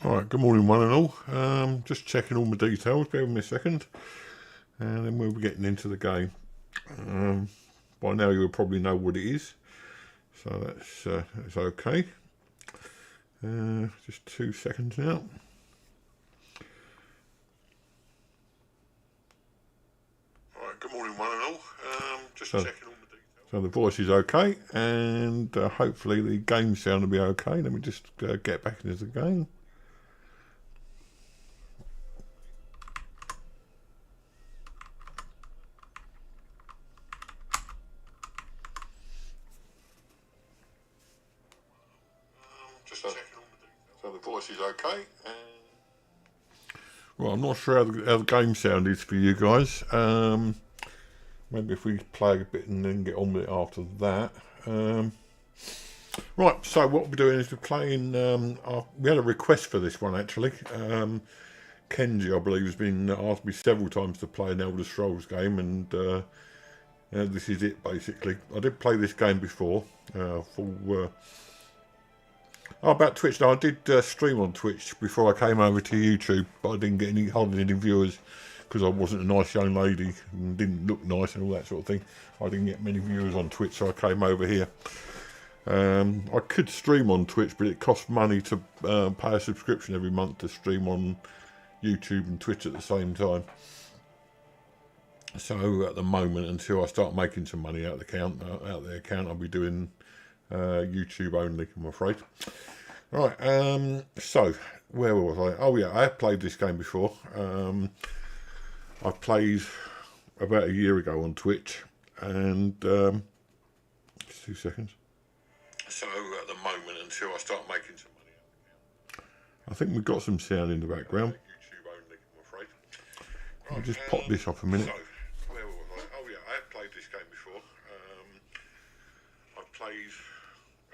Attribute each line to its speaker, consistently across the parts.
Speaker 1: Alright, good morning one and all. Just checking all my details, bear with me a second. And then we'll be getting into the game. By now you'll probably know what it is. So that's okay. Just 2 seconds now. Alright, good morning one and all. Just checking all my details. So the voice is okay, and hopefully the game sound will be okay. Let me just get back into the game. So the voice is okay. Well, I'm not sure how the game sound is for you guys. Maybe if we play a bit and then get on with it after that. Right, so what we're doing is we're playing. We had a request for this one actually. Kenji, I believe, has been asked me several times to play an Elder Scrolls game, and this is it basically. I did play this game before about Twitch. Now I did stream on Twitch before I came over to YouTube, but I didn't get hardly any viewers because I wasn't a nice young lady and didn't look nice and all that sort of thing. I didn't get many viewers on Twitch, so I came over here. I could stream on Twitch, but it costs money to pay a subscription every month to stream on YouTube and Twitch at the same time. So at the moment, until I start making some money out of the account, I'll be doing YouTube only, I'm afraid. Right, so where was I? Oh yeah, I have played this game before. I played about a year ago on Twitch, and just 2 seconds. So at the moment, until I start making some money, I think we've got some sound in the background. YouTube only, I'm afraid. Right, I'll just pop this off a minute. So where was I? Oh yeah, I have played this game before. I played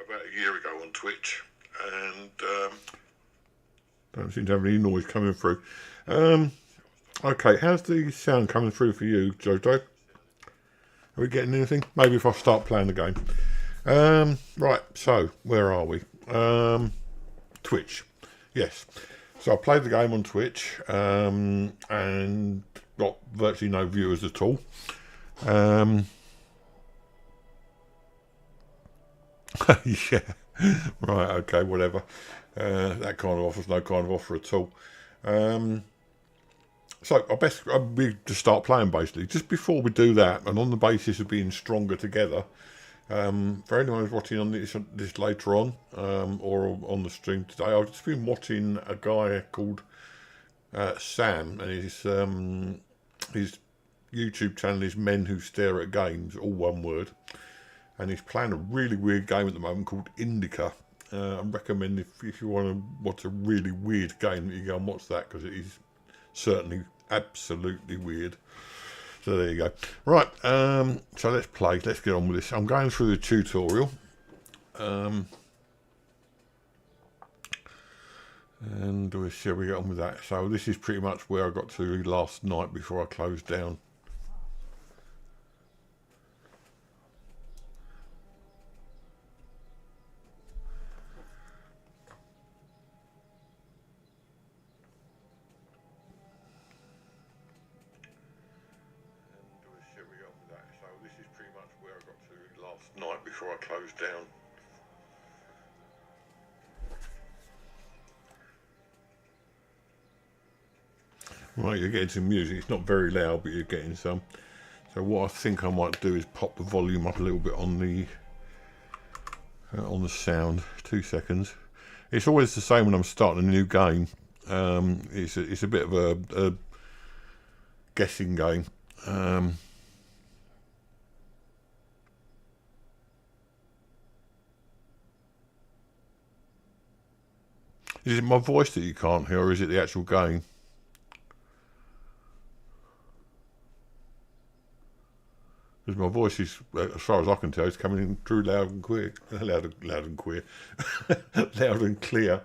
Speaker 1: about a year ago on Twitch, and don't seem to have any noise coming through. Okay, how's the sound coming through for you, Jojo? Are we getting anything? Maybe if I start playing the game. Right, so where are we? Twitch. Yes. So I played the game on Twitch and got virtually no viewers at all. Yeah. Right, okay, whatever. That kind of offer's no kind of offer at all. So I best we just start playing basically. Just before we do that, and on the basis of being stronger together, for anyone who's watching on this later on, or on the stream today, I've just been watching a guy called Sam, and his YouTube channel is Men Who Stare at Games, all one word, and he's playing a really weird game at the moment called Indica. I recommend if you want to watch a really weird game, that you go and watch that, because it is certainly absolutely weird. So there you go. Right, so let's play. Let's get on with this. I'm going through the tutorial. And shall we get on with that? So this is pretty much where I got to last night before I closed down. Night before I closed down. Right, you're getting some music. It's not very loud, but you're getting some. So what I think I might do is pop the volume up a little bit on the sound. 2 seconds. It's always the same when I'm starting a new game. It's a bit of a guessing game. Is it my voice that you can't hear, or is it the actual game? Because my voice is, as far as I can tell, it's coming in through loud and clear. Loud and clear.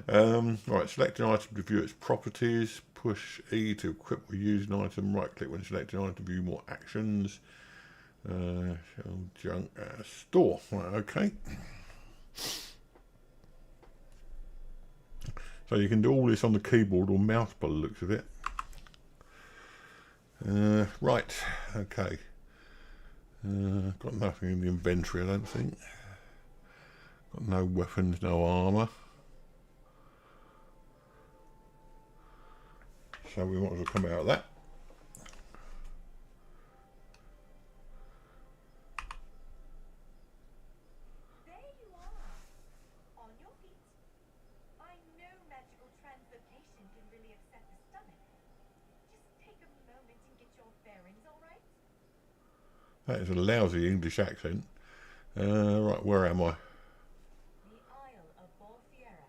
Speaker 1: Right, select an item to view its properties. Push E to equip or use an item. Right click when selecting an item to view more actions. Junk store. Right, okay. So you can do all this on the keyboard or mouse by the looks of it. Right, okay. Got nothing in the inventory, I don't think. Got no weapons, no armour. So we might as well come out of that.
Speaker 2: There you are, on your feet. I know magical translocation can really upset the stomach. Just take a moment and get your bearings, all right?
Speaker 1: That is a lousy English accent. Right, where am I?
Speaker 2: The Isle of Borfiera,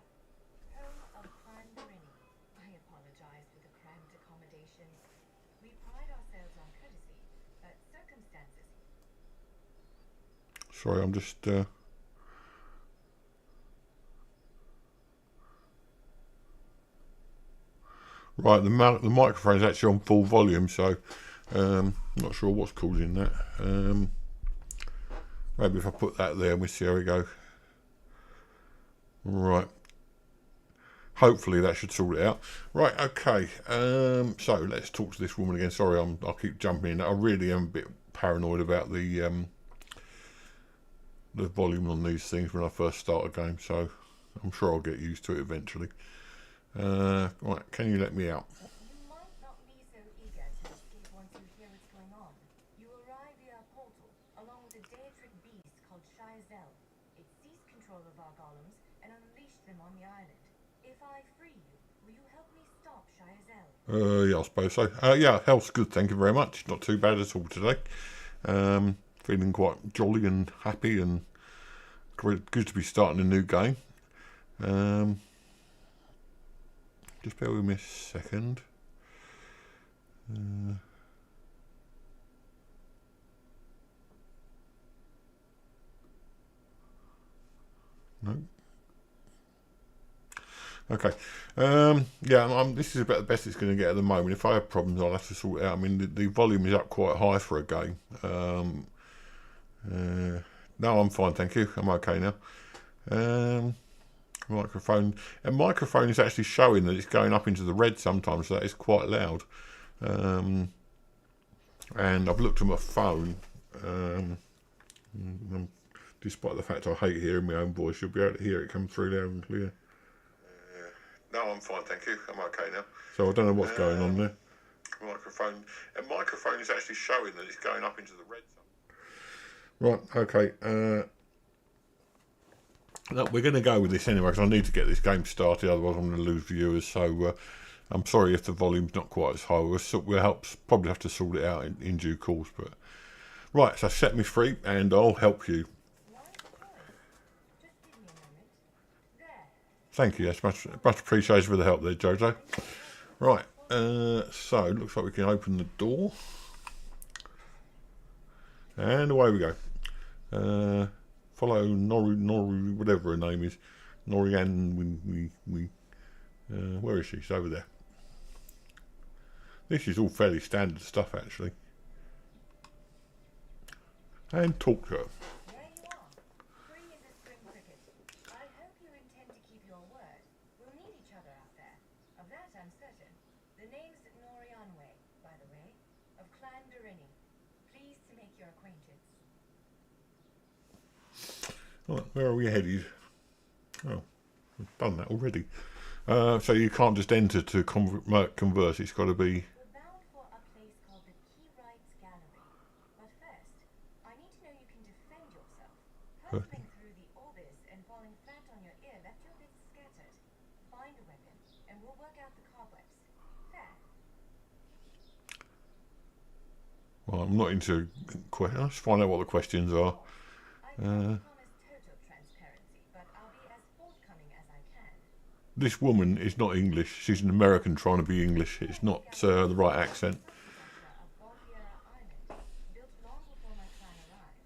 Speaker 2: home of Clandarini. I apologize for the cramped accommodations. We pride ourselves on courtesy, but circumstances.
Speaker 1: Sorry, I'm just... Right, the microphone is actually on full volume, so not sure what's causing that. Maybe if I put that there, we'll see how we go. Right. Hopefully that should sort it out. Right, okay. So let's talk to this woman again. Sorry, I'll keep jumping in. I really am a bit paranoid about the volume on these things when I first start a game, so I'm sure I'll get used to it eventually. Right, can you let me out?
Speaker 2: You might not be so eager to escape once you hear what's going on. You arrive via a portal, along with a Daetric beast called Shiazel. It seized control of our golems and unleashed them on the island. If I free you, will you help me stop Shiazel?
Speaker 1: Yeah, I suppose so. Yeah, health's good, thank you very much. Not too bad at all today. Feeling quite jolly and happy and good to be starting a new game. Just bear with me a second. No. Okay. Yeah, this is about the best it's going to get at the moment. If I have problems, I'll have to sort it out. I mean, the volume is up quite high for a game. No, I'm fine, thank you. I'm okay now. Microphone. A microphone is actually showing that it's going up into the red sometimes, so that is quite loud. And I've looked at my phone. Despite the fact I hate hearing my own voice, you'll be able to hear it come through loud and clear. No, I'm fine, thank you. I'm okay now. So I don't know what's going on there. Microphone. A microphone is actually showing that it's going up into the red. Right, okay. Look, we're going to go with this anyway because I need to get this game started, otherwise I'm going to lose viewers. So I'm sorry if the volume's not quite as high. We'll probably have to sort it out in due course. But right, so set me free and I'll help you. Thank you, that's much appreciated for the help there, Jojo. Right, so it looks like we can open the door. And away we go. Follow Nori, whatever her name is. Norian, where is she? She's over there. This is all fairly standard stuff, actually. And talk to her.
Speaker 2: There you are, free as a spring cricket. I hope you intend to keep your word. We'll need each other out there. Of that I'm certain. The name's Norianwe, by the way, of Clandarini. Pleased to make your acquaintance.
Speaker 1: Right, where are we headed? Oh, we've done that already. So you can't just enter to converse, it's got to be...
Speaker 2: We're bound for a place called the Key Rights Gallery. But first, I need to know you can defend yourself. Hurtling through the orbis and falling flat on your ear left your bits scattered. Find a weapon, and we'll work out the cobwebs. Fair.
Speaker 1: Well, I'm not into questions. Let's find out what the questions are.
Speaker 2: I can't promise total transparency, but I'll be as forthcoming as I can.
Speaker 1: This woman is not English. She's an American trying to be English. It's not the right accent.
Speaker 2: Of Borfiera Island, built long before my clan arrived.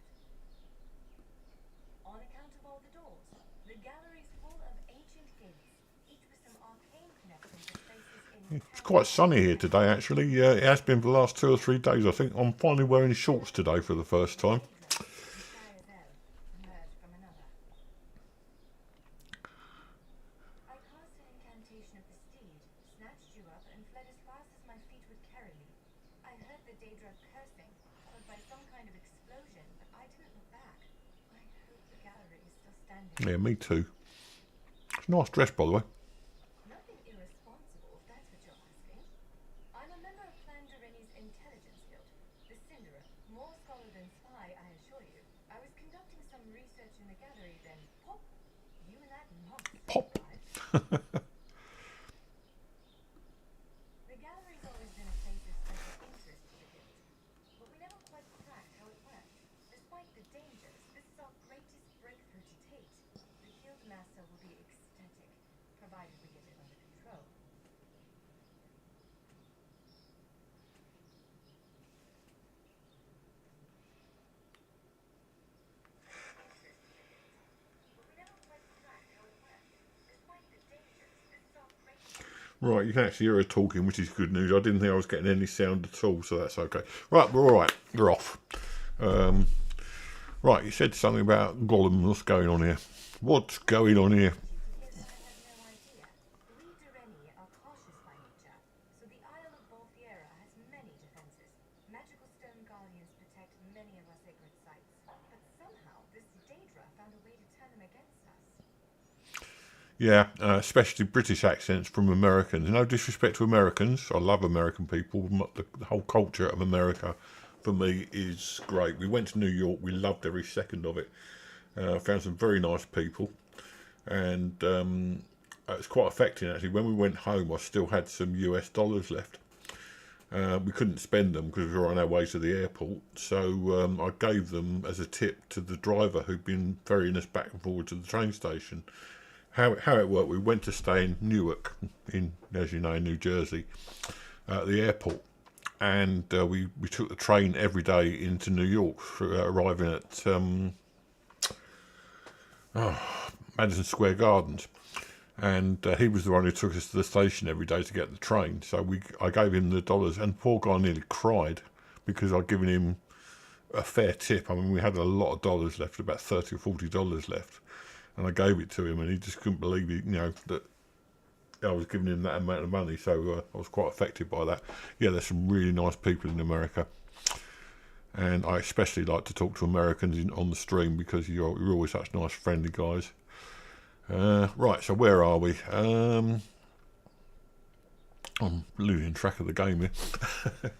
Speaker 2: On account of all the doors, the gallery's full of ancient gates, each with some arcane connections to places in...
Speaker 1: It's quite sunny here today, actually. It has been for the last 2 or 3 days, I think. I'm finally wearing shorts today for the first time.
Speaker 2: I cast an incantation fled as fast as my feet would carry me. I heard the Daedra cursing, followed by some kind of explosion, but I didn't look back. I hope the gallery is still standing.
Speaker 1: Yeah, me too. It's a nice dress, by the way.
Speaker 2: Nothing irresponsible, if that's what you're asking. I'm a member of Clan Dorini's Intelligence Guild, the Cinderer, more scholar than spy, I assure you. I was conducting some research in the gallery, then pop, you and that monster
Speaker 1: Pop.
Speaker 2: arrived. The gallery's always been a place of special interest to the guild, but we never quite cracked how it worked. Despite the dangers, this is our greatest breakthrough to date. The guild master will be ecstatic, provided we get it under control.
Speaker 1: Right, you can actually hear her talking, which is good news. I didn't think I was getting any sound at all, so that's okay. Right, we're all right. We're off. Right, you said something about Gollum. What's going on here? What's going on here?
Speaker 2: Because I have no idea. We Doreni are cautious by nature, so the Isle of Bolfiera has many defenses. Magical stone guardians protect many of our sacred sites, but somehow this Daedra found a way to turn them against us.
Speaker 1: Yeah, especially British accents from Americans. No disrespect to Americans. I love American people. The whole culture of America, for me, is great. We went to New York. We loved every second of it. Found some very nice people. And it's quite affecting, actually. When we went home, I still had some US dollars left. We couldn't spend them because we were on our way to the airport. So I gave them as a tip to the driver who'd been ferrying us back and forward to the train station. How it worked, we went to stay in Newark, as you know, in New Jersey, at the airport. And we took the train every day into New York, arriving at Madison Square Gardens. And he was the one who took us to the station every day to get the train. So I gave him the dollars, and the poor guy nearly cried because I'd given him a fair tip. I mean, we had a lot of dollars left, about $30 or $40 left. And I gave it to him, and he just couldn't believe it, that I was giving him that amount of money. So I was quite affected by that. Yeah, there's some really nice people in America, and I especially like to talk to Americans on the stream because you're always such nice, friendly guys. Right, so where are we? I'm losing track of the game here.
Speaker 2: If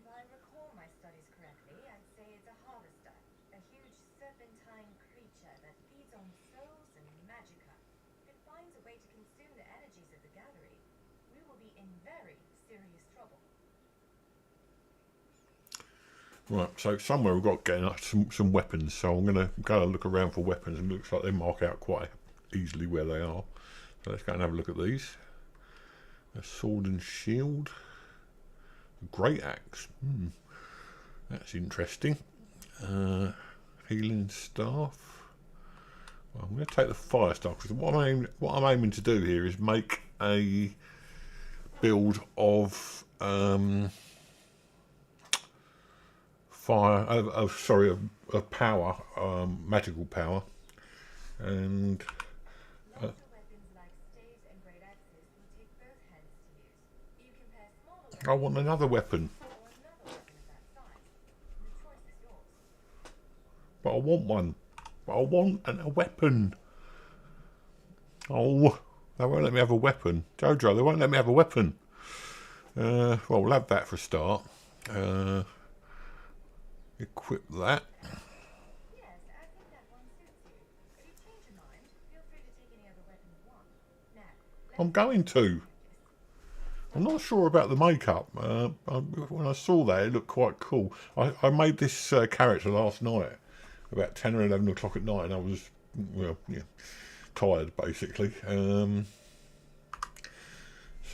Speaker 2: I recall my studies correctly, I'd say it's a harvester, a huge serpentine creature that feeds on souls and magicka. If it finds a way to consume the energies of the gallery, we will be in very serious trouble.
Speaker 1: Right, so somewhere we've got to get some weapons, so I'm going to go and look around for weapons, and it looks like they mark out quite easily where they are. So let's go and have a look at these. A sword and shield. A great axe. That's interesting. Healing staff. Well, I'm going to take the fire staff, because what I'm aiming to do here is make a build of power, magical power, and
Speaker 2: Larger weapons like staves and great axes will take both hands to use. You can pair smaller
Speaker 1: I want another weapon.
Speaker 2: or another weapon of that size. The choice is yours.
Speaker 1: But I want one. But I want a weapon. Oh, they won't let me have a weapon. Jojo, they won't let me have a weapon. Well, we'll have that for a start. Equip that.
Speaker 2: Yes, I think that one suits you. If you change your mind, feel free to take any other weapon you want. Now,
Speaker 1: I'm going to. I'm not sure about the makeup. When I saw that, it looked quite cool. I made this character last night, about 10 or 11 o'clock at night, and I was, tired, basically.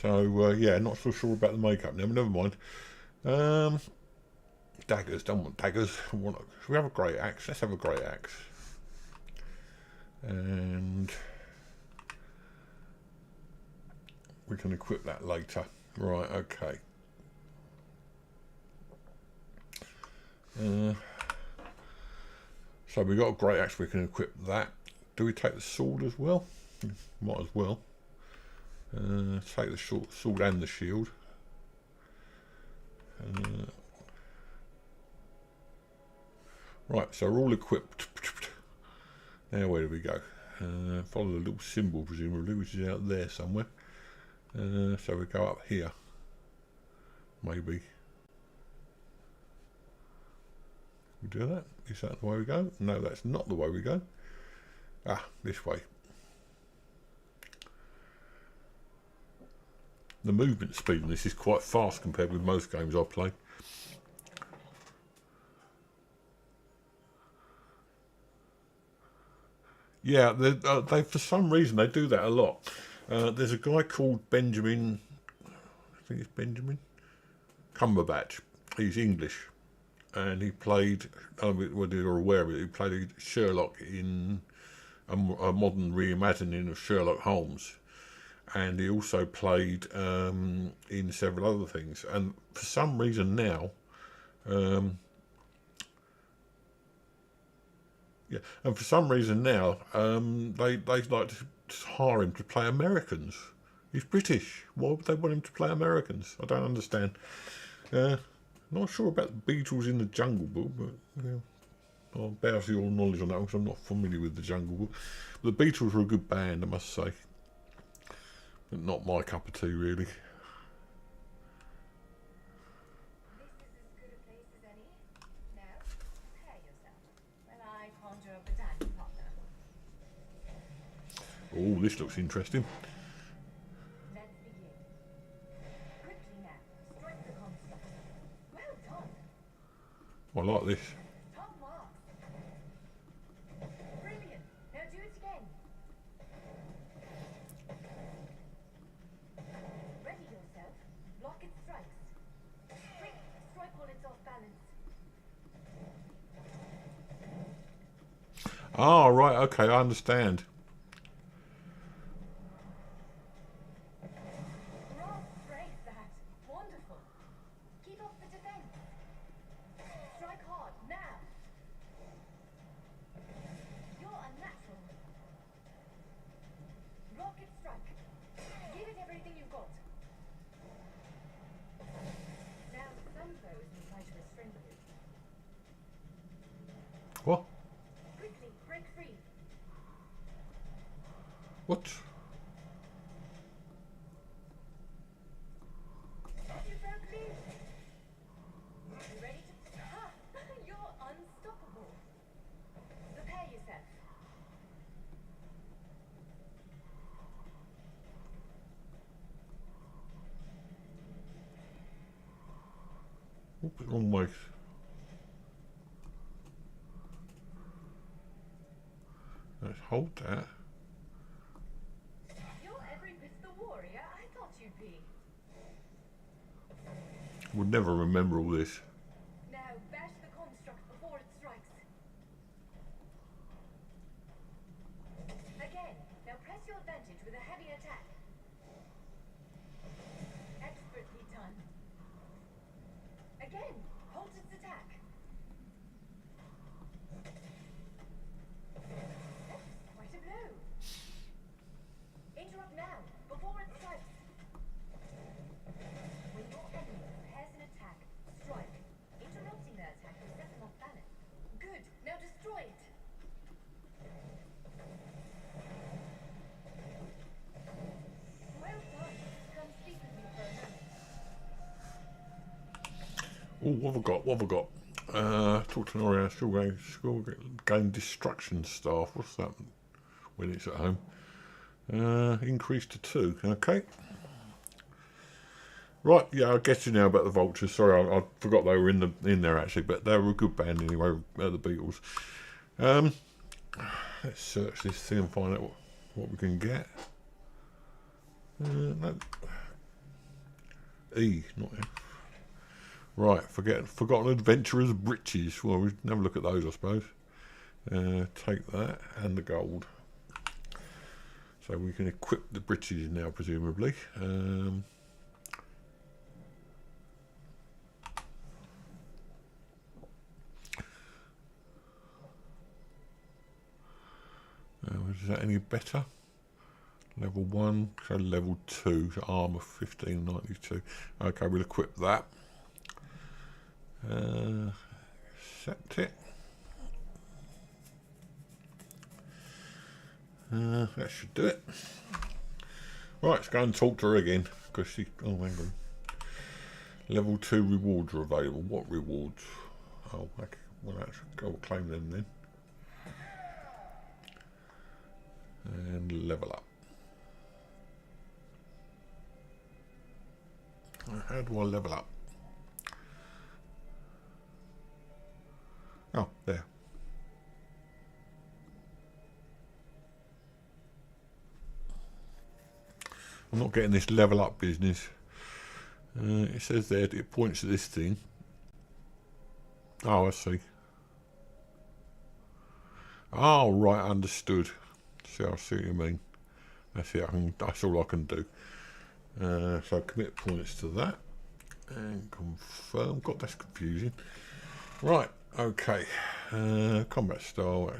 Speaker 1: Not so sure about the makeup now, but never mind. Daggers, don't want daggers. Should we have a great axe? Let's have a great axe. And we can equip that later. Right, okay. So we've got a great axe, we can equip that. Do we take the sword as well? Might as well. Take the short sword and the shield. Right, so we're all equipped. Now where do we go? Follow the little symbol, presumably, which is out there somewhere. So we go up here. Maybe. We do that? Is that the way we go? No, that's not the way we go. Ah, this way. The movement speed in this is quite fast compared with most games I play. Yeah, they for some reason they do that a lot. There's a guy called Benjamin, I think it's Benjamin Cumberbatch. He's English, and he played. Whether you're aware of it, he played Sherlock in a modern reimagining of Sherlock Holmes, and he also played in several other things. And for some reason now. Yeah, and for some reason now, they like to hire him to play Americans. He's British. Why would they want him to play Americans? I don't understand. Not sure about the Beatles in the Jungle Book, but I'll bow to your knowledge on that one because I'm not familiar with the Jungle Book. But the Beatles were a good band, I must say. But not my cup of tea, really. Oh, this looks interesting.
Speaker 2: Let's begin. Quickly now, strike the construct. Well done.
Speaker 1: I like this.
Speaker 2: Top marks. Brilliant. Now do it again. Ready yourself. Block its strikes. Quick, strike while it's off balance.
Speaker 1: Ah, right, okay, I understand. What?
Speaker 2: Quickly, break free.
Speaker 1: What?
Speaker 2: You broke loose. You ready to... Ha! You're unstoppable. Prepare yourself.
Speaker 1: Oops, wrong way. Let's hold that.
Speaker 2: You're every bit the warrior I thought you'd be.
Speaker 1: Would never remember all this.
Speaker 2: Now bash the construct before it strikes. Again. Now press your advantage with a heavy attack. Expertly done. Again. Hold its attack. Quite a blow. Interrupt now, before it strikes. When your enemy prepares an attack, strike. Interrupting their attack will set them off balance. Good, now destroy it. Well done. Come speak with me for a moment.
Speaker 1: Oh, what have I got? What have I got? Talk to Nori, still gain destruction staff. What's that when it's at home? Increase to 2. Okay. Right, yeah, I get you now about the vultures. Sorry, I forgot they were in there actually, but they were a good band anyway. The Beatles. Let's search this thing and find out what we can get. No. E, not F. Right, forgotten adventurers' breeches. Well, we can have a look at those, I suppose. Take that and the gold. So we can equip the breeches now, presumably. Is that any better? Level 1, so level 2, so armour 1592. Okay, we'll equip that. Accept it. That should do it. Right, let's go and talk to her again. Because she... Oh, hang on. Level 2 rewards are available. What rewards? Oh, okay. Well, let's go claim them then. And level up. How do I level up? Oh, there. I'm not getting this level up business. It says there, it points to this thing. Oh, I see. Oh, right, understood. See, I see what you mean. That's it, that's all I can do. So commit points to that. And confirm. God, that's confusing. Right, okay. Combat style.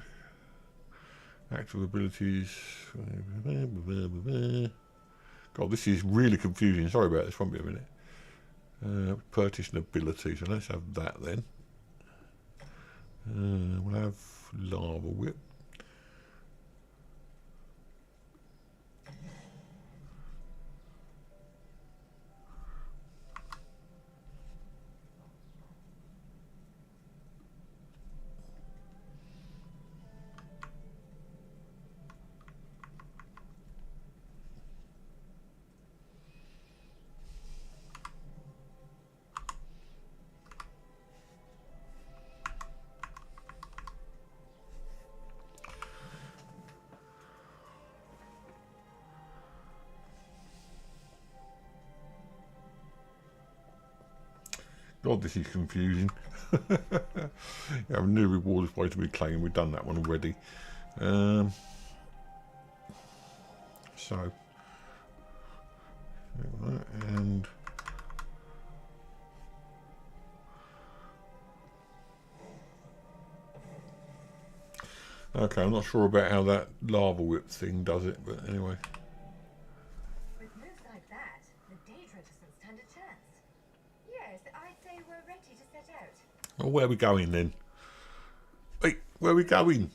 Speaker 1: Active abilities. God, this is really confusing. Sorry about this. Won't be a minute. Purchase an ability. So let's have that then. We'll have lava whip. God, this is confusing. You have a new reward way to be claimed. We've done that one already. So, and okay, I'm not sure about how that lava whip thing does it, but anyway.
Speaker 2: With moves like that, the Dage resistance stand a chance. Yes, I'd say we're ready to set out.
Speaker 1: Well, where are we going then? Wait, where are we going?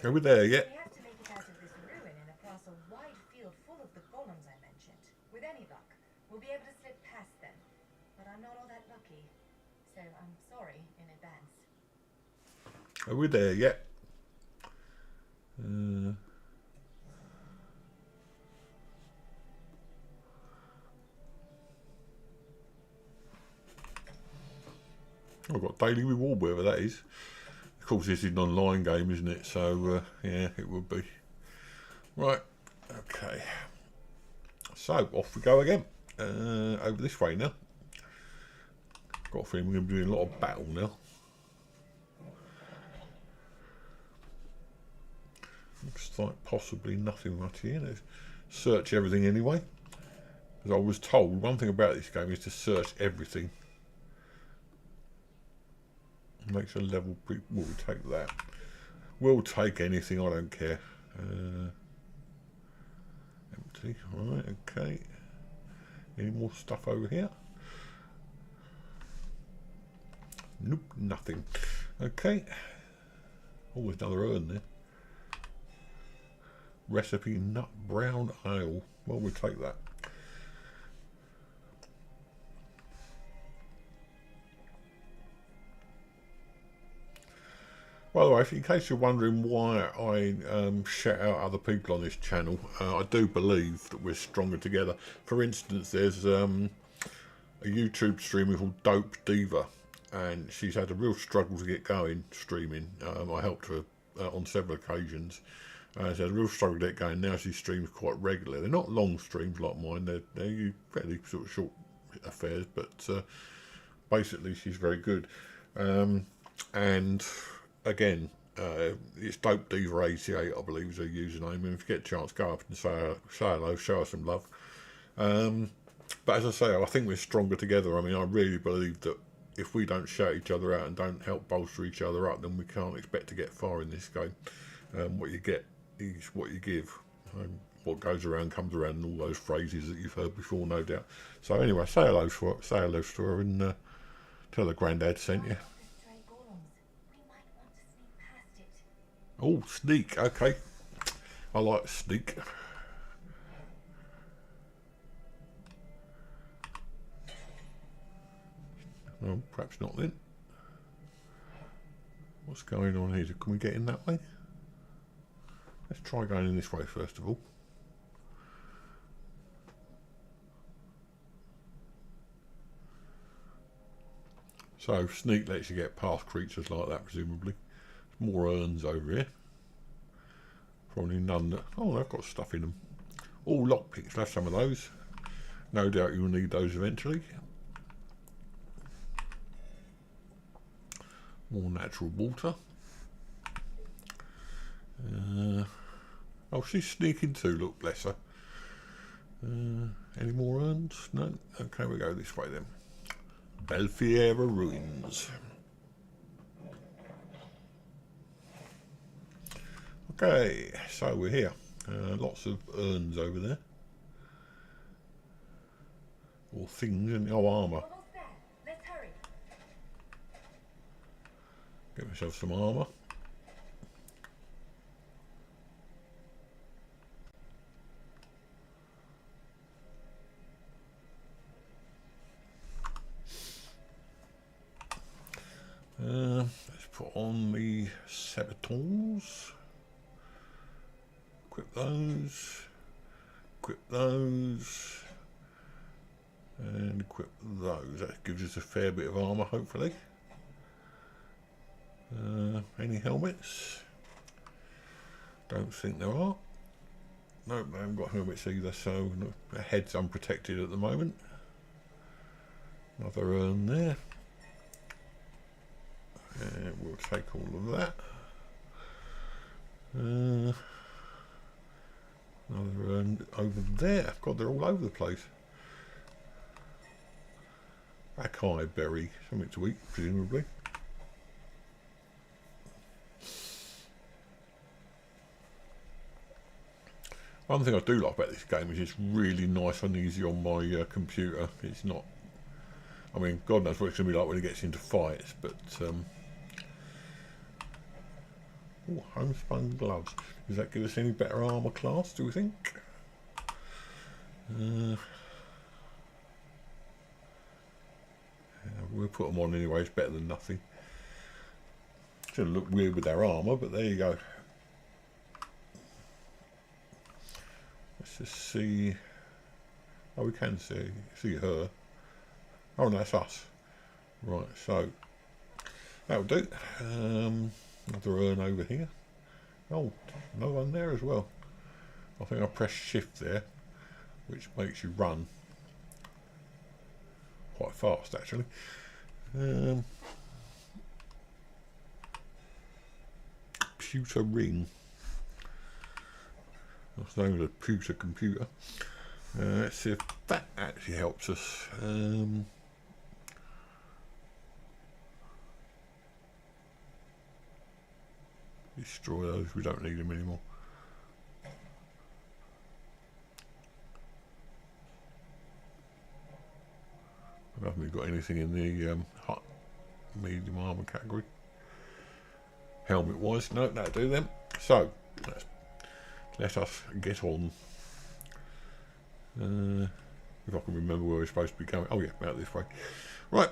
Speaker 1: Are we there yet?
Speaker 2: We have to make it out of this ruin and across a wide field full of the golems I mentioned. With any luck, we'll be able to slip past them. But I'm not all that lucky, so I'm sorry in advance.
Speaker 1: Are we there yet? I've got daily reward, wherever that is. Of course, this is an online game, isn't it? So, yeah, it would be. Right, okay. So, off we go again. Over this way now. Got a feeling we're going to be doing a lot of battle now. Looks like possibly nothing much here. Let's search everything anyway. As I was told, one thing about this game is to search everything. Makes a level. We'll take that. We'll take anything. I don't care. Empty. Right. Okay. Any more stuff over here? Nope. Nothing. Okay. Oh, there's another urn there. Recipe nut brown ale. Well, we'll take that. By the way, in case you're wondering why I shout out other people on this channel, I do believe that we're stronger together. For instance, there's a YouTube streamer called Dope Diva, and she's had a real struggle to get going streaming. I helped her on several occasions. She's had a real struggle to get going. Now she streams quite regularly. They're not long streams like mine. They're fairly sort of short affairs, but basically she's very good. And again, it's Dope Diva 88, I believe, is her username. And if you get a chance, go up and say hello, show her some love. But as I say, I think we're stronger together. I mean, I really believe that if we don't shout each other out and don't help bolster each other up, then we can't expect to get far in this game. What you get is what you give. what goes around comes around, and all those phrases that you've heard before, no doubt. So anyway, say hello to her, and tell her Grandad sent you.
Speaker 2: Stray golems. We might want to sneak past it.
Speaker 1: Oh, sneak. Okay, I like sneak. Oh, perhaps not then. What's going on here? Can we get in that way? Let's try going in this way first of all. So sneak lets you get past creatures like that, presumably. More urns over here. Probably none that... Oh, they've got stuff in them. All lockpicks, have some of those. No doubt you'll need those eventually. More natural water. Oh, she's sneaking too, look, bless her. Any more urns? No? Okay, we go this way then. Belfiera Ruins. Okay, so we're here. Lots of urns over there. Or things in the armour.
Speaker 2: Almost there. Let's hurry.
Speaker 1: Get myself some armour. Let's put on the Sabatons. Equip those. Equip those. And equip those. That gives us a fair bit of armour, hopefully. Any helmets? Don't think there are. Nope, I haven't got helmets either, so the head's unprotected at the moment. Another urn there. And we'll take all of that. Another urn over there. God, they're all over the place. Acai berry, something to eat, presumably. One thing I do like about this game is it's really nice and easy on my computer. It's not... I mean, God knows what it's going to be like when it gets into fights, but... Oh, homespun gloves. Does that give us any better armour class, do we think? We'll put them on anyway, it's better than nothing. It's going to look weird with our armour, but there you go. Let's just see... Oh, we can see her. Oh, no, that's us. Right, so... That'll do. Another urn over here. Oh, another one there as well. I think I pressed shift there, which makes you run quite fast actually. Pewter ring. That's known as a pewter computer. Let's see if that actually helps us. Destroy those, we don't need them anymore. I haven't got anything in the hot medium armour category. Helmet wise, no, that'll do them. So, let us get on. If I can remember where we're supposed to be going. Oh yeah, about this way. Right.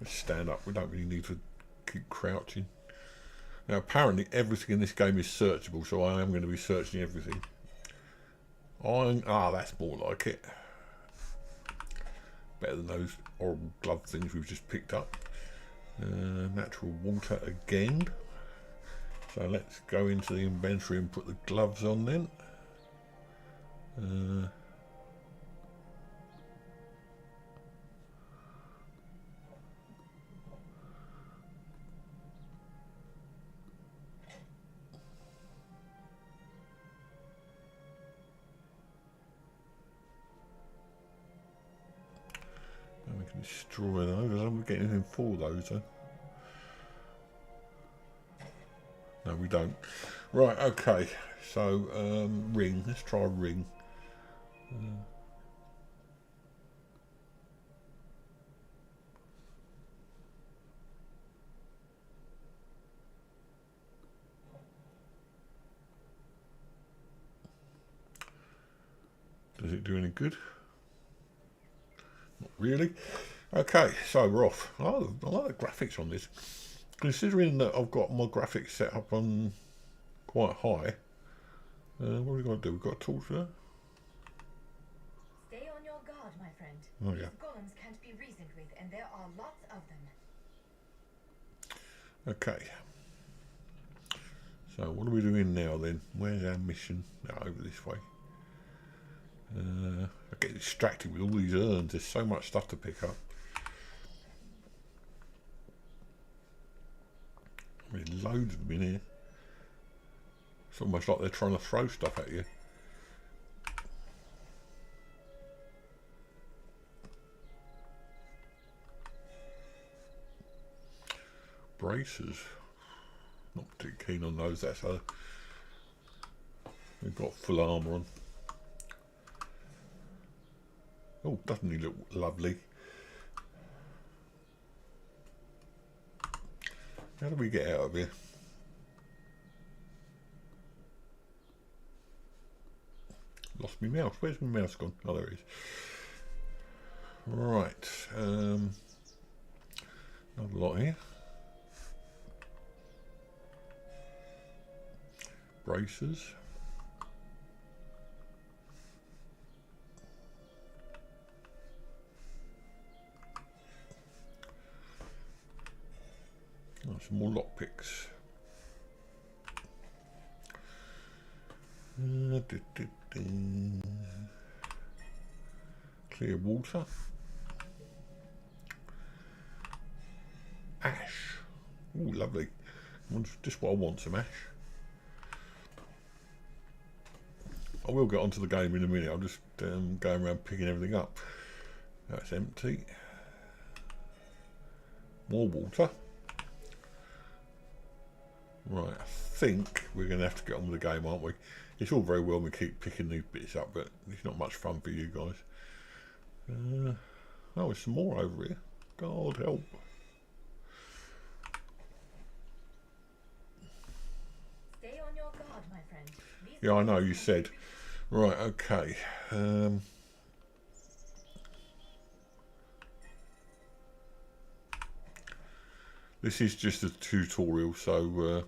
Speaker 1: Let's stand up, we don't really need to keep crouching. Now apparently everything in this game is searchable, so I am going to be searching everything. That's more like it. Better than those horrible glove things we've just picked up. Natural water again. So let's go into the inventory and put the gloves on then. Destroy those. I don't get anything for those though. No, we don't. Right, okay. So, ring. Let's try ring. Does it do any good? Not really. Okay, so we're off. Oh, I like the graphics on this. Considering that I've got my graphics set up on quite high, what are we going to do? We've got a torch there?
Speaker 2: Stay on your guard, my friend.
Speaker 1: Oh, yeah.
Speaker 2: These golems can't be reasoned with, and there are lots of them.
Speaker 1: Okay. So what are we doing now then? Where's our mission? No, over this way. I get distracted with all these urns. There's so much stuff to pick up. I mean, loads of them in here. It's almost like they're trying to throw stuff at you. Braces. Not particularly keen on those. That's a. We've got full armour on. Oh, doesn't he look lovely? How do we get out of here? Lost my mouse. Where's my mouse gone? Oh, there it is. Right. Not a lot here. Braces. Oh, some more lockpicks. Clear water. Ash. Oh, lovely. Just what I want, some ash. I will get onto the game in a minute. I'm just going around picking everything up. That's empty. More water. Right, I think we're going to have to get on with the game, aren't we? It's all very well we keep picking these bits up, but it's not much fun for you guys. Oh, there's some more over here. God help.
Speaker 2: Stay on your guard, my friend.
Speaker 1: Yeah, I know, you said. Right, okay. This is just a tutorial, so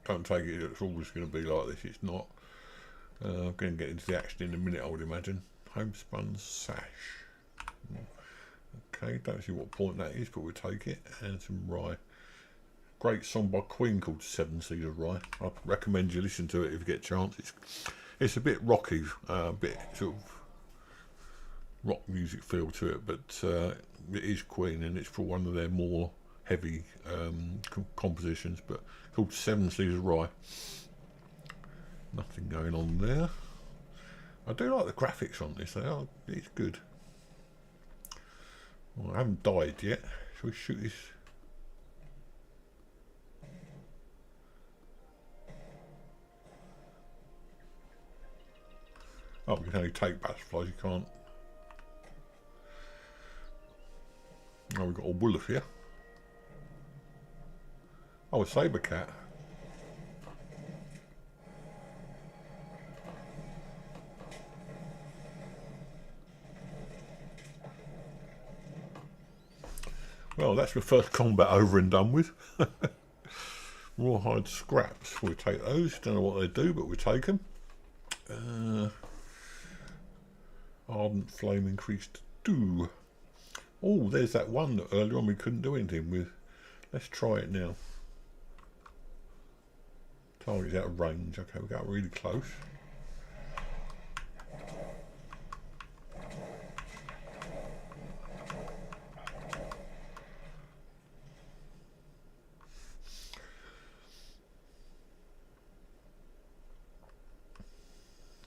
Speaker 1: don't take it it's always going to be like this. It's not. I'm going to get into the action in a minute, I would imagine. Homespun sash. Okay, don't see what point that is, but we'll take it. And some rye. Great song by Queen called Seven Seas of Rye. I recommend you listen to it if you get a chance. It's a bit rocky, a bit sort of rock music feel to it, but it is Queen, and it's for one of their more heavy compositions, but called Seven Seas of Rye. Nothing going on there. I do like the graphics on this. It's good. Well, I haven't died yet. Shall we shoot this? Oh, we can only take butterflies. You can't. Oh, we've got a wolf here. Oh, a saber cat. Well, that's my first combat over and done with. Rawhide scraps. We'll take those. Don't know what they do, but we'll take them. Ardent flame increased 2. Oh, there's that one that earlier on we couldn't do anything with. Let's try it now. Target's out of range. Okay, we got really close.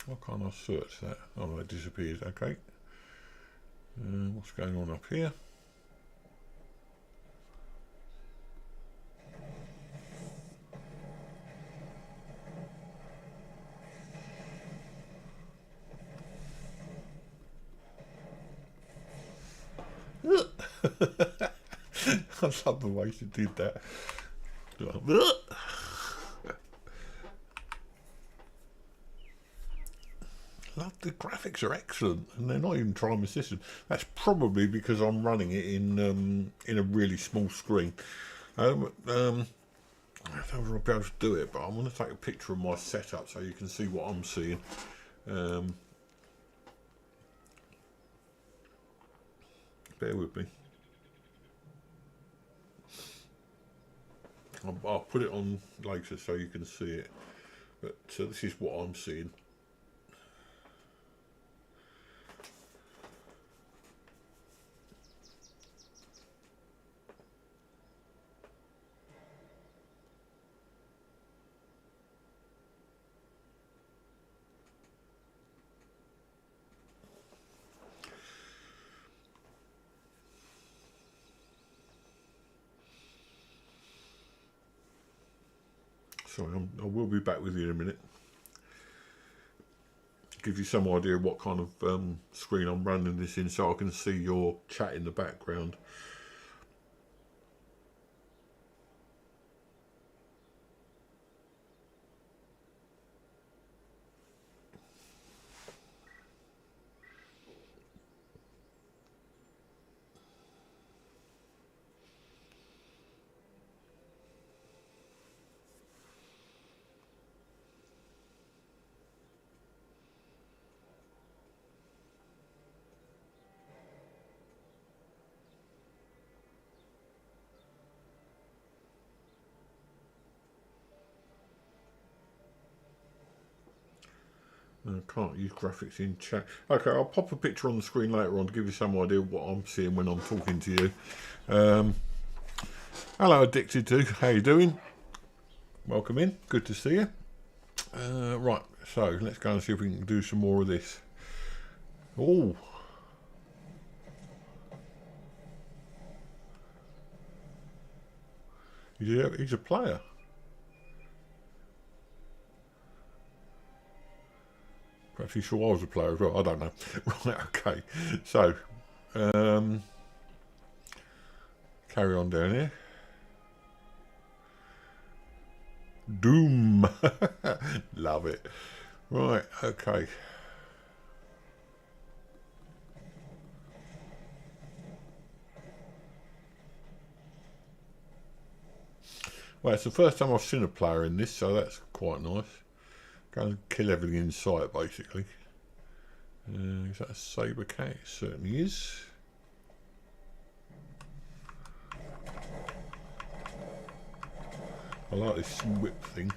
Speaker 1: Why can't I search that? Oh, that disappeared. Okay. What's going on up here? I love the way she did that. Love the graphics are excellent, and they're not even trying my system. That's probably because I'm running it in a really small screen. I don't know if I'll be able to do it, but I'm going to take a picture of my setup so you can see what I'm seeing. Bear with me. I'll put it on later so you can see it, but this is what I'm seeing. Sorry, I will be back with you in a minute. Give you some idea of what kind of screen I'm running this in, so I can see your chat in the background. I can't use graphics in chat. Okay, I'll pop a picture on the screen later on to give you some idea of what I'm seeing when I'm talking to you. Hello, Addicted to. How you doing? Welcome in. Good to see you. Right, so let's go and see if we can do some more of this. Oh. He's a player. Perhaps he saw I was a player as well. I don't know. Right, okay. So, carry on down here. Doom. Love it. Right, okay. Well, it's the first time I've seen a player in this, so that's quite nice. Go and kill everything in sight, basically. Is that a saber cat? It certainly is. I like this whip thing.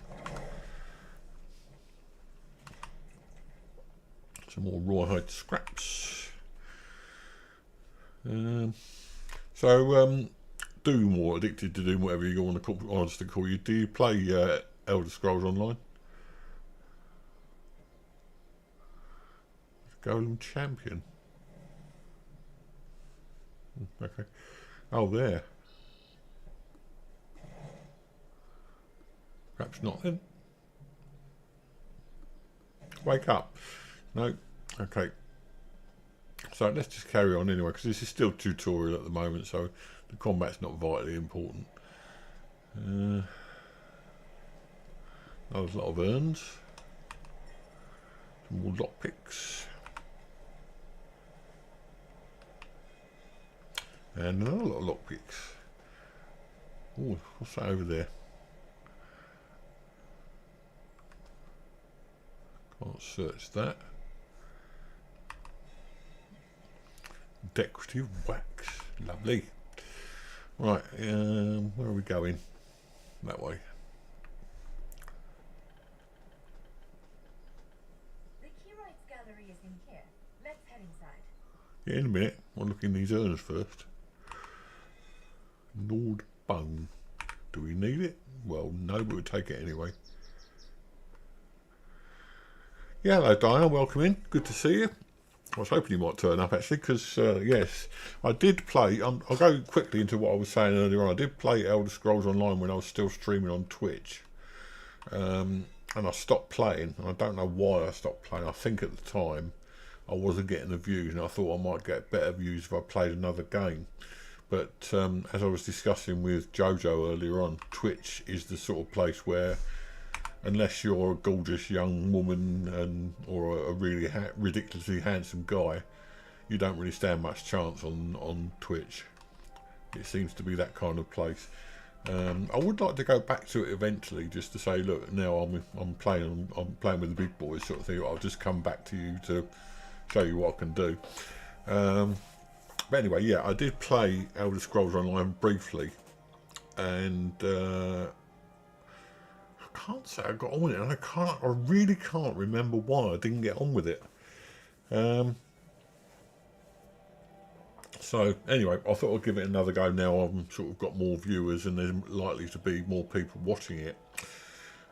Speaker 1: Some more rawhide scraps. Doom, or Addicted to Doom, whatever you want to call you. Do you play Elder Scrolls Online? Golem Champion. Okay. Oh, there. Perhaps not then. Wake up. No. Okay. So let's just carry on anyway, because this is still tutorial at the moment, so the combat's not vitally important. There's a lot of urns. Some more lockpicks. And another lot of lockpicks. Oh, what's that over there? Can't search that. Decorative wax. Lovely. Right, where are we going? That way.
Speaker 2: The key rights gallery is in here. Let's head inside.
Speaker 1: Yeah, in a minute. I'll look in these urns first. Nord Bone. Do we need it? Well, no, but we'll take it anyway. Yeah, hello Diana, welcome in. Good to see you. I was hoping you might turn up actually, because yes, I did play. I'll go quickly into what I was saying earlier on. I did play Elder Scrolls Online when I was still streaming on Twitch, and I stopped playing. And I don't know why I stopped playing. I think at the time I wasn't getting the views, and I thought I might get better views if I played another game. But as I was discussing with Jojo earlier on, Twitch is the sort of place where, unless you're a gorgeous young woman or a really ridiculously handsome guy, you don't really stand much chance on Twitch. It seems to be that kind of place. I would like to go back to it eventually, just to say, look, now I'm playing with the big boys, sort of thing. I'll just come back to you to show you what I can do. But anyway, yeah, I did play Elder Scrolls Online briefly, and I can't say I got on with it, and I really can't remember why I didn't get on with it. So anyway, I thought I'd give it another go now I've sort of got more viewers and there's likely to be more people watching it.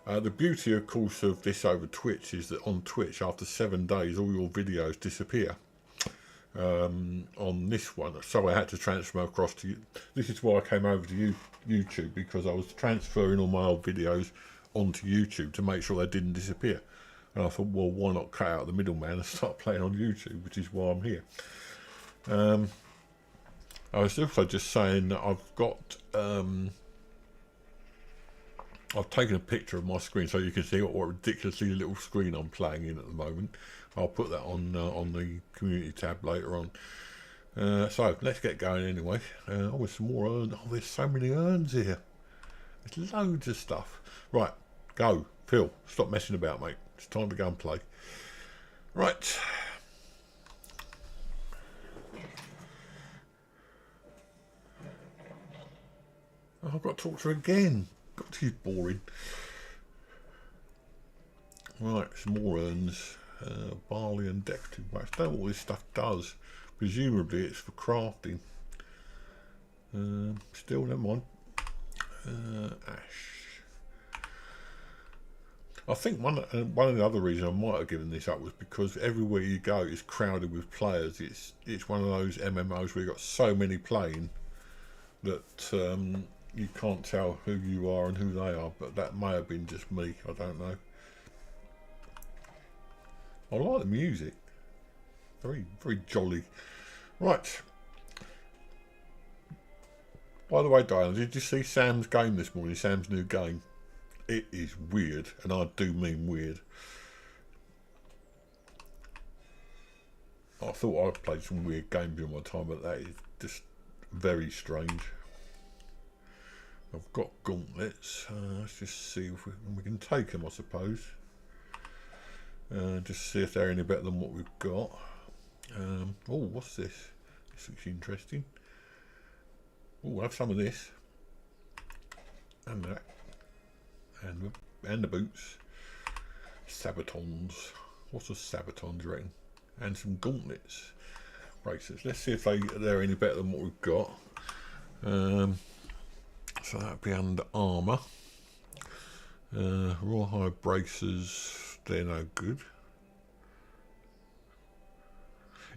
Speaker 1: The beauty, of course, of this over Twitch is that on Twitch, after 7 days, all your videos disappear. On this one, so I had to transfer across to you. This is why I came over to YouTube, because I was transferring all my old videos onto YouTube to make sure they didn't disappear. And I thought, well, why not cut out the middleman and start playing on YouTube, which is why I'm here. I was also just saying that I've got I've taken a picture of my screen so you can see what ridiculously little screen I'm playing in at the moment. I'll put that on the community tab later on. So let's get going anyway. Oh, there's some more urns. Oh, there's so many urns here. There's loads of stuff. Right, go, Phil. Stop messing about, mate. It's time to go and play. Right. Oh, I've got to talk to her again. God, she's boring. Right, some more urns. Barley and decorative wax. Don't know what this stuff does. Presumably it's for crafting. Still, never mind. Ash. I think one of the other reasons I might have given this up was because everywhere you go it's crowded with players. It's one of those MMOs where you've got so many playing that you can't tell who you are and who they are. But that may have been just me. I don't know. I like the music. Very, very jolly. Right. By the way, Diana, did you see Sam's game this morning? Sam's new game. It is weird, and I do mean weird. I thought I'd played some weird games in my time, but that is just very strange. I've got gauntlets. Let's just see if we can take them, I suppose. Just see if they're any better than what we've got. Oh, what's this? This looks interesting. Oh, we'll have some of this. And that. And the boots. Sabatons. What's a sabaton, do you reckon? And some gauntlets. Bracelets. Let's see if they're any better than what we've got. So that'd be under armour. Rawhide braces. They're no good.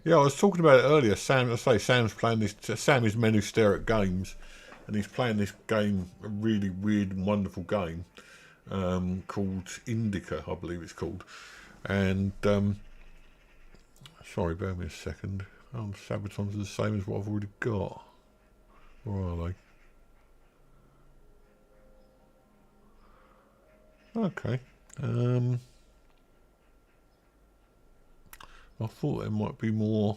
Speaker 1: Yeah, I was talking about it earlier. Sam's playing this. Sam is men who stare at games, and he's playing this game, a really weird and wonderful game called Indica, I believe it's called. And sorry, bear me a second. Sabatons are the same as what I've already got. Or are they? Okay. I thought there might be more.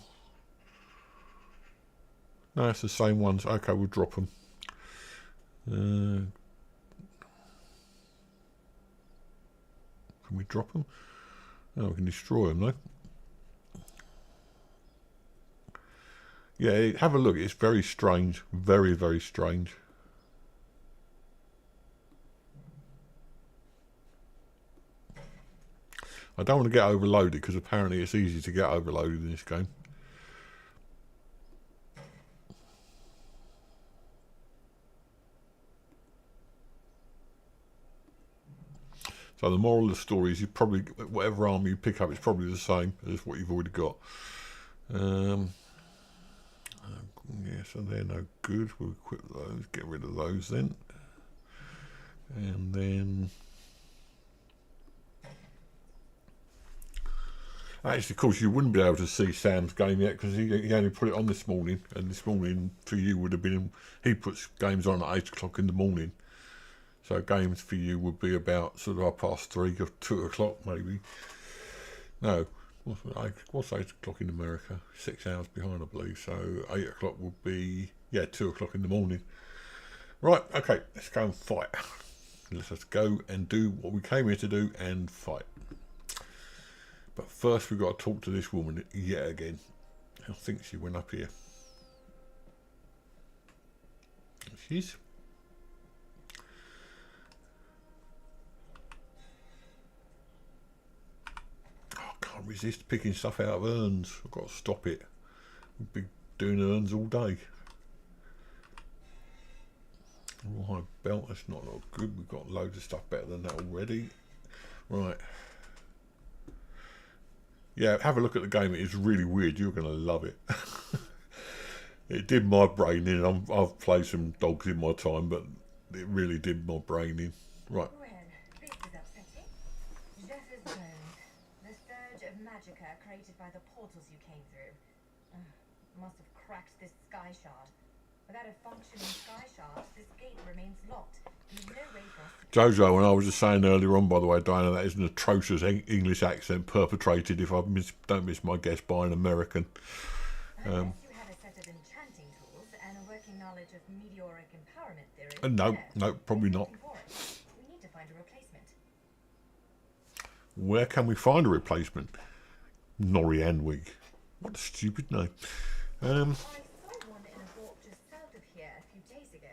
Speaker 1: No, it's the same ones. Okay, we'll drop them. Can we drop them? No, we can destroy them though. Yeah, have a look. It's very strange. Very, very strange. I don't want to get overloaded because apparently it's easy to get overloaded in this game. So the moral of the story is you probably, whatever armor you pick up, it's probably the same as what you've already got. Yeah, so they're no good. We'll equip those, get rid of those then. And then... Actually, of course, you wouldn't be able to see Sam's game yet because he only put it on this morning, and this morning for you would have been, he puts games on at 8 o'clock in the morning. So games for you would be about sort of 3:30 or 2 o'clock maybe. No, what's 8 o'clock in America? 6 hours behind, I believe. So 8 o'clock would be, 2 o'clock in the morning. Right, okay, let's go and fight. Let us go and do what we came here to do and fight. But first we've got to talk to this woman yet again. I think she went up here. There she is. Oh, I can't resist picking stuff out of urns. I've got to stop it. We've been doing urns all day. Rawhide belt, that's not good. We've got loads of stuff better than that already. Right. Yeah, have a look at the game. It is really weird. You're going to love it. It did my brain in. I've played some dogs in my time, but it really did my brain in. Right.
Speaker 2: Well, this is upsetting. Jeffers bones. The surge of magicka created by the portals you came through. Must have cracked this sky shard. Without a functioning sky shard, this gate remains locked. There's no way for us to...
Speaker 1: Jojo, and I was just saying earlier on, by the way, Diana, that is an atrocious English accent perpetrated, if I don't miss my guess, by an American.
Speaker 2: Unless you have a set of enchanting tools and a working knowledge of meteoric empowerment theory.
Speaker 1: No, probably not.
Speaker 2: We need to find a replacement.
Speaker 1: Where can we find a replacement? Norianwig. What a stupid name.
Speaker 2: I saw one in a vault just south of here a few days ago,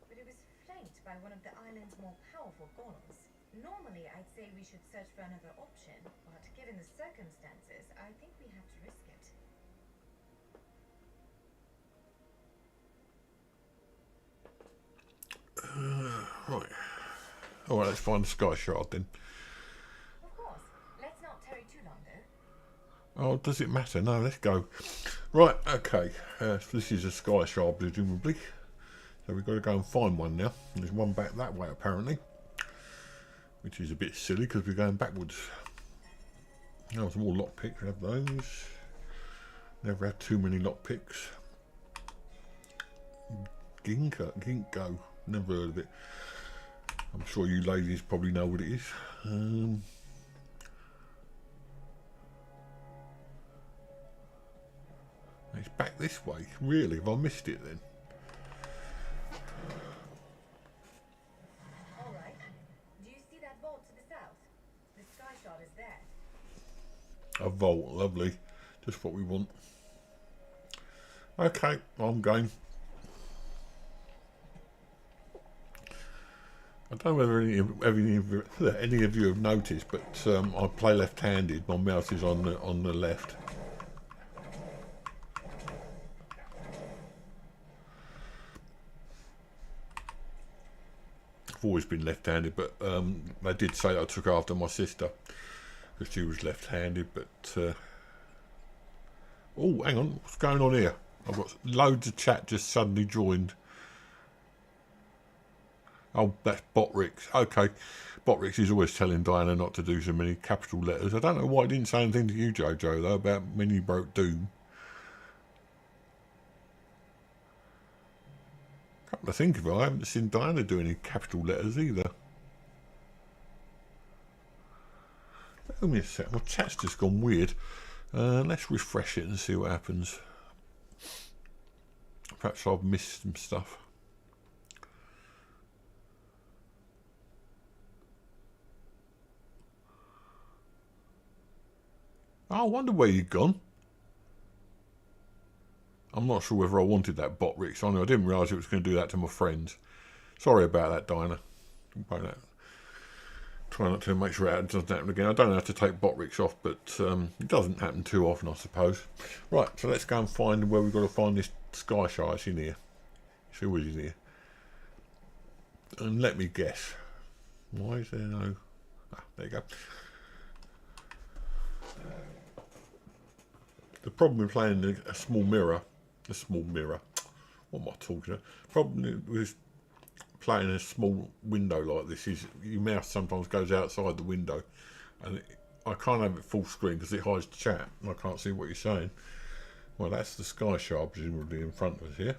Speaker 2: but it was flanked by one of the island's more powerful golems. Normally, I'd say we should search for another option, but given the circumstances, I think we have to risk it.
Speaker 1: Right. Alright, let's find the sky shard then.
Speaker 2: Of course. Let's not tarry too long, though.
Speaker 1: Oh, does it matter? No, let's go. Right, okay. This is a sky shard, presumably. So we've got to go and find one now. There's one back that way, apparently. Which is a bit silly, because we're going backwards. Now, some more lockpicks. We have those. Never had too many lockpicks. Ginkgo. Never heard of it. I'm sure you ladies probably know what it is. It's back this way. Really? Have I missed it then?
Speaker 2: All right. Do you see that vault to the south? The sky shard is there.
Speaker 1: A vault. Lovely. Just what we want. Okay, I'm going. I don't know whether any of you have noticed, but I play left-handed. My mouse is on the left. I've always been left-handed, but they did say I took after my sister because she was left-handed. But oh, hang on, what's going on here? I've got loads of chat just suddenly joined. Oh, that's Botrix. Okay. Botrix is always telling Diana not to do so many capital letters. I don't know why he didn't say anything to you, Jojo, though, about when you broke Doom. Come to think of it, I haven't seen Diana do any capital letters either. Wait a minute a sec. My chat's just gone weird. Let's refresh it and see what happens. Perhaps I've missed some stuff. Oh, I wonder where you've gone. I'm not sure whether I wanted that Botrix on. I didn't realise it was going to do that to my friends. Sorry about that, Dinah. Try not to make sure it doesn't happen again. I don't know how to take Botrix off, but it doesn't happen too often, I suppose. Right, so let's go and find where we've got to find this sky shard. It's in here. It's always in here. And let me guess. Why is there no... Ah, there you go. The problem with playing a small mirror, what am I talking about? Problem with playing a small window like this is your mouse sometimes goes outside the window, and I can't have it full screen because it hides the chat and I can't see what you're saying. Well, that's the sky shard presumably in front of us here.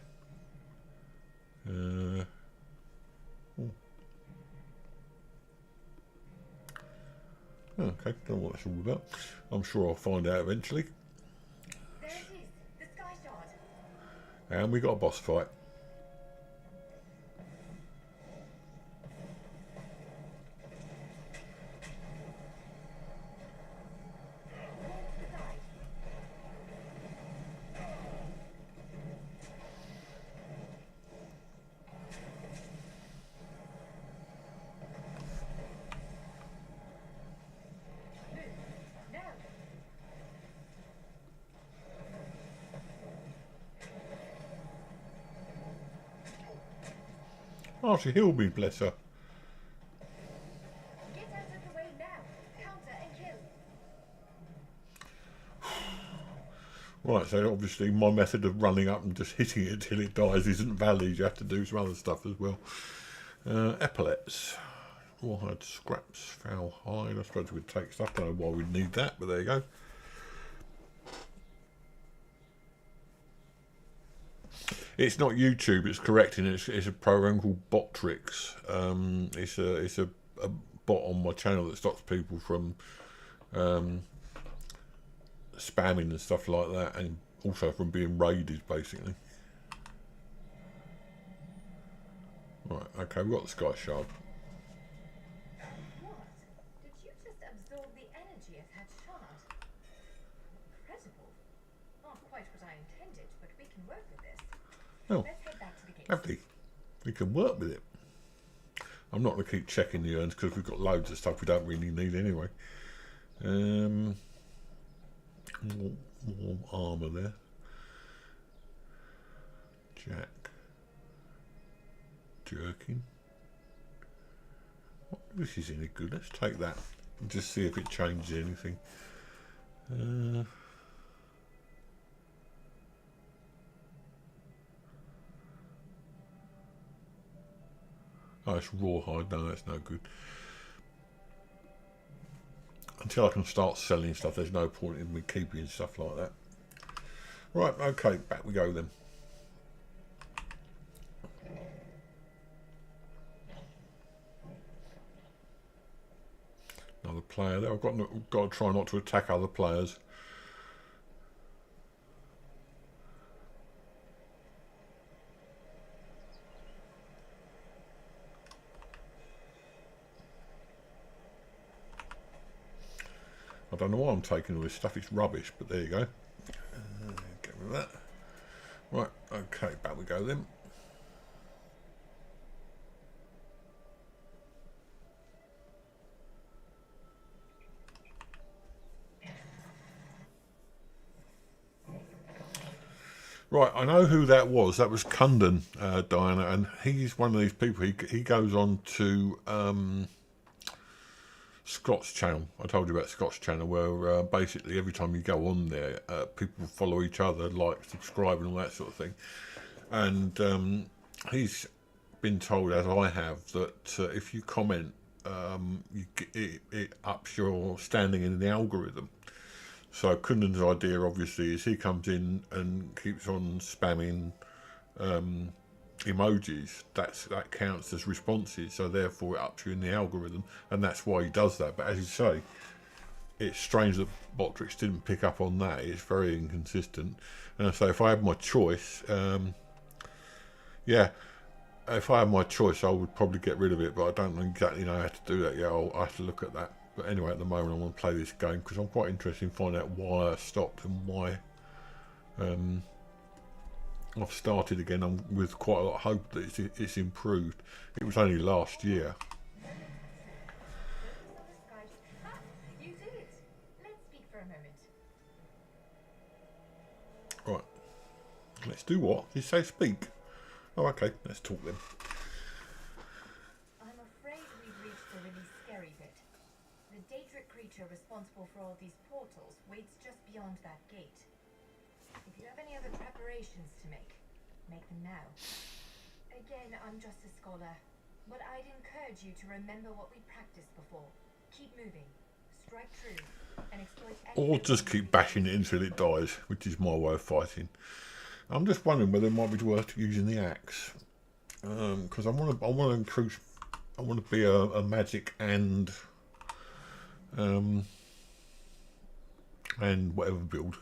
Speaker 1: Okay, don't know what that's all about. I'm sure I'll find out eventually.
Speaker 2: There it is, the sky shard.
Speaker 1: And we got a boss fight. Oh, she healed me, bless her.
Speaker 2: Get out of the way now. Counter and kill.
Speaker 1: Right, so obviously my method of running up and just hitting it till it dies isn't valid. You have to do some other stuff as well. Epaulets. Rawhide scraps, foul hide. I suppose we'd take stuff. Don't know why we'd need that, but there you go. It's not YouTube, it's correcting. It's a program called Botrix. It's a bot on my channel that stops people from spamming and stuff like that, and also from being raided, basically. Right, okay, we've got the sky shard.
Speaker 2: What? Did you just absorb the energy of that shard? Incredible. Not quite what I intended, but we can work with this.
Speaker 1: Oh,
Speaker 2: Let's head back to the gate.
Speaker 1: lovely. We can work with it. I'm not going to keep checking the urns because we've got loads of stuff we don't really need anyway. More armour there. Jack. Jerkin. What, this is any good. Let's take that and just see if it changes anything. Oh, it's rawhide. No, that's no good. Until I can start selling stuff, there's no point in me keeping stuff like that. Right, okay, back we go then. Another player there. I've got to try not to attack other players. I don't know why I'm taking all this stuff, it's rubbish, but there you go. Get rid of that. Right, okay, back we go then. Right, I know who that was. That was Cundan, Diana, and he's one of these people. He goes on to Scott's channel. I told you about Scott's channel, where basically every time you go on there, people follow each other, like, subscribe, and all that sort of thing. And he's been told, as I have, that if you comment, it ups your standing in the algorithm. So Kundan's idea, obviously, is he comes in and keeps on spamming emojis. That counts as responses, so therefore it ups you in the algorithm, and that's why he does that. But as you say, it's strange that Botrix didn't pick up on that. It's very inconsistent. And so if I had my choice, yeah, if I had my choice, I would probably get rid of it, but I don't exactly know how to do that yet. I'll have to look at that. But anyway, at the moment, I want to play this game because I'm quite interested in finding out why I stopped and why I've started again. I'm with quite a lot of hope that it's improved. It was only last year.
Speaker 2: You did it. Let's speak for a moment.
Speaker 1: Right. Let's do what? Did you say speak? Oh, okay. Let's talk then.
Speaker 2: I'm afraid we've reached a really scary bit. The Daedric creature responsible for all these portals waits just beyond that gate. If you have any other preparations to make them now. Again, I'm just a scholar, but I'd encourage you to remember what we practiced before. Keep moving. strike true and exploit
Speaker 1: Or just keep bashing it until it dies, which is my way of fighting. I'm just wondering whether it might be worth using the axe, because I want to increase. I want to be a magic and whatever build.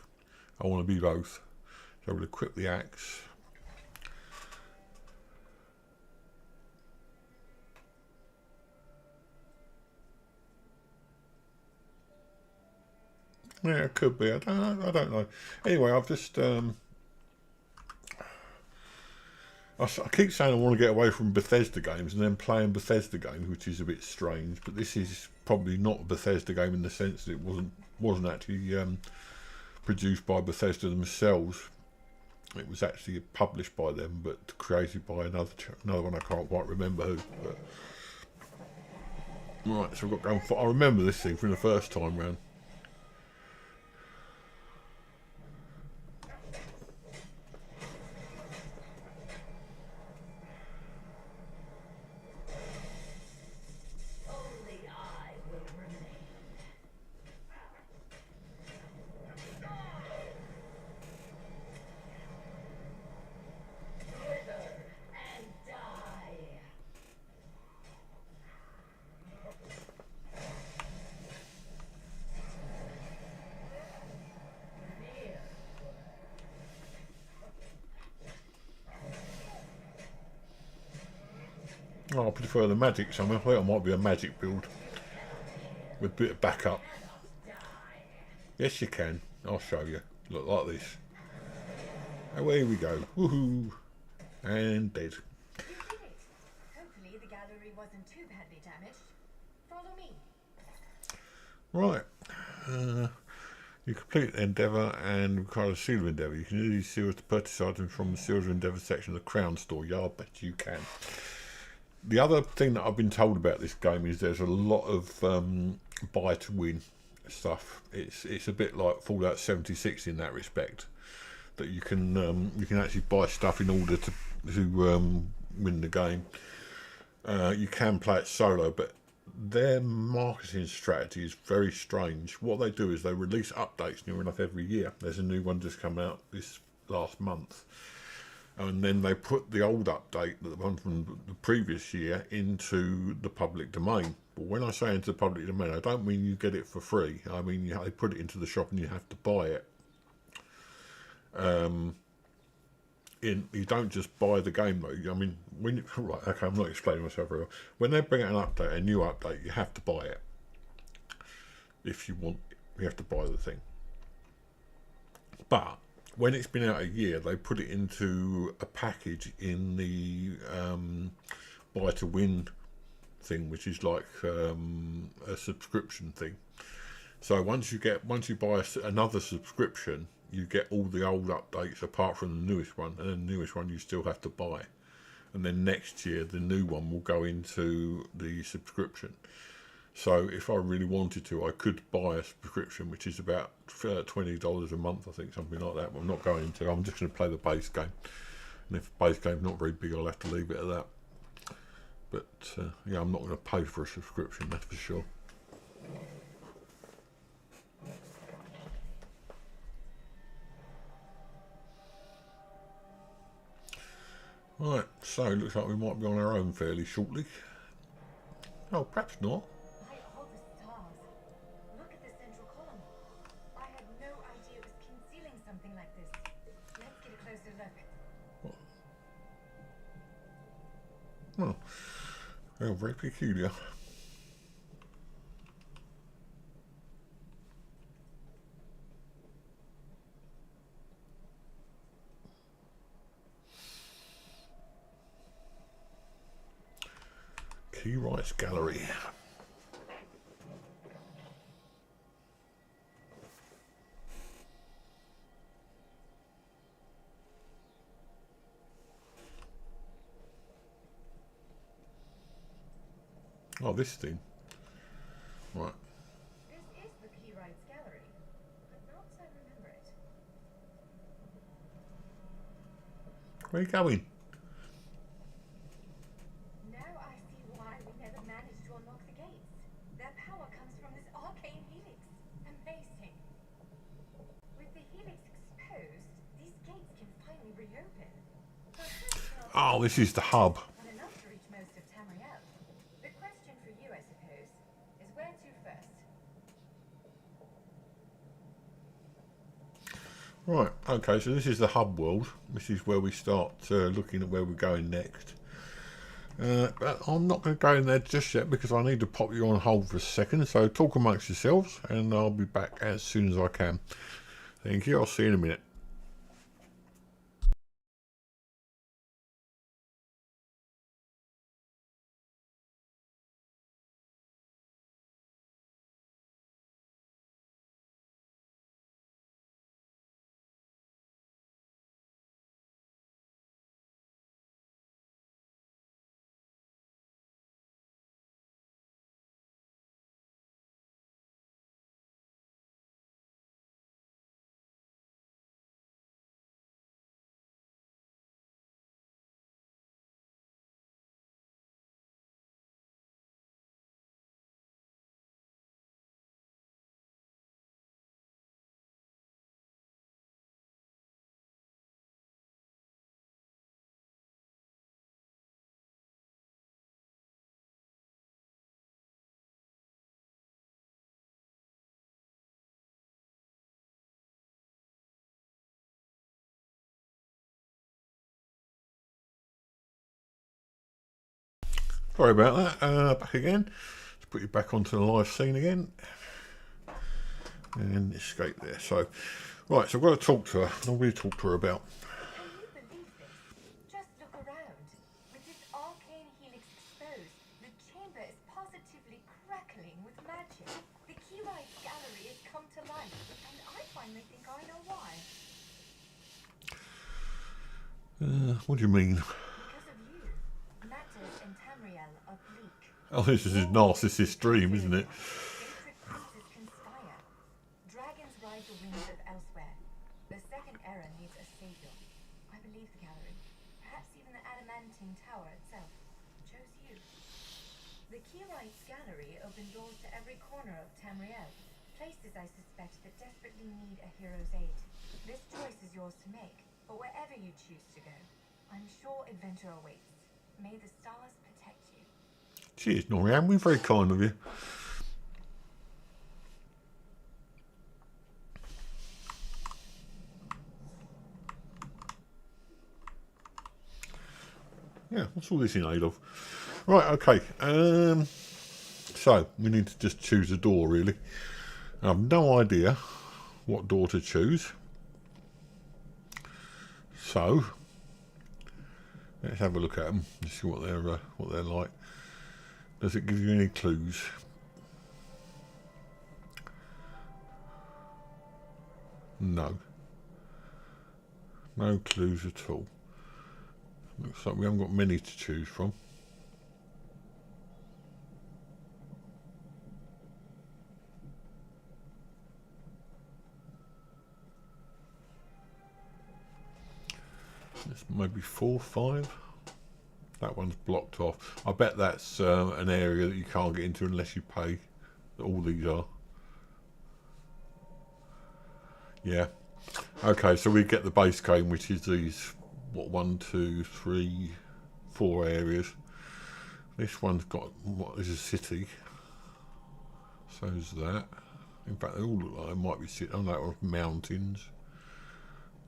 Speaker 1: I want to be both. So we'll equip the axe. Yeah, it could be. I don't know. Anyway, I've just I keep saying I want to get away from Bethesda games and then playing Bethesda games, which is a bit strange. But this is probably not a Bethesda game in the sense that it wasn't actually produced by Bethesda themselves. It was actually published by them, but created by another one. I can't quite remember who. But right, so I've got going. I remember this thing from the first time round. Oh, I prefer the magic, so I think it might be a magic build with a bit of backup. Yes, you can. I'll show you. Look like this. Away we go. Woohoo! And dead.
Speaker 2: You did it. Hopefully the gallery wasn't too badly damaged. Follow me.
Speaker 1: Right. You complete the endeavour and require a seal of endeavour. You can use these seals to purchase items from the seals of endeavour section of the Crown Store. Yeah, I bet you can. The other thing that I've been told about this game is there's a lot of buy to win stuff. It's a bit like Fallout 76 in that respect, that you can actually buy stuff in order to win the game. You can play it solo, but their marketing strategy is very strange. What they do is they release updates near enough every year. There's a new one just come out this last month. And then they put the old update, the one from the previous year, into the public domain. But when I say into the public domain, I don't mean you get it for free. I mean they put it into the shop and you have to buy it. You don't just buy the game though. I mean, right, okay, I'm not explaining myself very well. When they bring out an update, a new update, you have to buy it. If you want, you have to buy the thing. But when it's been out a year, they put it into a package in the buy to win thing, which is like a subscription thing. So once you buy another subscription, you get all the old updates apart from the newest one, and then the newest one you still have to buy. And then next year, the new one will go into the subscription. So if I really wanted to, I could buy a subscription, which is about $20 a month, I think, something like that. But I'm not going to. I'm just going to play the base game. And if the base game's not very big, I'll have to leave it at that. But, yeah, I'm not going to pay for a subscription, that's for sure. Right, so it looks like we might be on our own fairly shortly. Oh, perhaps not.
Speaker 2: By all the stars. Look at the central column. I had no idea it was concealing something like this. Let's get a closer look.
Speaker 1: Oh, they're very peculiar. Key Rights Gallery. Oh, this thing. Right.
Speaker 2: This is the Key Rights Gallery, but not so I remember it.
Speaker 1: Where are you going?
Speaker 2: Now I see why we never managed to unlock the gates. Their power comes from this arcane helix. Amazing. With the helix exposed, these gates can finally reopen.
Speaker 1: Oh, this is the hub.
Speaker 2: And enough to reach most of Tamriel. The question for you, I suppose, is where to first?
Speaker 1: Right, okay, so this is the hub world. This is where we start looking at where we're going next. But I'm not going to go in there just yet because I need to pop you on hold for a second. So talk amongst yourselves and I'll be back as soon as I can. Thank you, I'll see you in a minute. Sorry about that, back again. Let's put you back onto the live scene again. And escape there. So, right, so I've got to talk to her. What will you talk to her about?
Speaker 2: Can you believe this? Just look around. With this arcane helix exposed, the chamber is positively crackling with magic. The Keyright gallery has come to life, and I finally think I know why.
Speaker 1: What do you mean?
Speaker 2: Because of you. Matters in Tamriel are bleak.
Speaker 1: Oh, this is his narcissist dream, isn't it?
Speaker 2: Sacred princes conspire. Dragons ride the winds of elsewhere. The second era needs a savior. I believe the gallery, perhaps even the adamantine tower itself, chose you. The Keyrights gallery opened doors to every corner of Tamriel, places I suspect that desperately need a hero's aid. This choice is yours to make, but wherever you choose to go, I'm sure adventure awaits. May the stars protect you.
Speaker 1: Cheers, Norianne. We're very kind of you. Yeah, what's all this in aid of? Right, okay. So, we need to just choose a door, really. I have no idea what door to choose. So, let's have a look at them and see what they're like. Does it give you any clues? No. No clues at all. Looks like we haven't got many to choose from. It's maybe 4 or 5. That one's blocked off. I bet that's an area that you can't get into unless you pay. All these are. Yeah. Okay, so we get the base game, which is these, what, 1, 2, 3, 4 areas. This one's got, what is a city. So's that. In fact, they all look like they might be city. Oh, that one's mountains.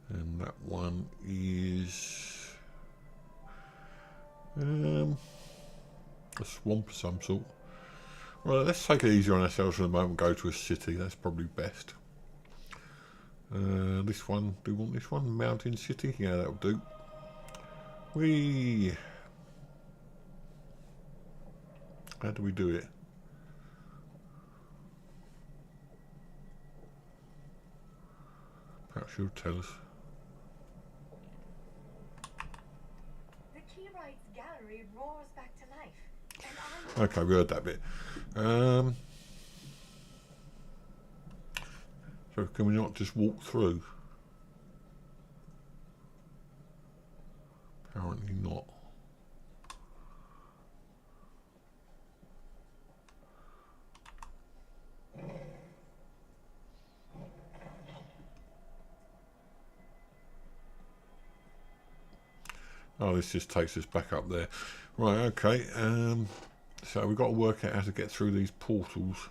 Speaker 1: And that one is a swamp of some sort. Well, let's take it easy on ourselves for the moment and go to a city. That's probably best. This one, do you want this one? Mountain City? Yeah, that'll do. How do we do it? Perhaps you'll tell us.
Speaker 2: The Keyrights gallery roars back to life, and I'm...
Speaker 1: Okay, we heard that bit. So can we not just walk through? Apparently not. Oh, this just takes us back up there. Right, okay. So we've got to work out how to get through these portals.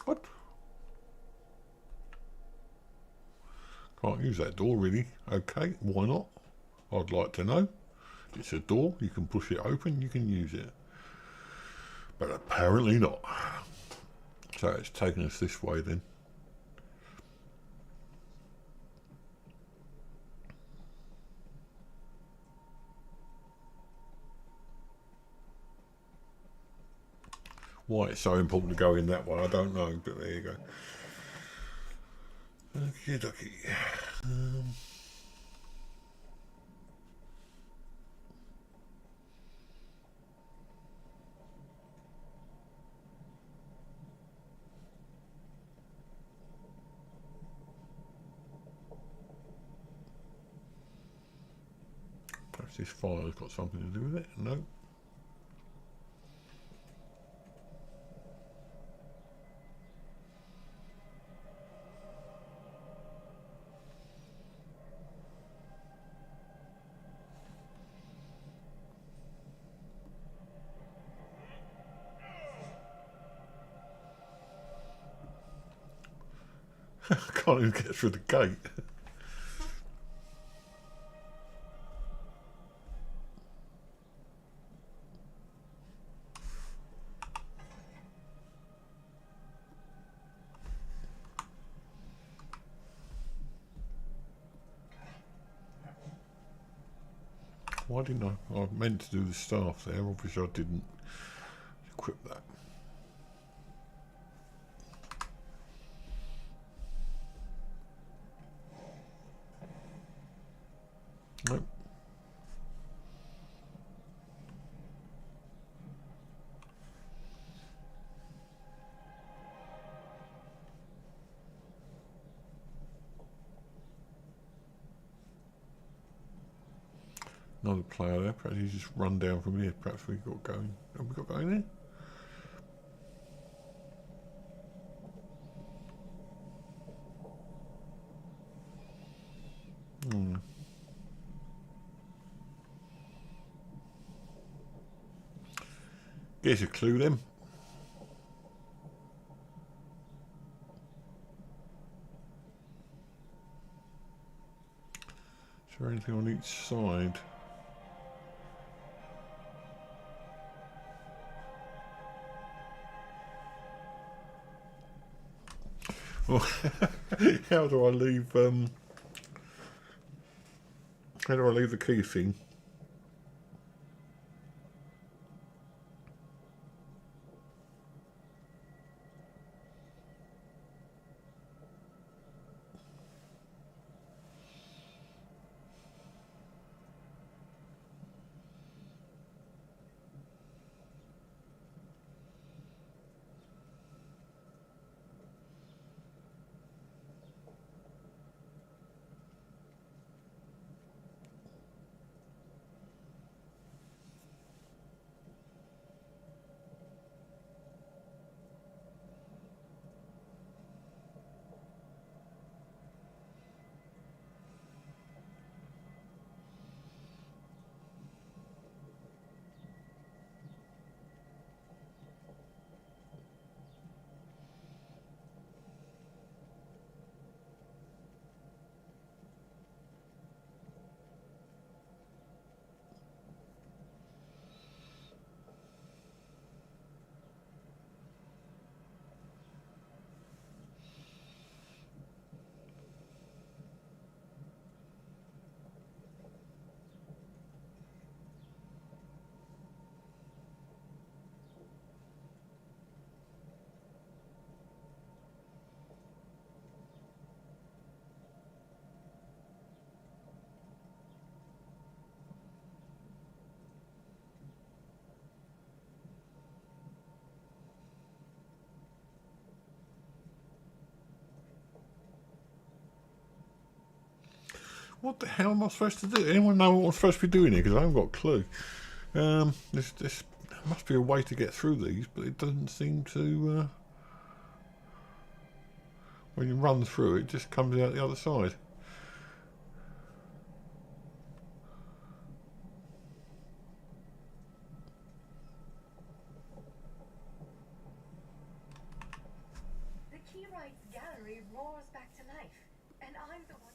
Speaker 1: What? Can't use that door, really. Okay, why not? I'd like to know. It's a door, you can push it open, you can use it. But apparently not. So it's taken us this way then. Why it's so important to go in that way, I don't know, but there you go. Okie dokie. Perhaps this fire's got something to do with it. No. I can't even get through the gate. Why didn't I meant to do the staff there, obviously I didn't equip that. Nope. Another player there, perhaps he's just run down from here, perhaps we got going. Have we got going there? Here's a clue then. Is there anything on each side? Well, how do I leave the key thing? What the hell am I supposed to do? Anyone know what I'm supposed to be doing here? Because I haven't got a clue. This must be a way to get through these, but it doesn't seem to. When you run through, it just comes out the other side.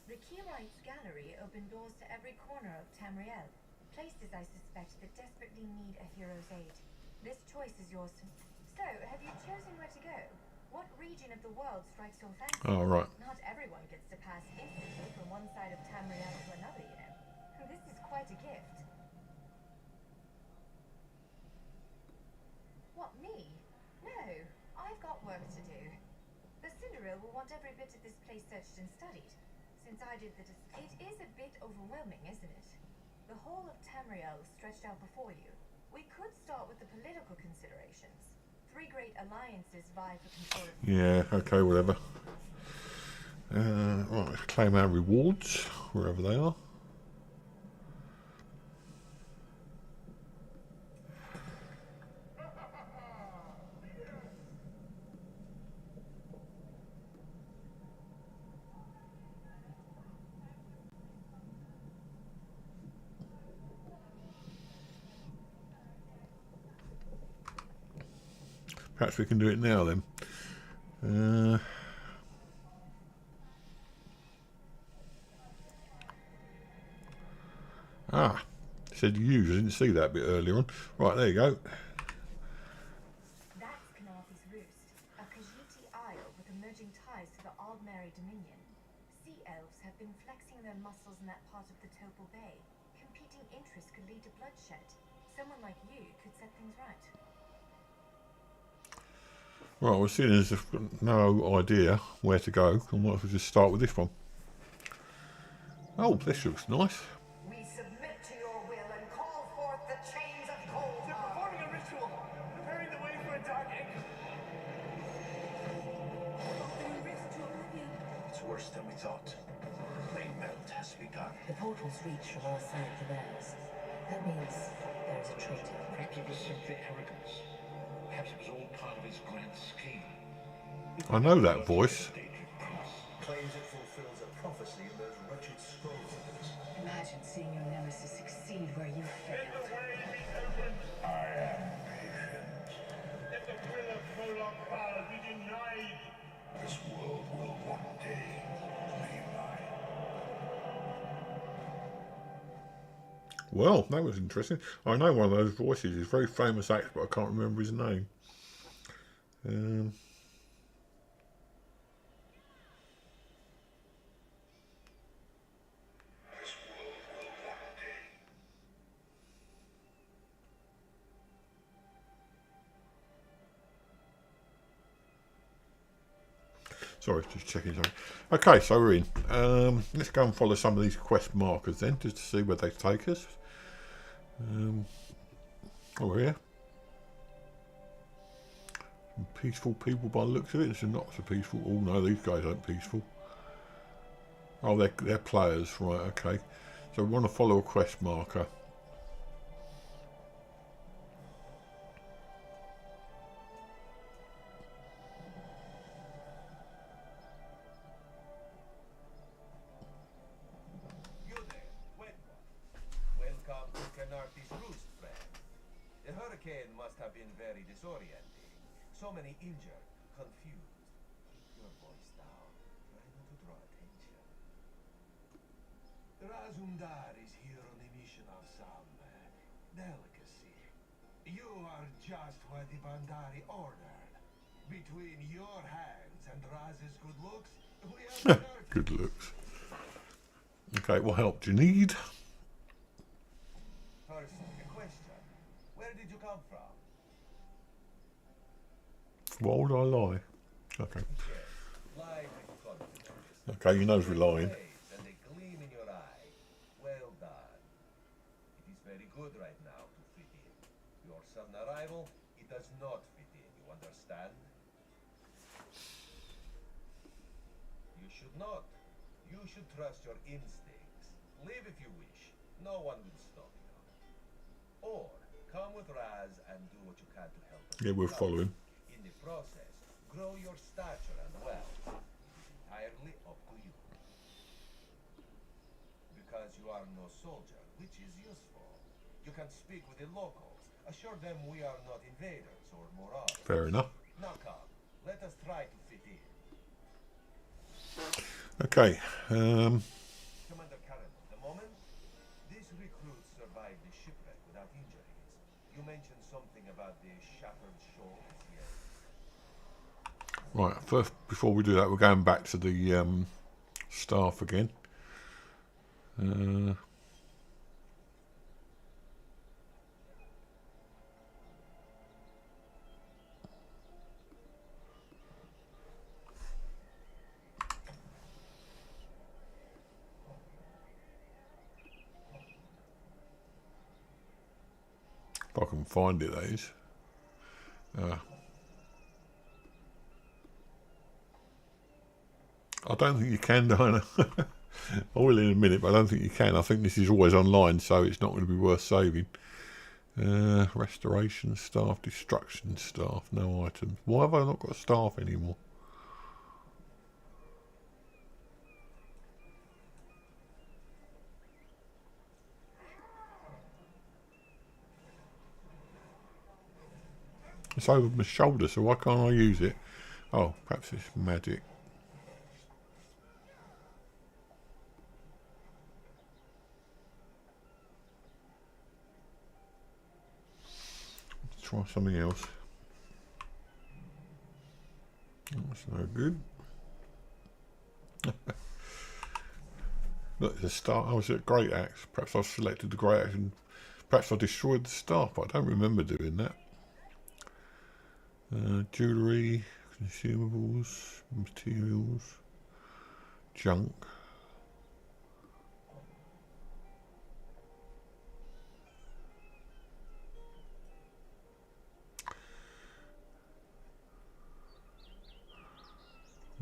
Speaker 2: The Keylight's gallery opened doors to every corner of Tamriel, places I suspect that desperately need a hero's aid. This choice is yours. So, have you chosen where to go? What region of the world strikes your fancy?
Speaker 1: Oh, right.
Speaker 2: Not everyone gets to pass instantly from one side of Tamriel to another, you know. This is quite a gift. What, me? No, I've got work to do. The Cinderil will want every bit of this place searched and studied. Since I did the it is a bit overwhelming, isn't it? The whole of Tamriel is stretched out before you. We could start with the political considerations. 3 great alliances vie for control of...
Speaker 1: Yeah, okay, whatever. Right, let's claim our rewards, wherever they are. Perhaps we can do it now then. It said use. I didn't see that bit earlier on. Right, there you go.
Speaker 2: That's Canarthy's Roost, a Khajiiti isle with emerging ties to the Aldmeri Dominion. Sea elves have been flexing their muscles in that part of the Topal Bay. Competing interests could lead to bloodshed. Someone like you could set things right.
Speaker 1: Right, we're seeing as if we've got no idea where to go. I might as well just start with this one. Oh, this looks nice.
Speaker 3: We submit to your will and call forth the chains of cold. They're performing a ritual, preparing the way for a dark age.
Speaker 2: Opening rift to oblivion.
Speaker 4: It's worse than we thought. Plane melt has begun.
Speaker 5: The portals reach from our side to theirs. That means there's a traitor.
Speaker 4: Perhaps it was simply arrogance. Perhaps it was all part of his grand scheme.
Speaker 1: I know that voice.
Speaker 4: Claims it fulfills a prophecy in those wretched scrolls of his.
Speaker 5: Imagine seeing your nemesis succeed where you failed.
Speaker 4: I am patient.
Speaker 6: If the will of Moloch Baal be denied,
Speaker 4: This world will one day be mine.
Speaker 1: Well, that was interesting. I know one of those voices. He's a very famous actor, but I can't remember his name.
Speaker 4: This world will one day.
Speaker 1: Sorry, just checking something. Okay, so we're in. Let's go and follow some of these quest markers then, just to see where they take us. Oh, we're here. Some peaceful people by the looks of it. It's not so peaceful. Oh no, these guys aren't peaceful. Oh, they're players, right? Okay. So we want to follow a quest marker.
Speaker 7: You there, wet one. Welcome to Canarthy's Roost, friend. The hurricane must have been very disorienting. So many injured, confused. Keep your voice down. Try not to draw attention. Razumdar is here on a mission of some delicacy. You are just what the Bandari ordered. Between your hands and Raz's good looks, we have
Speaker 1: Good looks. Okay, what help do you need?
Speaker 7: First, a question. Where did you come from?
Speaker 1: Why would I lie? Okay.
Speaker 7: Yes, lie with confidence.
Speaker 1: Okay, you knows we're lying.
Speaker 7: Face and a gleam in your eye. Well done. It is very good right now to fit in. Your sudden arrival, it does not fit in, you understand? You should not. You should trust your instincts. Leave if you wish. No one will stop you. Or come with Raz and do what you can to help us.
Speaker 1: Yeah, we'll follow him.
Speaker 7: In the process, grow your stature and wealth. It is entirely up to you. Because you are no soldier, which is useful. You can speak with the locals, assure them we are not invaders or marauders.
Speaker 1: Fair enough.
Speaker 7: Now come, let us try to fit in.
Speaker 1: Okay.
Speaker 7: about the shattered shoals yet?
Speaker 1: Right, first, before we do that, we're going back to the staff again. If I can find it, that is. I don't think you can, Diana. I will in a minute, but I don't think you can. I think this is always online, so it's not going to be worth saving. Restoration staff, destruction staff, no items. Why have I not got staff anymore? It's over my shoulder, so why can't I use it? Oh, perhaps it's magic. Let's try something else. That's no good. Look, the start. I was at Great Axe. Perhaps I've selected the Great Axe and perhaps I destroyed the staff, but I don't remember doing that. Jewellery, consumables, materials, junk.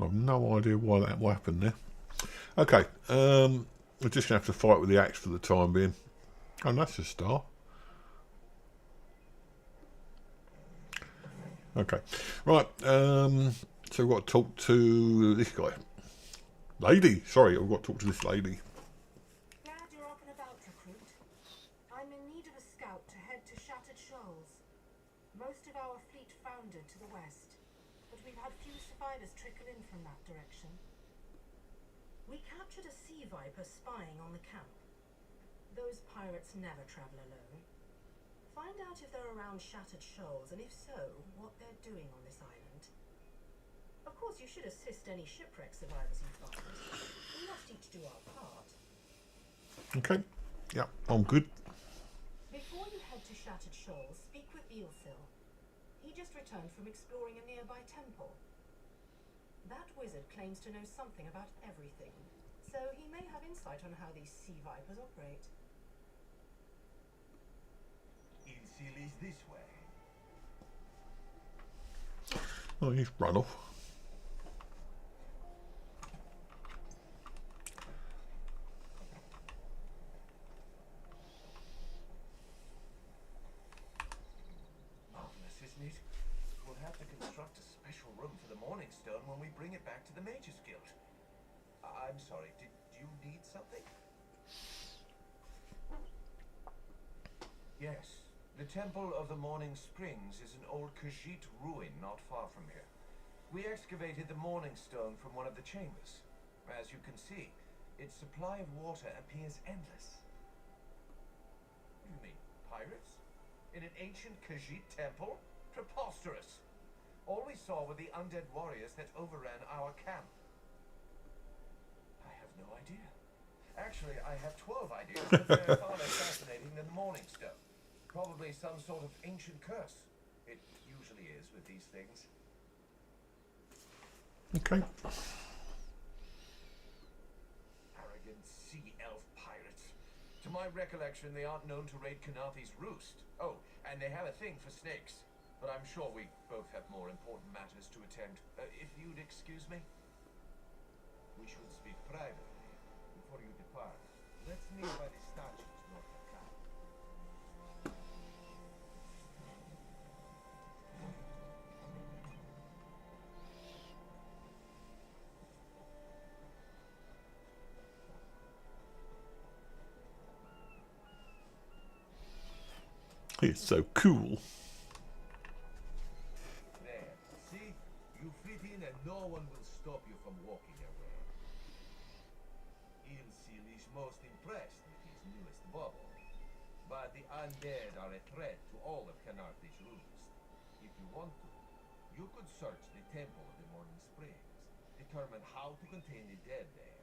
Speaker 1: I've no idea why that happened there. Okay, we're just going to have to fight with the axe for the time being. Oh, that's a star. Okay, right, so we've got to talk to this guy. Lady, sorry, I've got to talk to this lady.
Speaker 2: Glad you're up and about, recruit. I'm in need of a scout to head to Shattered Shoals. Most of our fleet foundered to the west, but we've had few survivors trickle in from that direction. We captured a sea viper spying on the camp. Those pirates never travel alone. Find out if they're around Shattered Shoals, and if so, what they're doing on this island. Of course, you should assist any shipwreck survivors you find. We must each do our part.
Speaker 1: Okay, yeah, I'm good.
Speaker 2: Before you head to Shattered Shoals, speak with Eelsil. He just returned from exploring a nearby temple. That wizard claims to know something about everything, so he may have insight on how these sea vipers operate.
Speaker 7: Ilsil is this way.
Speaker 1: Oh, he's run off.
Speaker 7: Marvelous, isn't it? We'll have to construct a special room for the Morning Stone when we bring it back to the Mages Guild. I'm sorry, did you need something? Yes. The Temple of the Morning Springs is an old Khajiit ruin not far from here. We excavated the Morning Stone from one of the chambers. As you can see, its supply of water appears endless. What do you mean, pirates? In an ancient Khajiit temple? Preposterous! All we saw were the undead warriors that overran our camp. I have no idea. Actually, I have 12 ideas that are far less fascinating than the Morning Stone. Probably some sort of ancient curse. It usually is with these things.
Speaker 1: Okay.
Speaker 7: Arrogant sea elf pirates. To my recollection, they aren't known to raid Kanafi's roost. Oh, and they have a thing for snakes. But I'm sure we both have more important matters to attend. If you'd excuse me. We should speak privately before you depart. Let's kneel by the statues north of camp.
Speaker 1: He's so cool.
Speaker 7: There. See? You fit in and no one will stop you from walking away. Ilsil is most impressed with his newest bubble. but the undead are a threat to all of Canarth's roost. If you want to, you could search the Temple of the Morning Springs, determine how to contain the dead there.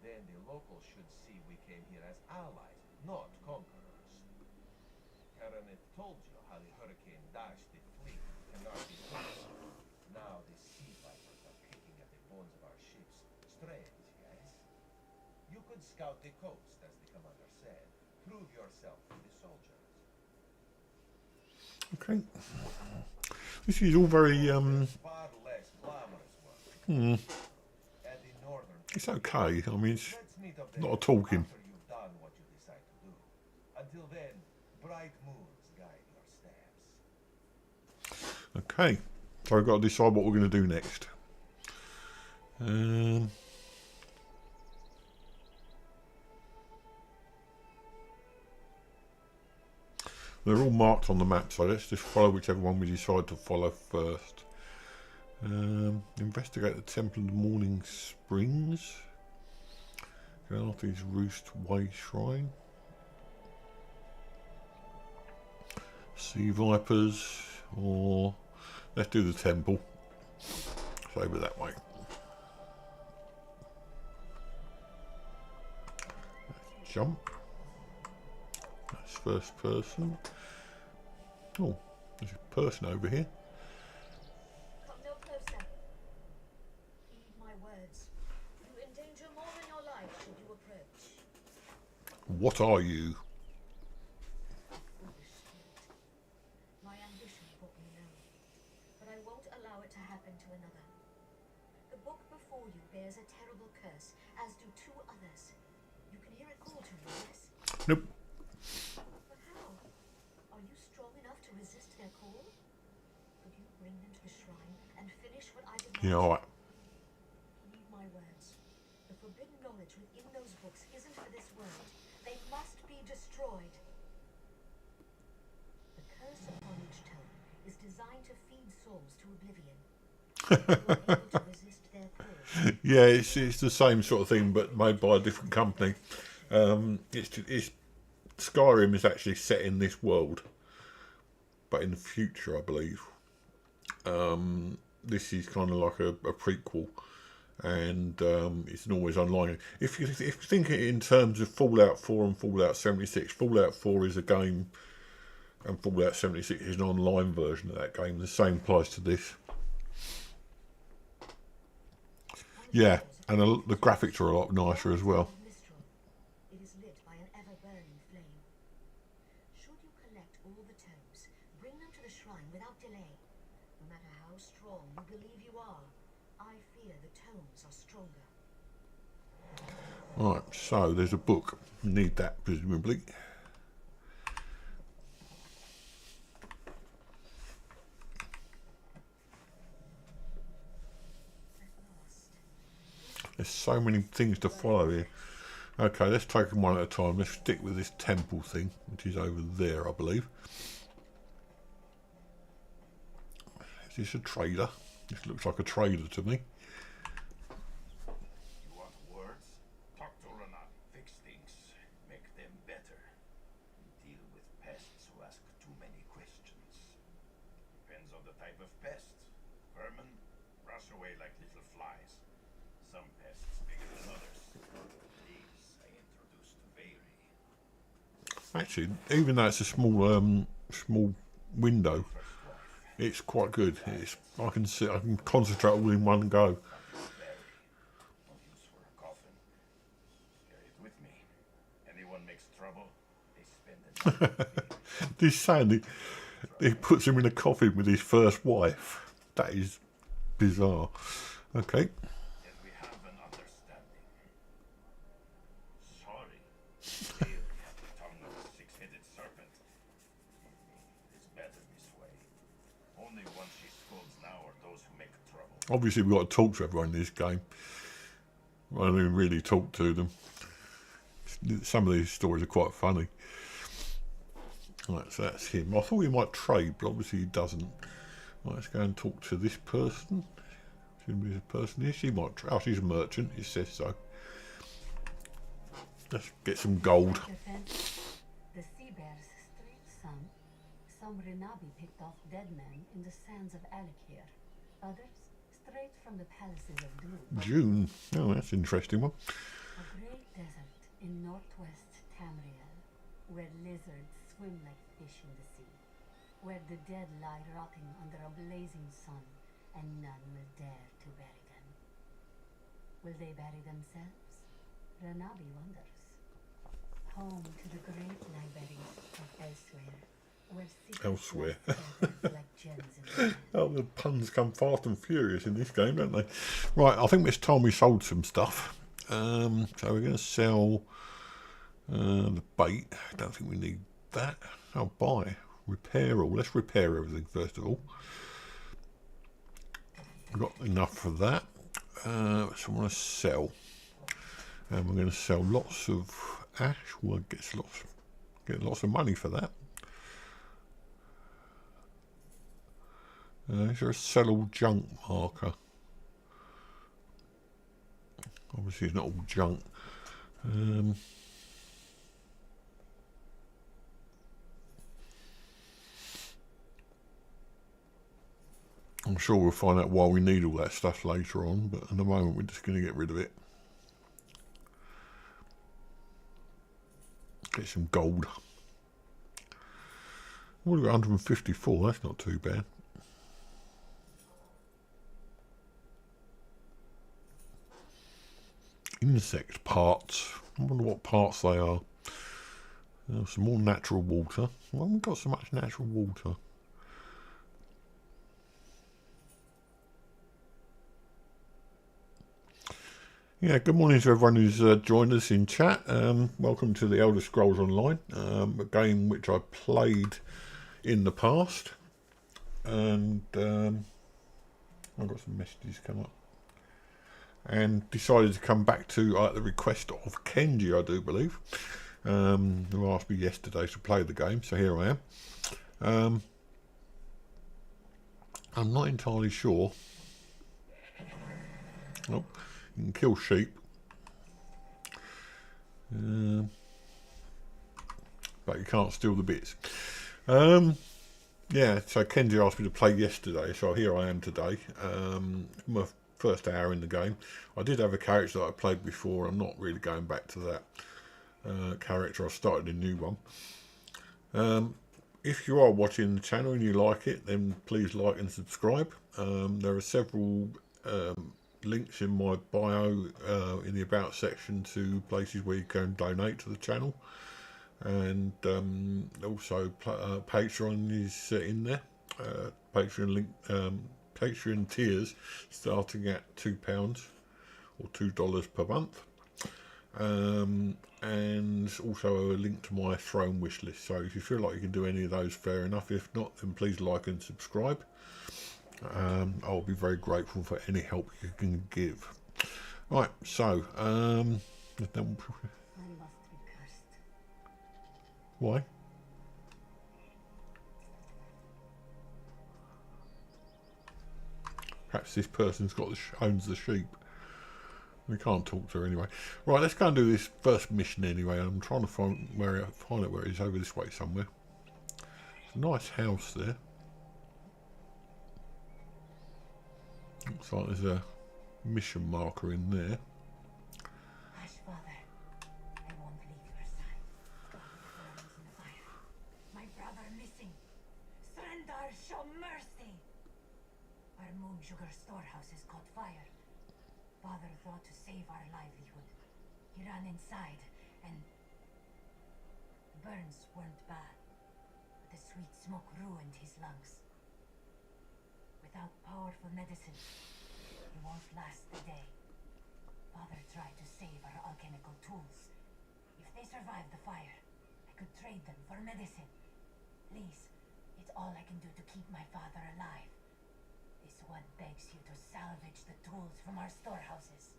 Speaker 7: Then the locals should see we came here as allies, not conquerors. Karanet told you how the hurricane dashed the fleet of Canarth's roost. Now the sea vipers are picking at the bones of our ships. Strange, yes? You could scout the coast, as the commander said. Prove yourself to the soldiers.
Speaker 1: Okay. This is all very
Speaker 7: Far less glamorous work. At the northern
Speaker 1: it's okay. I mean, it's
Speaker 7: Let's meet up
Speaker 1: a lot
Speaker 7: there
Speaker 1: of talking.
Speaker 7: after you've done what you decide to do. Until then, bright moons guide your steps.
Speaker 1: Okay. So we've got to decide what we're going to do next. They're all marked on the map, so let's just follow whichever one we decide to follow first. Investigate the Temple of the Morning Springs. Garth's Roost Way Shrine. Sea Vipers, or let's do the temple. It's over that way. Let's jump. That's first person. Oh, there's a person over here.
Speaker 2: Come no closer. Heed my words. You endanger more than your life should you approach.
Speaker 1: What are you?
Speaker 2: Foolish spirit. My ambition brought me low, but I won't allow it to happen to another. The book before you bears a terrible curse, as do two others. You can hear it call to you, yes?
Speaker 1: Nope.
Speaker 2: But how? Are you strong enough to resist their call? Could you bring them to the shrine and finish what I demand?
Speaker 1: Yeah, alright.
Speaker 2: Heed my words. The forbidden knowledge within those books isn't for this world. They must be destroyed. The curse upon each tome is designed to feed souls to oblivion. You are able to resist their call.
Speaker 1: Yeah, it's the same sort of thing, but made by a different company. It's Skyrim is actually set in this world, but in the future, I believe. This is kind of like a prequel, and it's an always online. If you think it in terms of Fallout 4 and Fallout 76, Fallout 4 is a game, and Fallout 76 is an online version of that game. The same applies to this. Yeah, and the graphics are a lot nicer as well.
Speaker 2: It is lit by an ever-burning flame. Should you collect all the tomes, bring them to the shrine without delay. No matter how strong you believe you are, I fear the tomes are stronger.
Speaker 1: Right, so there's a book. Need that, presumably. There's so many things to follow here. Okay, let's take them one at a time. Let's stick with this temple thing, which is over there, I believe. Is this a trader? This looks like a trader to me.
Speaker 4: You want words? Talk to Grandad. Fix things. Make them better. Deal with pests who ask too many questions. Depends on the type of pest. Vermin rush away like little flies. Some pests bigger than others. These I introduced vary.
Speaker 1: Actually, even though it's a small window, it's quite good. I can concentrate all in one go.
Speaker 4: No use for a coffin. Carry it with me. Anyone makes trouble, they spend the night.
Speaker 1: This Sandy, he puts him in a coffin with his first wife. That is bizarre. Okay.
Speaker 4: And we have an understanding. Sorry. Really have the tongue of a six-headed serpent. It's better this way. Only ones she scolds now are those who make trouble.
Speaker 1: Obviously, we've got to talk to everyone in this game. I don't even really talk to them. Some of these stories are quite funny. Right, so that's him. I thought he might trade, but obviously he doesn't. Right, let's go and talk to this person. Shouldn't be a person here. She might trade. Oh, she's a merchant. It says so. Let's get some gold.
Speaker 2: Defense. The sea bears
Speaker 5: Some Renabi picked off dead men in the sands of Alikir. Others straight from the palaces of Doom.
Speaker 1: June. Oh, that's an interesting one.
Speaker 5: A great desert in northwest Tamriel, where lizards swim like fish in the sea, where the dead lie rotting under a blazing sun, and none will dare to bury them. Will they bury themselves? Renabi wonders. Home to the great libraries of elsewhere, where secrets
Speaker 1: Elsewhere.
Speaker 5: lie scattered like gems in the sand.
Speaker 1: Oh, the puns come fast and furious in this game, don't they? Right, I think this time we sold some stuff. So we're going to sell the bait. I don't think we need that. I'll buy. Repair all. Let's repair everything first of all. We've got enough for that. So I'm going to sell. And we're going to sell lots of ash. We'll get lots of money for that. Is there a sell all junk marker? Obviously it's not all junk. I'm sure we'll find out why we need all that stuff later on, but at the moment we're just going to get rid of it. Get some gold. We've got 154, that's not too bad. Insect parts. I wonder what parts they are. Some more natural water. Why haven't we got so much natural water? Yeah, good morning to everyone who's joined us in chat. Welcome to the Elder Scrolls Online, a game which I played in the past. And I've got some messages come up. And decided to come back to at the request of Kenji, I do believe, who asked me yesterday to play the game. So here I am. I'm not entirely sure. Oh, you can kill sheep, but you can't steal the bits. Yeah, so Kenji asked me to play yesterday, so here I am today. My first hour in the game. I did have a character that I played before. I'm not really going back to that character. I started a new one. If you are watching the channel and you like it, then please like and subscribe. There are several links in my bio in the about section to places where you can donate to the channel, and also Patreon is in there. Patreon link. Patreon tiers starting at £2 or $2 per month, and also a link to my throne wish list. So if you feel like you can do any of those, fair enough. If not, then please like and subscribe. I'll be very grateful for any help you can give. Right, so
Speaker 5: I must be cursed.
Speaker 1: why? Perhaps this person's got owns the sheep. We can't talk to her anyway. Right, let's go and do this first mission anyway. I'm trying to find out where it is. Over this way somewhere. It's a nice house there. Looks like there's a mission marker in there.
Speaker 5: Hush, Father. I won't leave your side. God burns in the fire.
Speaker 2: My brother missing. Surrender, show mercy. Our moon sugar storehouse has caught fire. Father thought to save our livelihood. He ran inside and the burns weren't bad, but the sweet smoke ruined his lungs. Without powerful medicine, he won't last the day. Father tried to save our alchemical tools. If they survive the fire, I could trade them for medicine. Please, it's all I can do to keep my father alive. This one begs you to salvage the tools from our storehouses.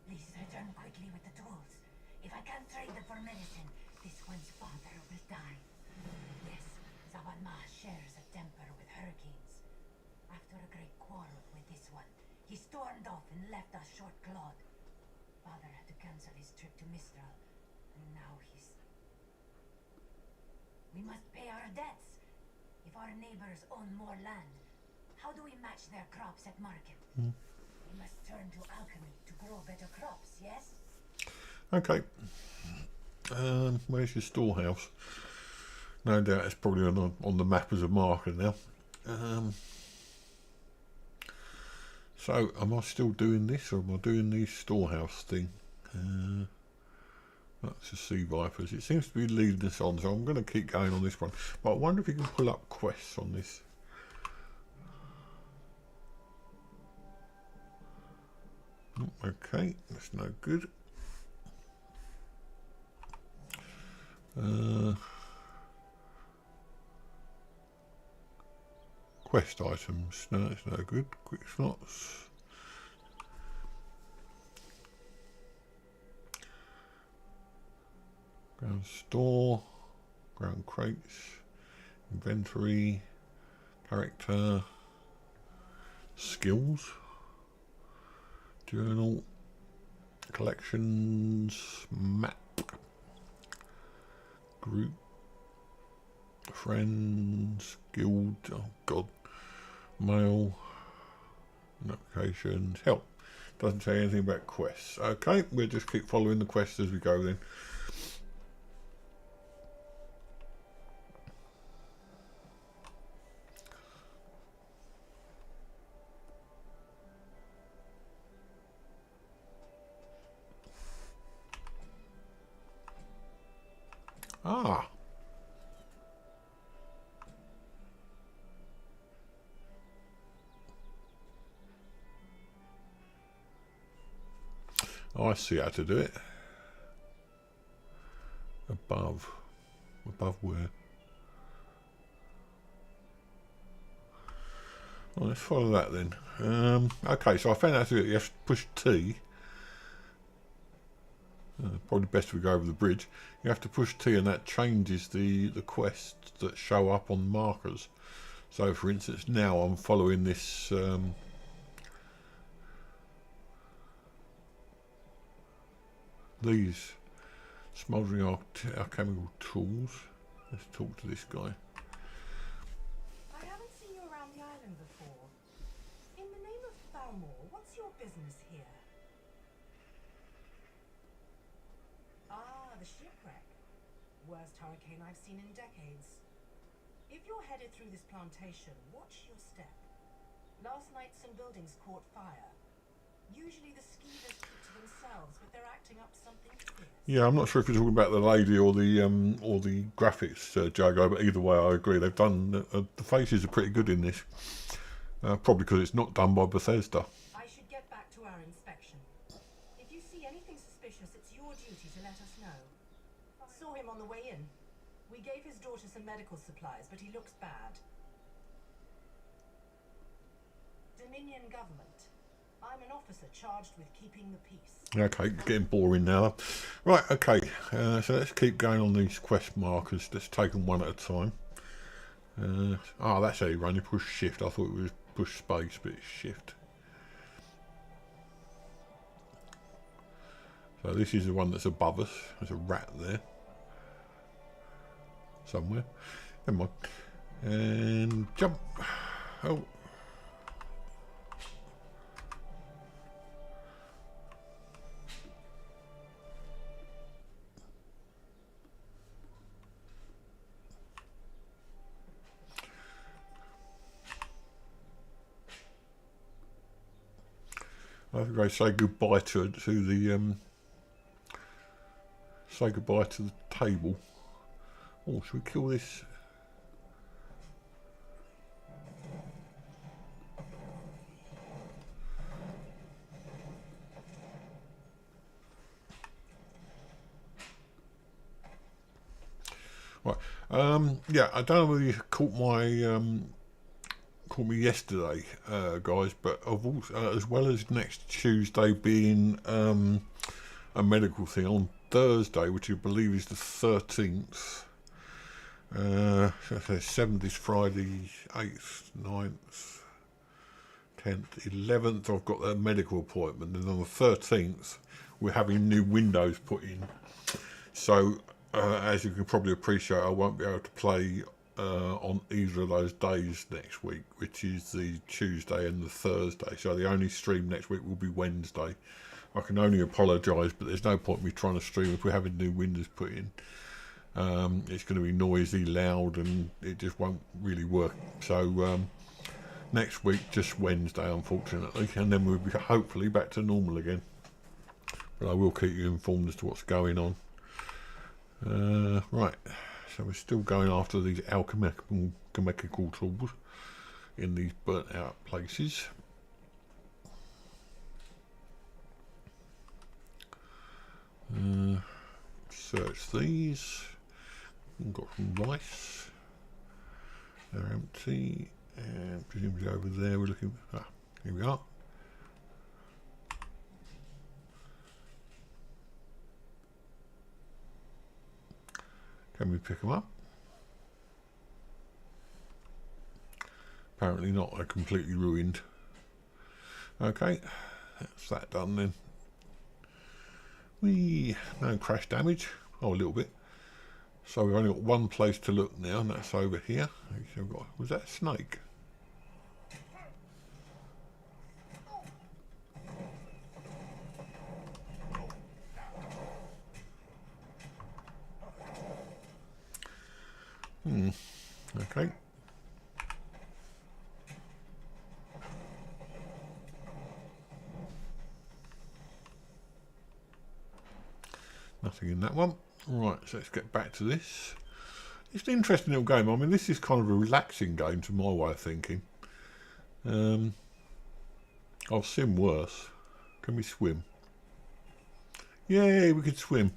Speaker 2: Please return quickly with the tools. If I can't trade them for medicine, this one's father will die. Yes, Zavanma shares a temper with hurricanes. After a great quarrel with this one, he stormed off and left us short-clawed. Father had to cancel his trip to Mistral, and now he's We must pay our debts. If our neighbors own more land, how do we match their crops at market? We must turn to alchemy to grow better crops, yes?
Speaker 1: Okay. Where's your storehouse? No doubt it's probably on the map as a marker now. So, am I still doing this, or am I doing the storehouse thing? That's the sea vipers. It seems to be leading us on, so I'm going to keep going on this one. But I wonder if you can pull up quests on this. Okay, that's no good. Quest items. No, that's no good. Quick slots. Ground store. Ground crates. Inventory. Character. Skills. Journal. Collections. Map. Group. Friends. Guild. Oh god. Mail. Notifications. Help. Doesn't say anything about quests. Okay, we'll just keep following the quests as we go then. Ah. Oh, I see how to do it. Above. Above where? Well, let's follow that then. Okay, so I found out how to do it. You have to push T. Probably best if we go over the bridge. You have to push T and that changes the quests that show up on markers. So for instance now I'm following this these smouldering alchemical tools. Let's talk to this guy.
Speaker 2: I haven't seen you around the island before. In the name of Thalmor, what's your business here? Ah, the shipwreck. Worst hurricane I've seen in decades. If you're headed through this plantation, watch your step. Last night some buildings caught fire. Usually the skeevers keep to themselves, but they're acting up something fierce.
Speaker 1: Yeah, I'm not sure if you're talking about the lady or the graphics, Jago, but either way, I agree. They've done the faces are pretty good in this. Probably because it's not done by Bethesda.
Speaker 2: I should get back to our inspection. If you see anything suspicious, it's your duty to let us know. Saw him on the way in. We gave his daughter some medical supplies, but he looks bad. Dominion government. I'm an officer charged with keeping the peace.
Speaker 1: Okay, getting boring now. Right, okay, so let's keep going on these quest markers. Let's take them one at a time. That's how you run. You push shift. I thought it was push space, but it's shift. So this is the one that's above us. There's a rat there. Somewhere. Never mind. And jump. Oh. I think I say goodbye to the say goodbye to the table. Oh, should we kill this? Right. Yeah, I don't know whether you caught me yesterday, guys, but I've also, as well as next Tuesday being a medical thing, on Thursday, which I believe is the 13th, 7th is Friday, 8th, 9th, 10th, 11th, I've got a medical appointment, and on the 13th, we're having new windows put in. So as you can probably appreciate, I won't be able to play on either of those days next week, which is the Tuesday and the Thursday. So the only stream next week will be Wednesday. I can only apologise, but there's no point in me trying to stream if we're having new windows put in. It's going to be noisy, loud, and it just won't really work. So next week, just Wednesday, unfortunately, and then we'll be hopefully back to normal again. But I will keep you informed as to what's going on. Right, so we're still going after these alchemical tools in these burnt out places. Search these. We've got some rice. They're empty, and presumably over there we're looking. Ah, here we are. Can we pick them up? Apparently not. They're completely ruined. Okay, that's that done then. No crash damage. Oh, a little bit. So we've only got one place to look now, and that's over here. Was that a snake? Okay. Nothing in that one. Right, so let's get back to this. It's an interesting little game. I mean, this is kind of a relaxing game to my way of thinking. I've seen worse. Can we swim? Yay, we could swim.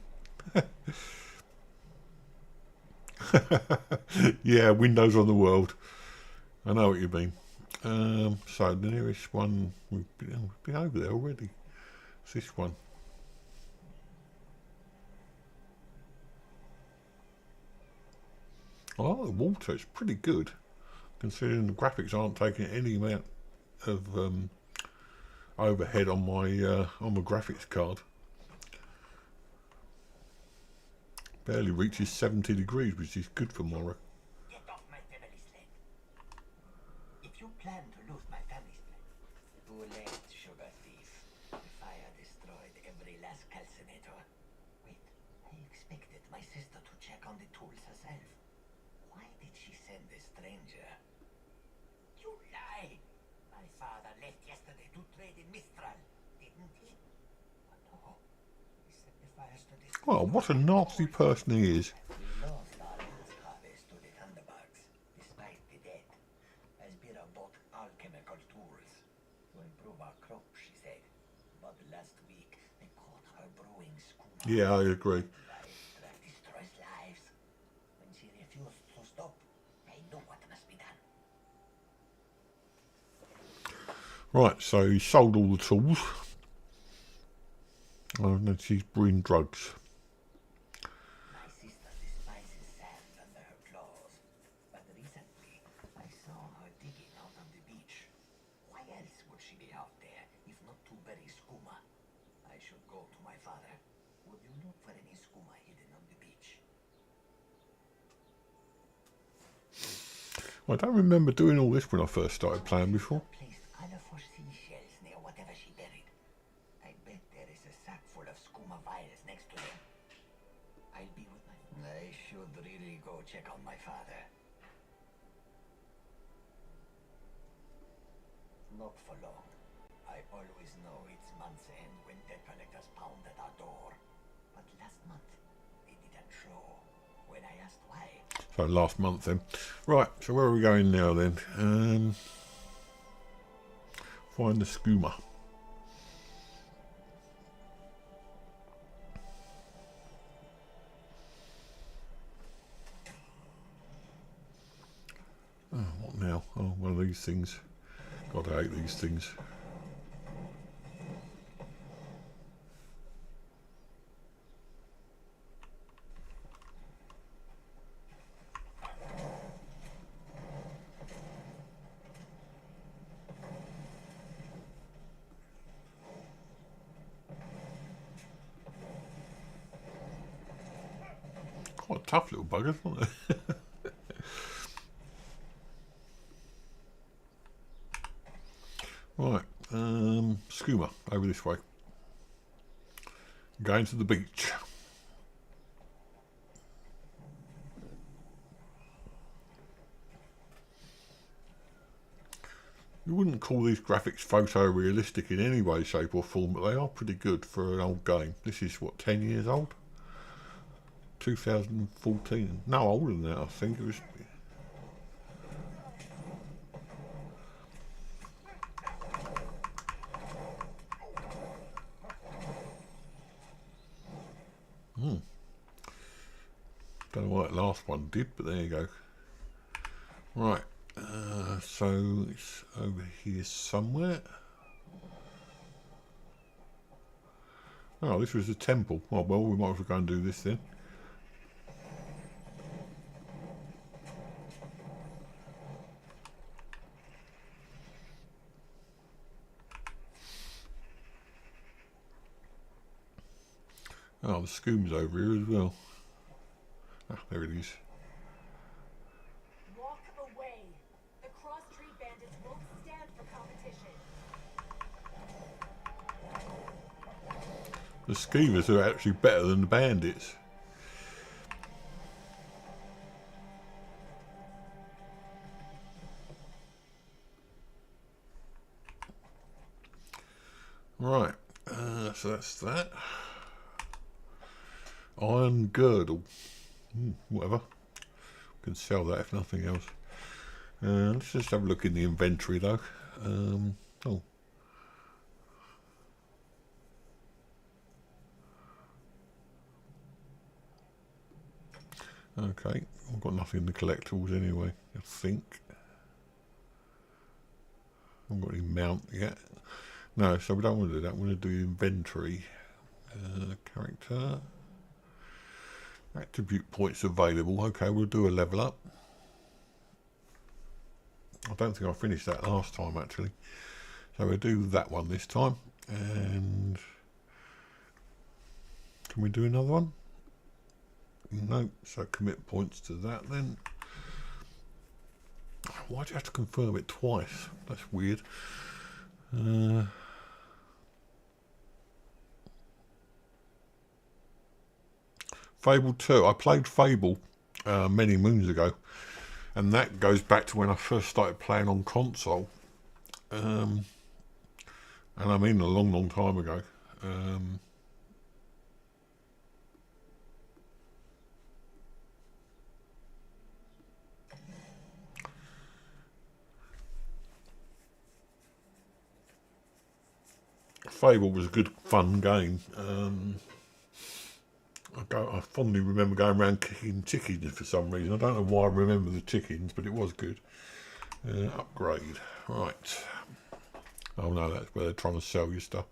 Speaker 1: Yeah, windows on the world. I know what you mean. So the nearest one, we've been over there already. It's this one. Oh, the water is pretty good, considering the graphics aren't taking any amount of overhead on my graphics card. Barely reaches 70 degrees, which is good for Mora.
Speaker 3: Get off my family sled. If you plan to lose my family sled, too late, sugar thief. The fire destroyed every last calcinator. Wait, I expected my sister to check on the tools herself. Why did she send a stranger? You lie! My father left yesterday to trade in Mistral, didn't he? Oh no. He set the fires to destroy.
Speaker 1: Well, what a nasty person he is.
Speaker 3: We lost our last harvest to the thunderbugs, despite the debt. Asbira bought alchemical tools to improve our crop, she said. But last week, they caught her brewing school.
Speaker 1: Yeah, I agree.
Speaker 3: That destroys lives. When she refused to stop, I knew what must be done.
Speaker 1: Right, so he sold all the tools. Oh, and then she's brewing drugs.
Speaker 3: My sister despises sand under her claws, but recently I saw her digging out on the beach. Why else would she be out there if not to bury skooma? I should go to my father. Would you look for any skooma hidden on the beach?
Speaker 1: I don't remember doing all this when I first started playing before.
Speaker 3: Placed colorful seashells near whatever she buried. I bet there is a sack full of skooma vials next to them. I'll be with my... I should really go check on my father. Not for long. I always know it's month's end when debt collectors pound at our door. But last month, they didn't show. When I asked why,
Speaker 1: So last month then. Right, so where are we going now then? Find the skooma. Oh, what now? Oh, one of these things. God, I hate these things. tough little buggers, weren't they? Right, Skooma, over this way. Going to the beach. You wouldn't call these graphics photorealistic in any way, shape or form, but they are pretty good for an old game. This is, what, 10 years old? 2014. No, older than that, I think. It was... Don't know what that last one did, but there you go. Right, so it's over here somewhere. Oh, this was a temple. Oh, well, we might as well go and do this then. Oh, the Skoom's over here as well. Ah, there it is.
Speaker 2: Walk away. The cross-tree bandits won't stand for competition.
Speaker 1: The Schemers are actually better than the bandits. Right, so that's that. Iron girdle. Whatever. Can sell that if nothing else. Let's just have a look in the inventory though. Oh. Okay, I've got nothing in the collectibles anyway, I think. I haven't got any mount yet. No, so we don't want to do that. We want to do inventory. Character. Attribute points available. Okay, we'll do a level up. I don't think I finished that last time actually. So we'll do that one this time. And can we do another one? No, so commit points to that then. Why do you have to confirm it twice? That's weird. Fable 2. I played Fable many moons ago, and that goes back to when I first started playing on console. And I mean a long, long time ago. Fable was a good, fun game. I fondly remember going around kicking chickens for some reason. I don't know why I remember the chickens, but it was good. Upgrade. Right. Oh no, that's where they're trying to sell you stuff.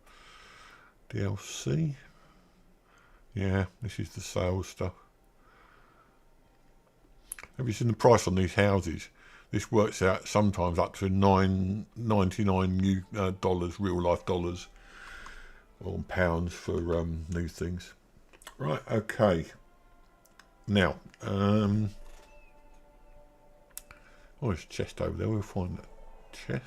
Speaker 1: DLC. Yeah, this is the sales stuff. Have you seen the price on these houses? This works out sometimes up to $9.99 real life dollars or pounds for these things. Right, okay. Now, oh, there's a chest over there. We'll find that chest.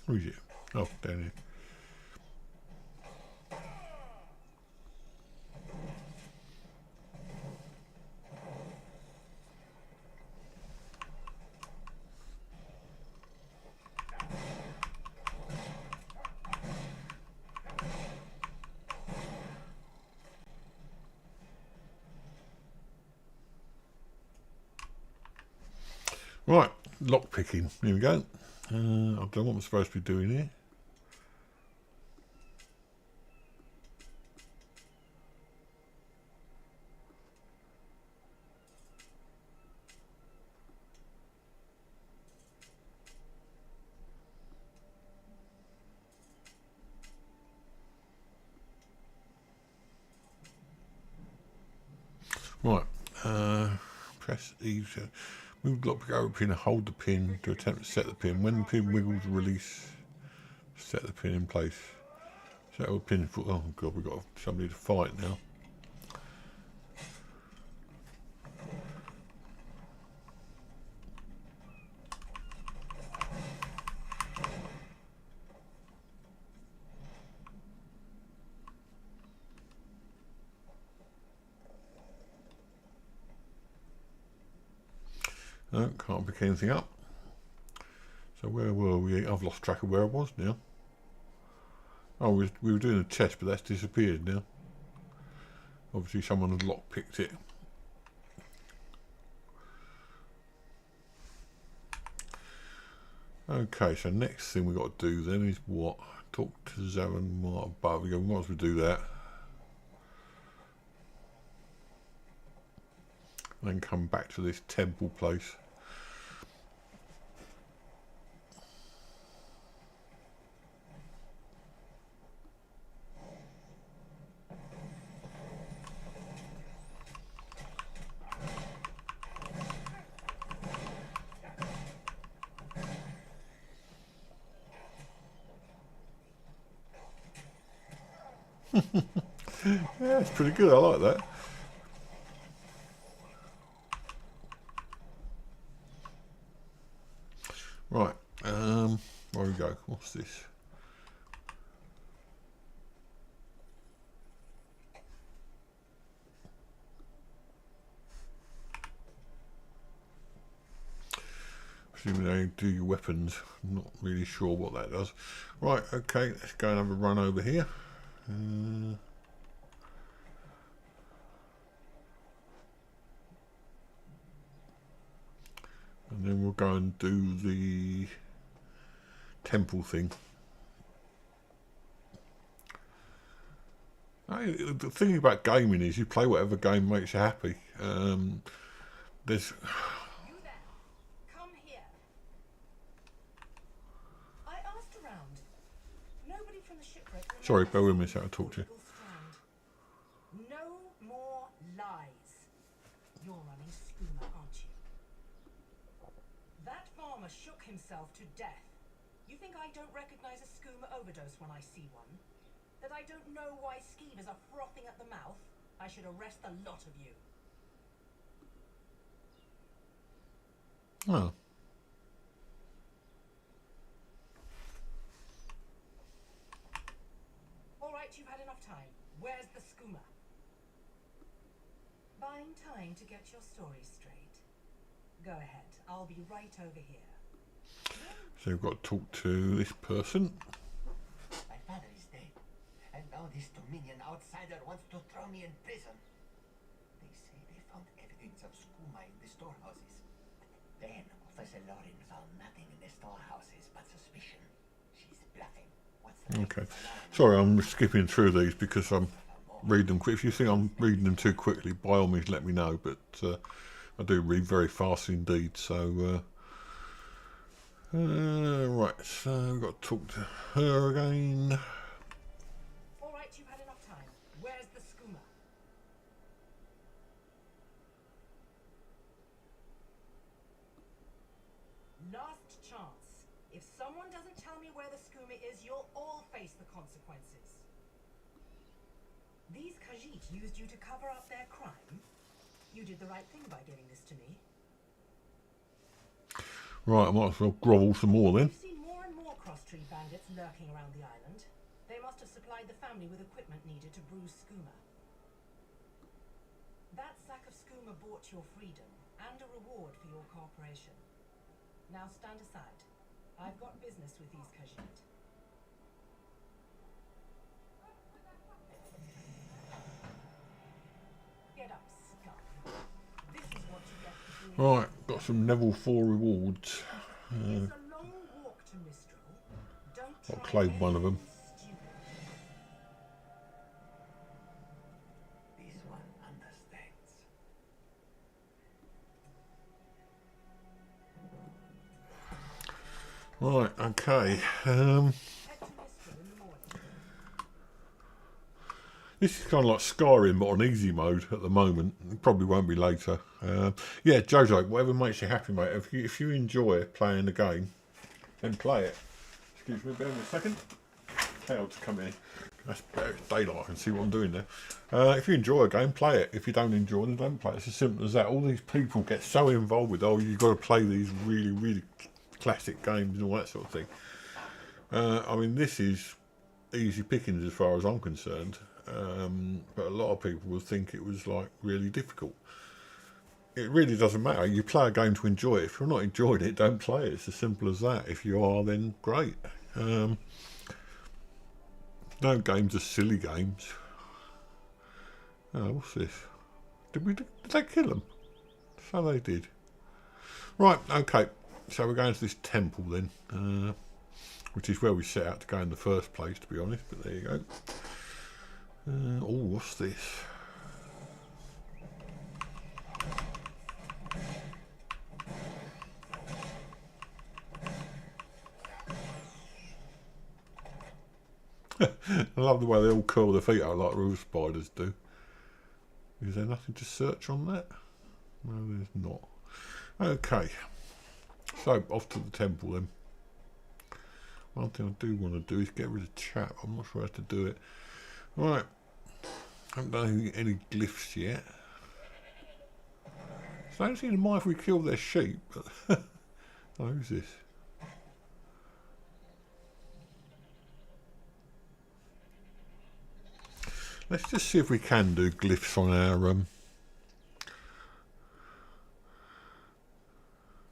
Speaker 1: Where is it? Oh, down here. Right, lock picking. Here we go. I don't know what I'm supposed to be doing here. Right, press E to move the lock pick over pin, hold the pin to attempt to set the pin. When the pin wiggles, release, set the pin in place. Set the pin foot. Oh god, we've got somebody to fight now. No, can't pick anything up. So where were we? I've lost track of where I was now. Oh, we were doing a test, but that's disappeared now. Obviously someone had lockpicked it. Okay, so next thing we've got to do then is what? Talk to Zaran above. We might as well do that. And then come back to this temple place. Yeah, it's pretty good. I like that. Right, where we go? What's this? Presumably they do your weapons. I'm not really sure what that does. Right, okay, let's go and have a run over here. And then we'll go and do the temple thing. The thing about gaming is you play whatever game makes you happy. There's
Speaker 2: You there. Come here. I asked around. Nobody from the shipwreck.
Speaker 1: sorry, bear with me a second, I'll talk to you.
Speaker 2: No more lies. You're running schooner, aren't you? That farmer shook himself to death. You think I don't recognize a skooma overdose when I see one? That I don't know why skeevers are frothing at the mouth? I should arrest the lot of you.
Speaker 1: Oh.
Speaker 2: All right, you've had enough time. Where's the skooma? Buying time to get your story straight. Go ahead. I'll be right over here.
Speaker 1: So we've got to talk to this person.
Speaker 3: My father is dead, and now this Dominion outsider wants to throw me in prison. They say they found evidence of skooma in the storehouses. Then Officer Lauren found nothing in the storehouses but suspicion. She's bluffing. What's the
Speaker 1: Okay. Sorry, I'm skipping through these because I'm reading them quick. If you think I'm reading them too quickly, by all means let me know. But I do read very fast indeed. So, right, so we've got to talk to her again.
Speaker 2: All right, you've had enough time. Where's the skooma? Last chance. If someone doesn't tell me where the skooma is, you'll all face the consequences. These Khajiit used you to cover up their crime. You did the right thing by getting this to me.
Speaker 1: Right, I might as well grovel some more then.
Speaker 2: We've seen more and more cross-tree bandits lurking around the island. They must have supplied the family with equipment needed to brew skooma. That sack of skooma bought your freedom and a reward for your cooperation. Now stand aside. I've got business with these Khajiit. Get up, scum. This is what you get for doing.
Speaker 1: Right, got some level 4 rewards.
Speaker 2: It's a long walk to Mistral. Don't
Speaker 1: I'll
Speaker 2: try
Speaker 1: claim one of them.
Speaker 2: anything stupid.
Speaker 3: This one understands.
Speaker 1: Right, okay.
Speaker 2: Head to Mistral in the morning.
Speaker 1: This is kind of like Skyrim, but on easy mode at the moment. It probably won't be later. Yeah, Jojo, whatever makes you happy, mate. If you enjoy playing the game, then play it. Excuse me, bear with me a second. Clouds come in. That's better. It's daylight. I can see what I'm doing there. If you enjoy a game, play it. If you don't enjoy it, then don't play it. It's as simple as that. All these people get so involved with, oh, you've got to play these really, really classic games and all that sort of thing. I mean, this is easy pickings as far as I'm concerned. But a lot of people will think it was like really difficult. It really doesn't matter. You play a game to enjoy it. If you're not enjoying it, don't play it. It's as simple as that. If you are, then great. No games are silly games. Oh, what's this? Did they kill them? So they did. Right, okay. So we're going to this temple then, which is where we set out to go in the first place, to be honest. But there you go. Oh, what's this? I love the way they all curl their feet out like real spiders do. Is there nothing to search on that? No, there's not. Okay. So, off to the temple then. One thing I do want to do is get rid of chat. I'm not sure how to do it. Right. Haven't done any glyphs yet. So I don't seem to mind if we kill their sheep. But oh, who's this? Let's just see if we can do glyphs on our...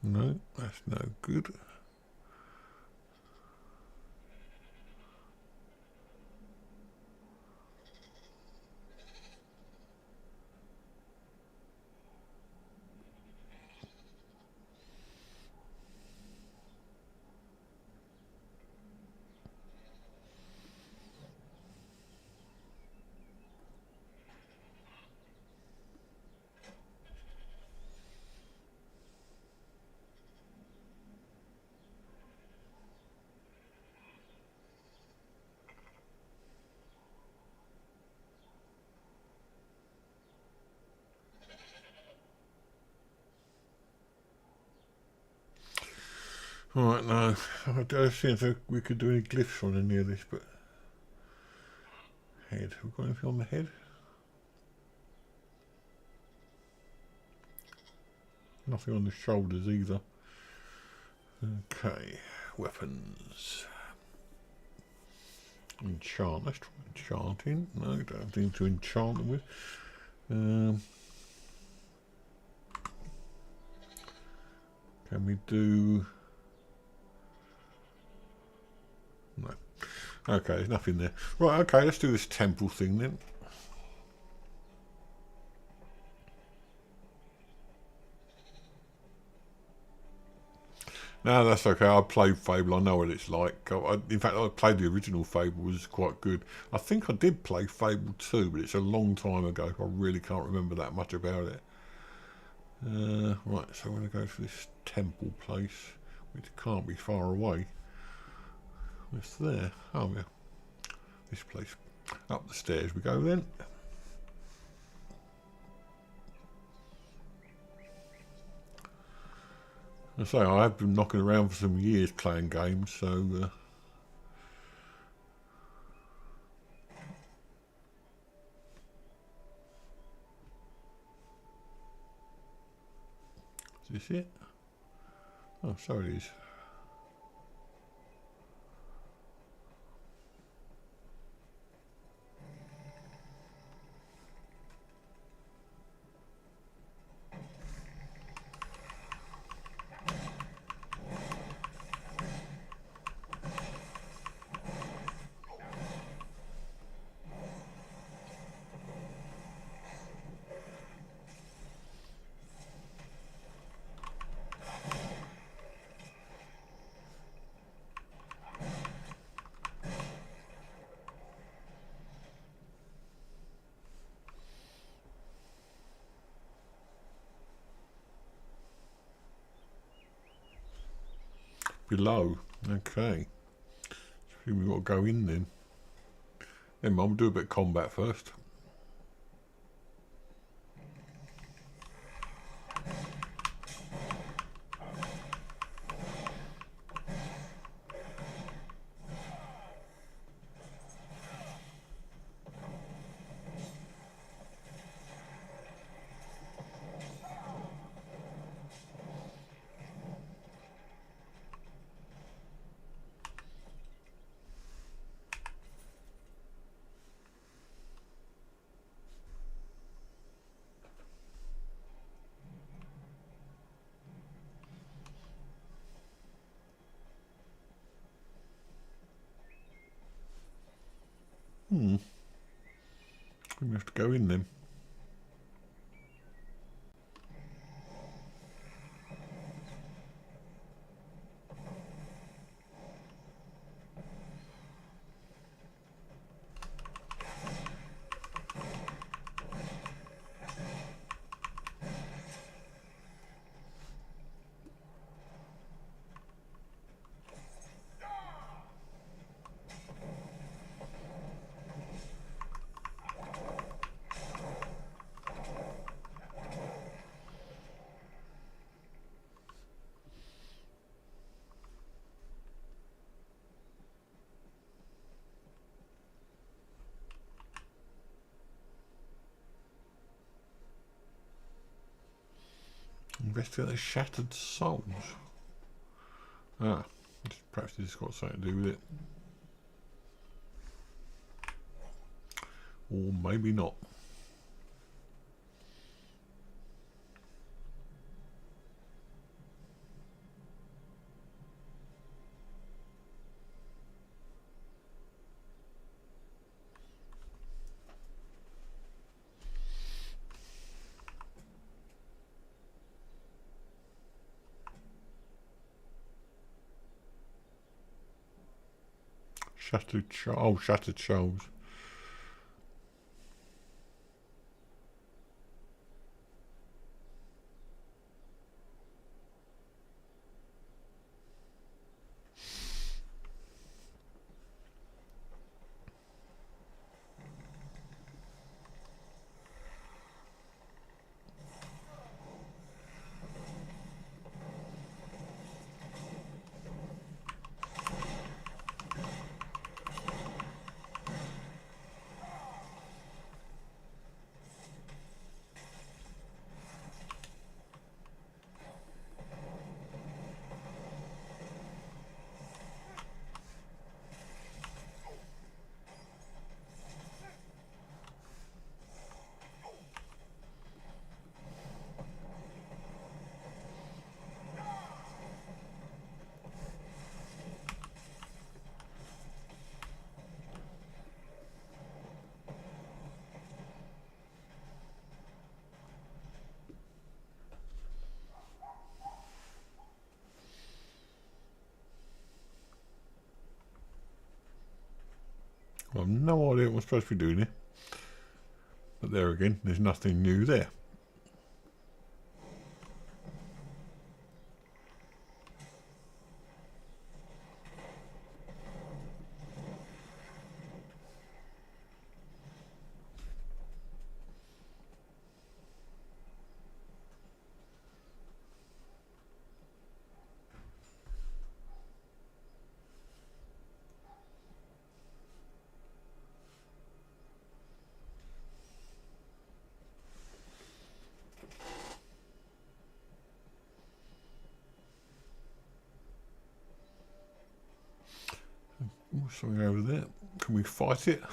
Speaker 1: No, that's no good. Right, no, I don't see if we could do any glyphs on any of this, but... Head, have we got anything on the head? Nothing on the shoulders either. Okay, weapons. Enchant, let's try enchanting. No, don't have anything to enchant them with. Can we do... No. Okay, there's nothing there. Right, okay, let's do this temple thing then. No, that's okay. I played Fable. I know what it's like. In fact, I played the original Fable. It was quite good. I think I did play Fable 2, but it's a long time ago. I really can't remember that much about it. Right, so I'm going to go to this temple place, which can't be far away. It's there. Oh, yeah. This place. Up the stairs we go then. I say, I have been knocking around for some years playing games, so... Is this it? Oh, so it is. Below. Okay. So we've got to go in then. Then Mum, do a bit of combat first. We have to go in then. Investigate the shattered souls. Ah, perhaps this has got something to do with it. Or maybe not. Shattered souls. I've no idea what I'm supposed to be doing here. But there again, there's nothing new there. Something over there. Can we fight it?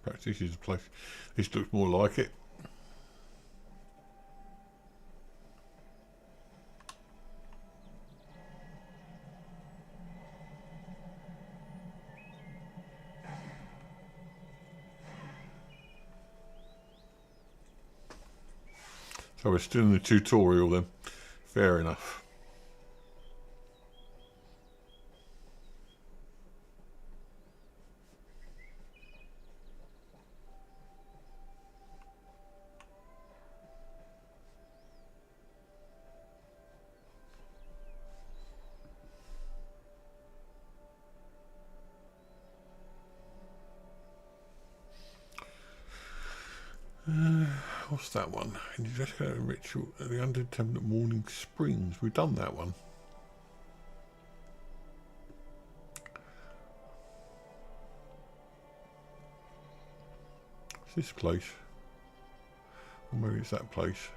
Speaker 1: Perhaps this is the place. This looks more like it. So we're still in the tutorial then. Fair enough. What's that one? And you just go to ritual at the Undead Morning Springs. We've done that one. It's this place. Or maybe it's that place.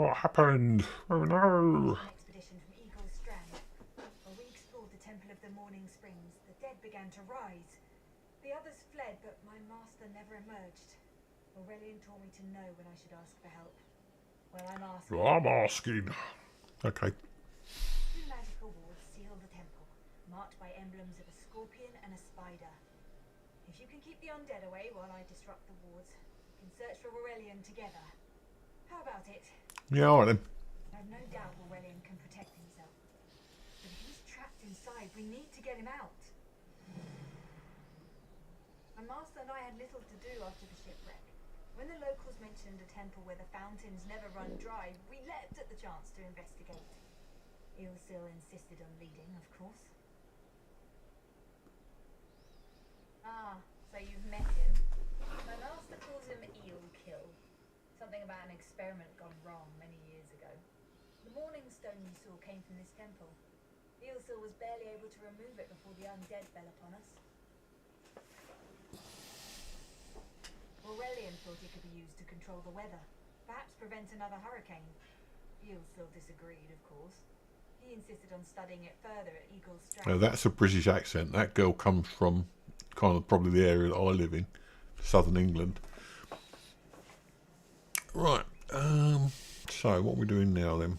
Speaker 1: What happened? Oh no!
Speaker 2: An expedition from Eagle's Strand. While we explored the Temple of the Morning Springs, the dead began to rise. The others fled, but my master never emerged. Aurelian told me to know when I should ask for help. Well, I'm asking.
Speaker 1: Well, I'm asking. Okay.
Speaker 2: Two magical wards seal the temple, marked by emblems of a scorpion and a spider. If you can keep the undead away while I disrupt the wards, we can search for Aurelian together. How about it?
Speaker 1: Yeah, alright then.
Speaker 2: I have no doubt Aurelian can protect himself. But if he's trapped inside, we need to get him out. My master and I had little to do after the shipwreck. When the locals mentioned a temple where the fountains never run dry, we leapt at the chance to investigate. Ilsil insisted on leading, of course. Ah, so you've met him. My master calls him Eelkill. Something about an experiment gone wrong many years ago. The morning stone you saw came from this temple. Eelsil was barely able to remove it before the undead fell upon us. Aurelian thought it could be used to control the weather, perhaps prevent another hurricane. Eelsil disagreed, of course. He insisted on studying it further at Eagle's Strand.
Speaker 1: That's a British accent. That girl comes from kind of probably the area that I live in, southern England. Right, so what are we doing now then?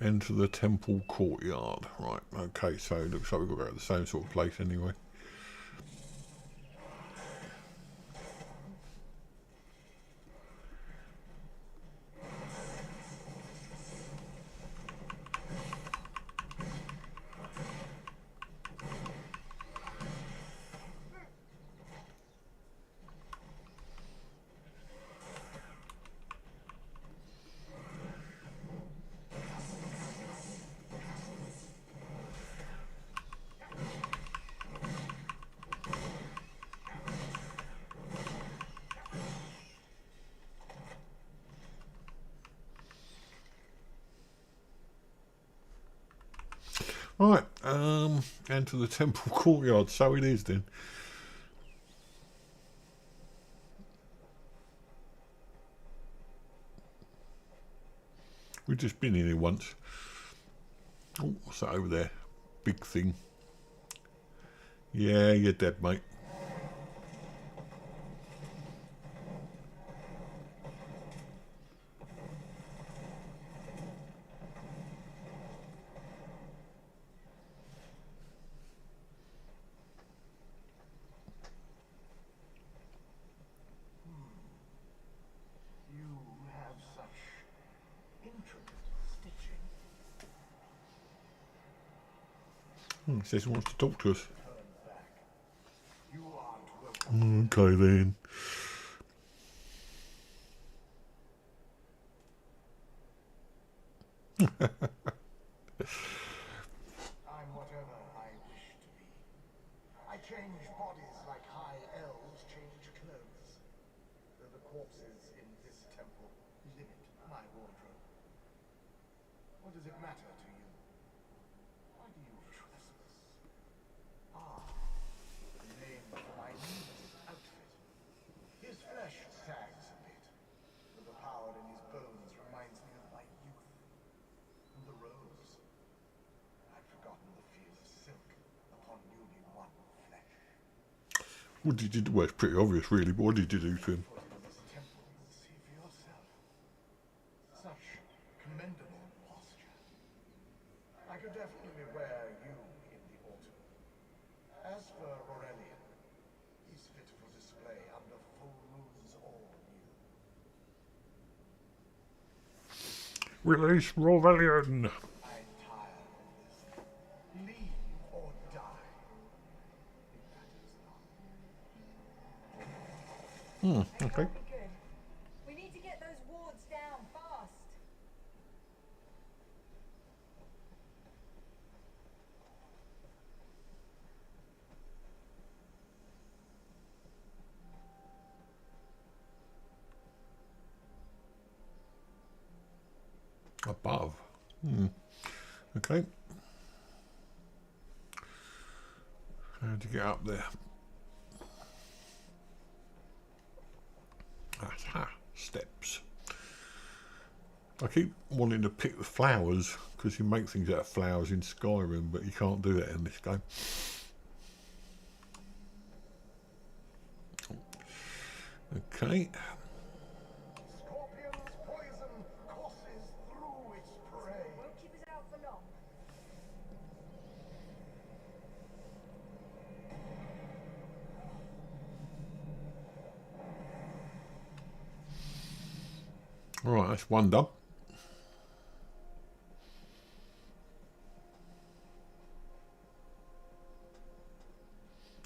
Speaker 1: Enter the temple courtyard. Right, okay, so it looks like we've got to go to the same sort of place anyway. Right, enter the temple courtyard, so it is then. We've just been in here once. Oh, what's that over there? Big thing. Yeah, you're dead, mate.
Speaker 4: You have such intricate stitching.
Speaker 1: It says he wants to talk to us.
Speaker 4: Turn back. You aren't welcome.
Speaker 1: Okay then.
Speaker 4: I'm whatever I wish to
Speaker 6: corpses in this temple limit my wardrobe? What does it matter to you? Why do you trespass? Ah, the name for my newest outfit. His flesh sags a bit, but the power in his bones reminds me of my youth. And the rose. I'd forgotten the feel of silk upon newly won flesh.
Speaker 1: What did you do? Well, it's pretty obvious, really. But what did you do to him?
Speaker 6: Foot in this temple and see for yourself. Such commendable posture. I could definitely wear you in the autumn. As for Aurelian, he's fit for display under full moons or new.
Speaker 1: Release Rovelian.
Speaker 6: I'm tired of this. Leave or die. It matters not.
Speaker 1: Okay.
Speaker 2: That'll be good. We need to get those wards down fast.
Speaker 1: Above. Okay. How to get up there? Aha, steps. I keep wanting to pick the flowers because you make things out of flowers in Skyrim, but you can't do that in this game. Okay.
Speaker 6: Scorpion's poison courses through its prey.
Speaker 2: Won't keep us out for long.
Speaker 1: All right, that's one done.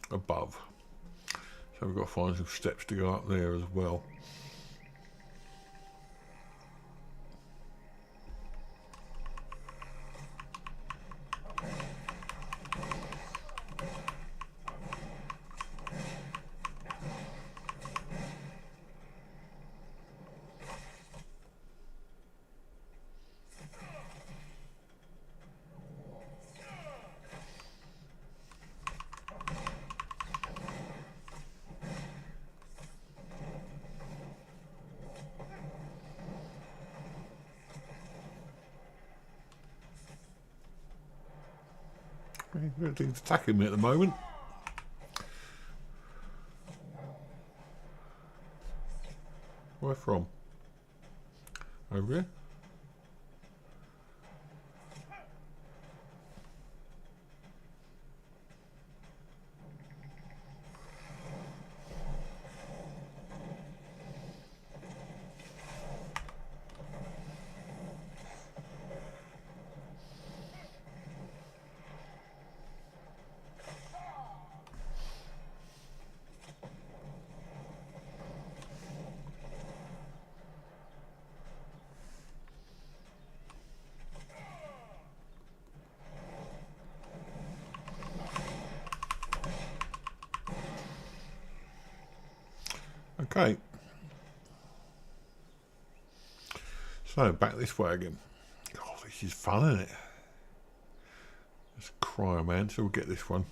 Speaker 1: Above. So we've got to find some steps to go up there as well. Everything's attacking me at the moment. Where from? Over here? Okay. So back this way again. Oh, this is fun, isn't it? It's Cryomancer, we'll get this one.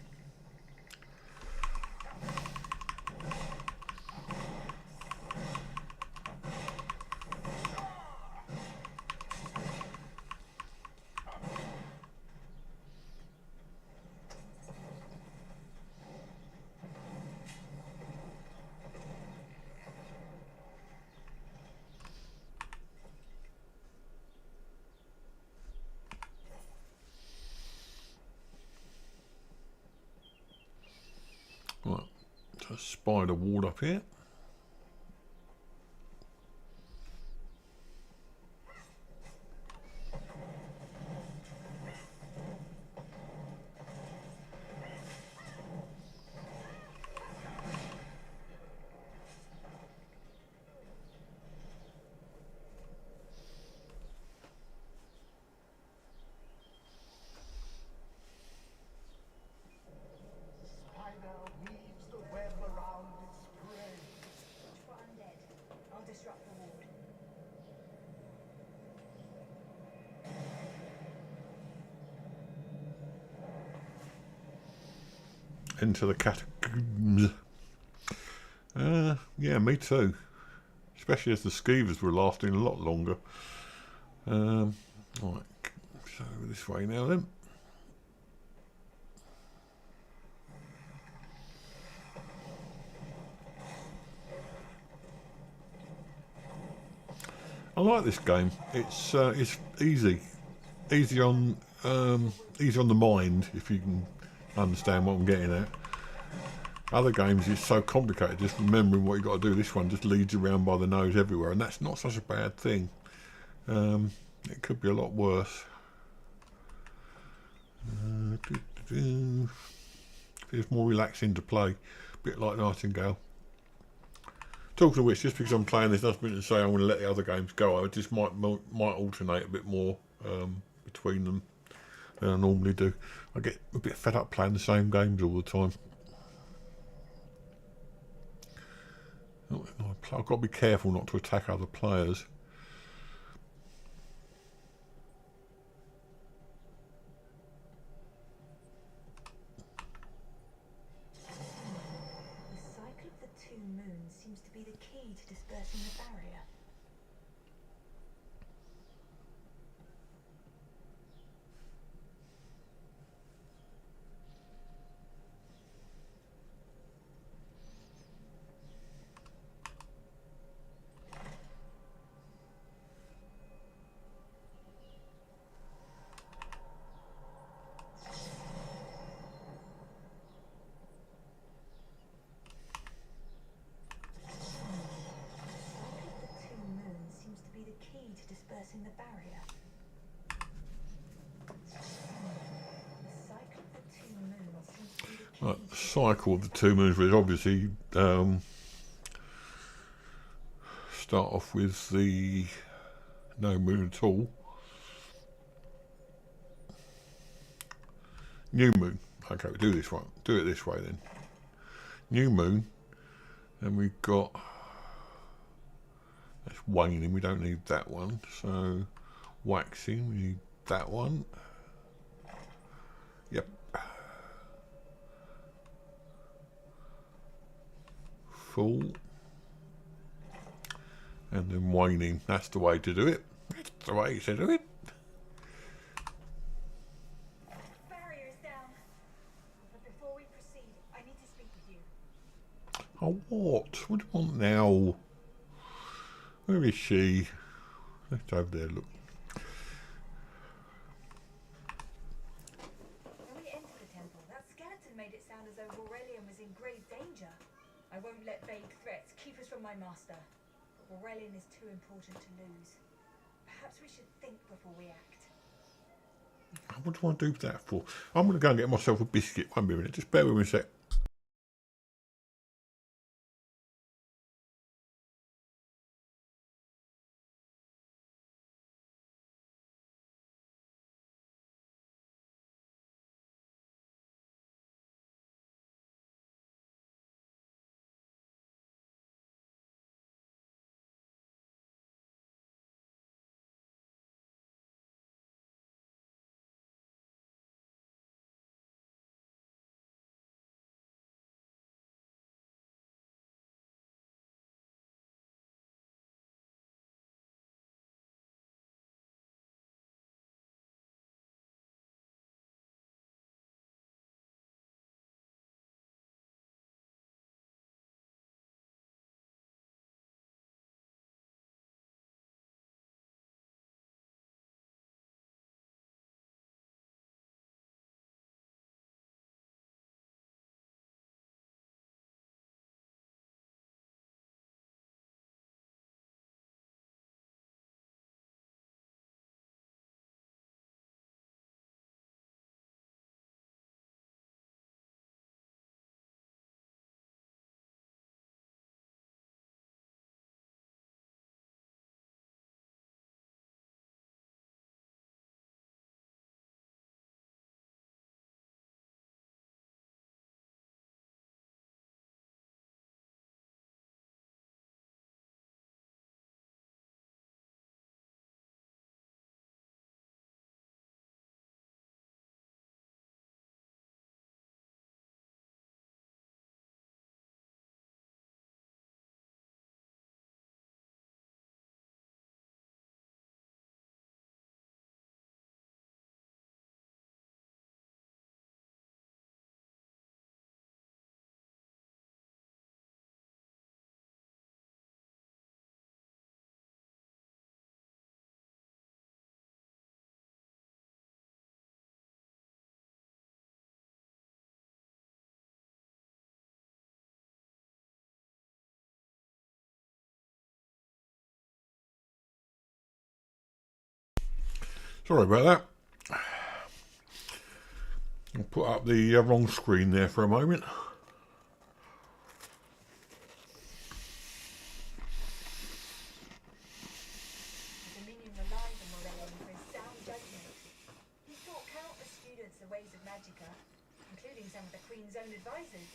Speaker 1: Right, so a spider ward up here.
Speaker 6: Spider weaves the web around its prey.
Speaker 1: Enter the catacombs. Yeah, me too. Especially as the skeevers were lasting a lot longer. Right, so this way now then. I like this game. It's easy on easy on the mind if you can understand what I'm getting at. Other games it's so complicated. Just remembering what you got to do. This one just leads you around by the nose everywhere, and that's not such a bad thing. It could be a lot worse. It's more relaxing to play, a bit like Nightingale. Talking of which, just because I'm playing this doesn't mean to say I'm going to let the other games go. I just might alternate a bit more between them than I normally do. I get a bit fed up playing the same games all the time. I've got to be careful not to attack other players.
Speaker 2: The cycle of the two moons seems to be the key to dispersing the barrier. Dispersing the barrier. The cycle of the two moons seems to be the key.
Speaker 1: Right, the cycle of the two moons was obviously start off with the no moon at all. New moon. Okay, we do this one. Do it this way then. New moon. Then we've got that's waning. We don't need that one. So waxing. We need that one. Yep. Full. And then waning. That's the way to do it. That's the way to do it.
Speaker 2: Barrier is down. But before we proceed, I need to speak with you.
Speaker 1: Oh, what? What do you want now? Where is she? Let's over there, look.
Speaker 2: When we entered the temple, that skeleton made it sound as though Aurelian was in grave danger. I won't let vague threats keep us from my master. But Aurelian is too important to lose. Perhaps we should think before we act.
Speaker 1: What do I do that for? I'm going to go and get myself a biscuit. Won't be a minute. Just bear with me a sec. Sorry about that. I'll put up the wrong screen there for a moment.
Speaker 2: The Dominion relies on Morellian for his sound judgment. He's taught countless students the ways of magicka, including some of the Queen's own advisors.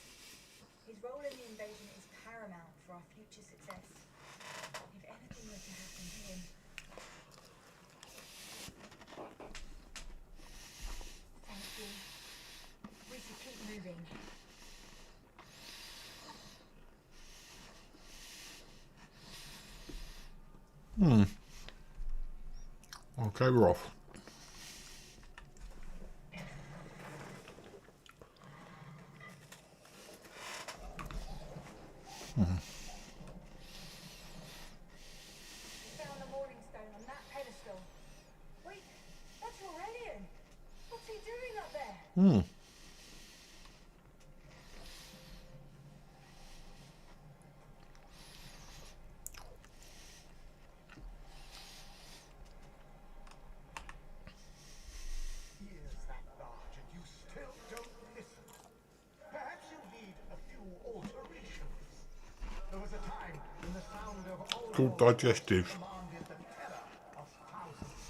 Speaker 2: His role in the invasion is paramount for our future success. If anything were to happen to him... Thank you. We should keep moving.
Speaker 1: Okay, we're off.
Speaker 2: We found the morning stone on that pedestal. Wait, that's Aurelian. What's he doing up there?
Speaker 6: Ears that large and you still don't listen. Perhaps you need a few alterations. There was a time when the sound of old
Speaker 1: Called digestive.
Speaker 6: commanded the terror of thousands.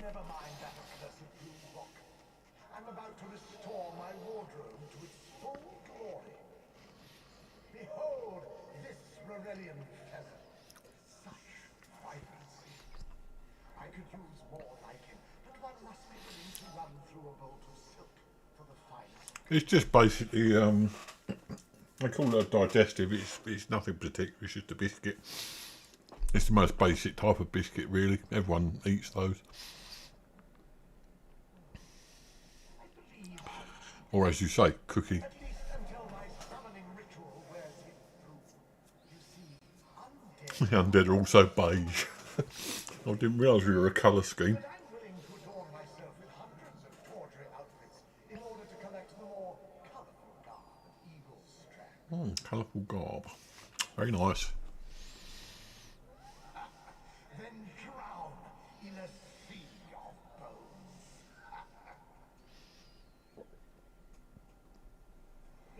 Speaker 6: Never mind that accursed blue rock. I'm about to restore my wardrobe to its full glory. Behold this Morellian feather. Such vibrancy. I could use more like him, but one must be willing to run through a bolt of silk for the finest.
Speaker 1: It's just basically, they call it a digestive. It's nothing particular. It's just a biscuit. It's the most basic type of biscuit, really. Everyone eats those. Or as you say, cookie.
Speaker 6: At least until my summoning ritual wears him through. You see, undead
Speaker 1: The undead are also beige. I didn't realise we were a colour scheme.
Speaker 6: But I'm willing to adorn myself with hundreds of tawdry outfits in order to collect the more colourful garb of eagle strand.
Speaker 1: Colourful garb. Very nice.
Speaker 6: Then drown in a sea of bones.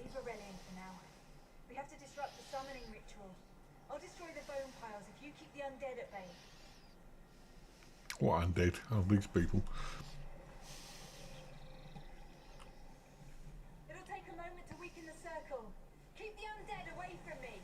Speaker 2: Leave Aurelian for now. We have to disrupt the summoning ritual. I'll destroy the bone piles if you keep the undead at bay.
Speaker 1: What undead? Oh, these people.
Speaker 2: It'll take a moment to weaken the circle. Keep the undead away from me.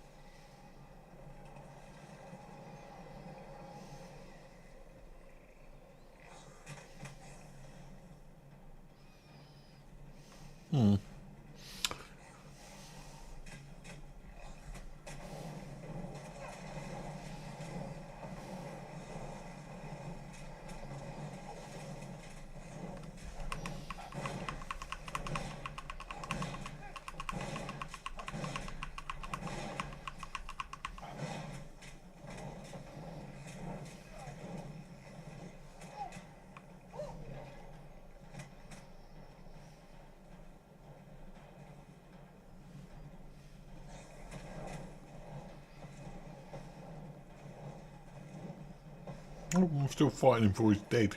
Speaker 1: Oh, I'm still fighting him before he's dead.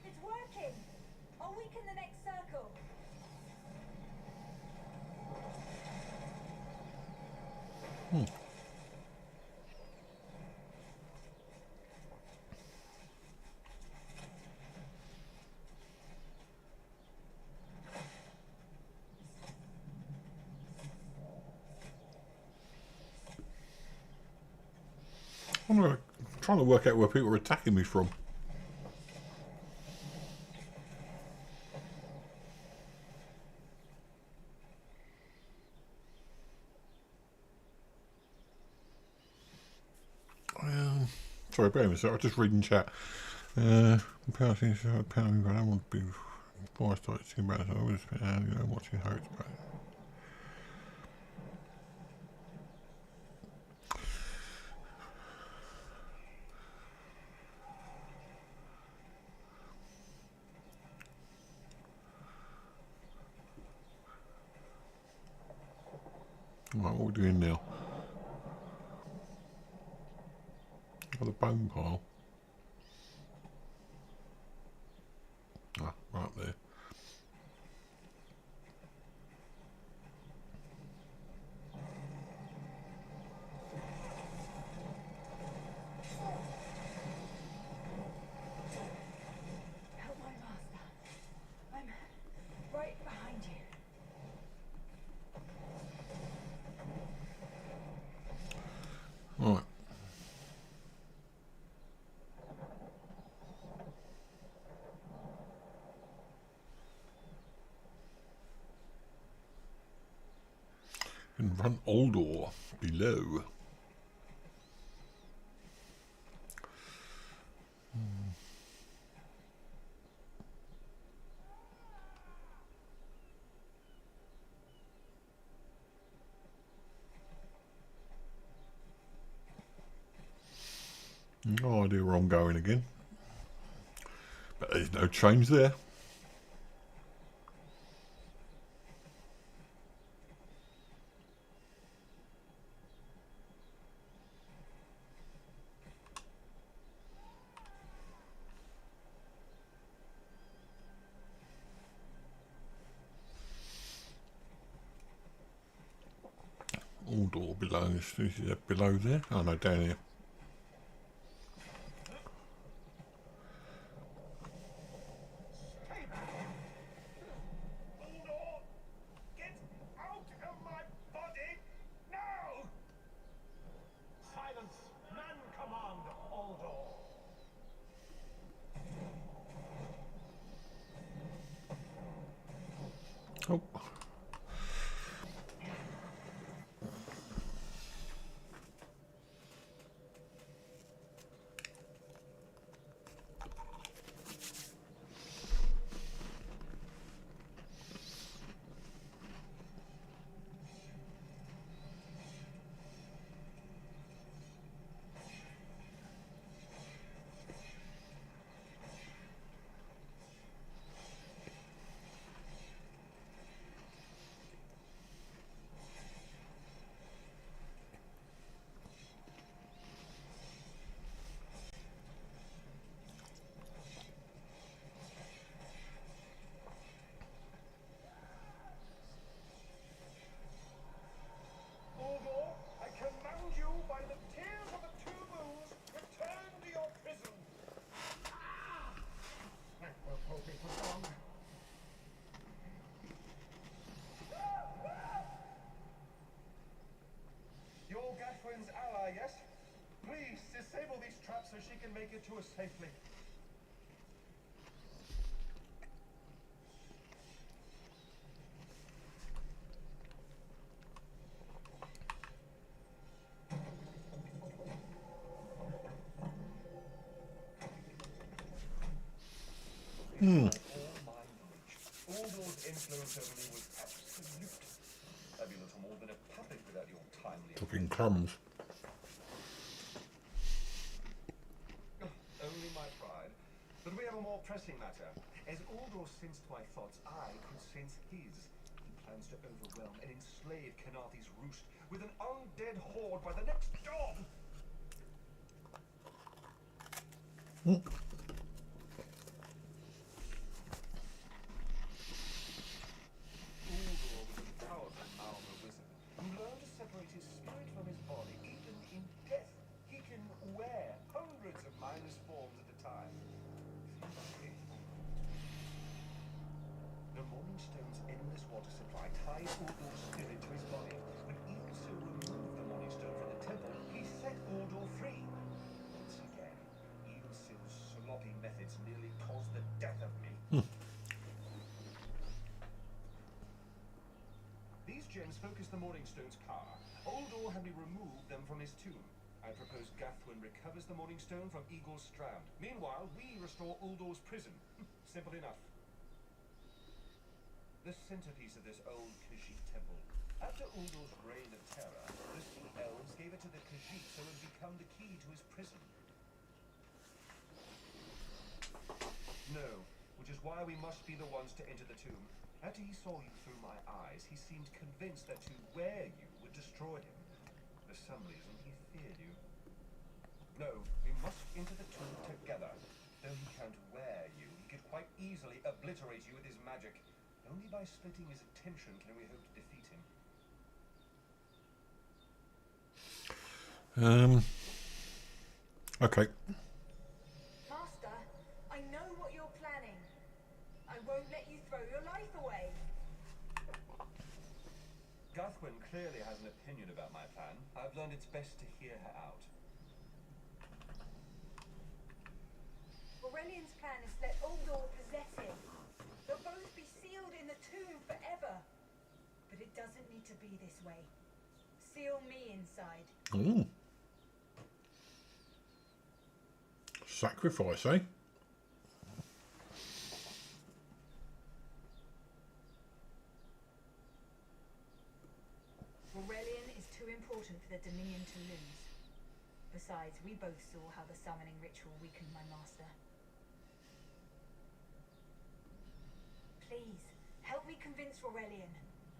Speaker 2: It's working. I'll weaken the next circle.
Speaker 1: I'm trying to work out where people are attacking me from. Sorry, bear with me, sir. I'm just reading chat. I don't want to be Before I start thinking about it, I was watching how it's back. Right, what are we doing now? Got the bone pile. Ah, right there.
Speaker 2: Help my master. I'm right behind you.
Speaker 1: Right. Confront Uldor below. No idea where I'm going again. But there's no change there. Uldor below. Is it below there? Oh no, down here.
Speaker 4: Stay back! Uldor! Get out of my body! Now! Silence! Man command, Uldor!
Speaker 1: Oh.
Speaker 4: Uldor, I command you by the tears of the two moons, return to your prison!
Speaker 6: That will hold me for long.
Speaker 4: You're Gathwin's ally, yes? Please, disable these traps so she can make it to us safely. Despite all my knowledge, Uldor's influence over me was absolute. I'd be little more than a puppet without your timely
Speaker 1: Talking crumbs.
Speaker 7: Only my pride. But we have a more pressing matter. As Uldor sensed my thoughts, I could sense his. He plans to overwhelm and enslave Kenarthi's roost with an undead horde by the next dawn. Uldor was a powerful Malva wizard who learned to separate his spirit from his body. Even in death, he can wear hundreds of minus forms at a time. The Morning Stone's endless water supply tied Uldor's spirit to his body. When Ilse removed the Morning Stone from the temple, he set Uldor free. Once again, Ilse's sloppy methods nearly caused the death of me. These gems focus the Morning Stone's power. Uldor had me remove them from his tomb. I propose Gathwin recovers the Morning Stone from Eagle's Strand. Meanwhile, we restore Uldor's prison. Simple enough. the centerpiece of this old Khajiit temple. After Uldor's reign of terror, the sea elves gave it to the Khajiit so it would become the key to his prison. No, which is why we must be the ones to enter the tomb. After he saw you through my eyes, he seemed convinced that to wear you would destroy him. For some reason, he feared you. No, we must enter the tomb together. Though he can't wear you, he could quite easily obliterate you with his magic. Only by splitting his attention can we hope to defeat him.
Speaker 1: Okay.
Speaker 2: Master, I know what you're planning. I won't let you throw your life away.
Speaker 7: Gathwin clearly has an opinion about my plan. I've learned it's best to hear her out.
Speaker 2: Aurelian's plan is to let Uldor possess him. They'll both be sealed in the tomb forever. But it doesn't need to be this way. Seal me inside.
Speaker 1: Ooh. Sacrifice, eh?
Speaker 2: Aurelian is too important for the Dominion to lose. Besides, we both saw how the summoning ritual weakened my master. Please, help me convince Aurelian.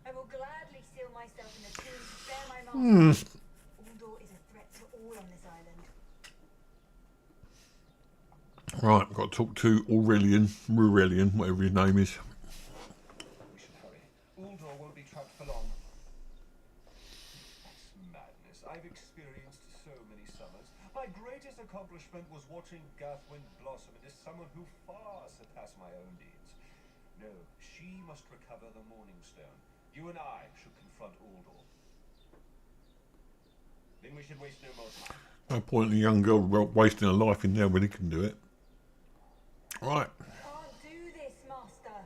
Speaker 2: I will gladly seal myself in the tomb to spare my master. Uldor is a threat to all on this island.
Speaker 1: Right, got to talk to Aurelian, whatever his name is.
Speaker 7: We should hurry. Uldor won't be trapped for long. That's madness. I've experienced so many summers. My greatest accomplishment was watching Gathwin blossom into someone who far surpassed my own deeds. No, she must recover the Morning Stone. You and I should confront Uldor. Then we should waste no more time.
Speaker 1: No point in a young girl wasting her life in there when he can do it. Right.
Speaker 2: Can't do this, Master.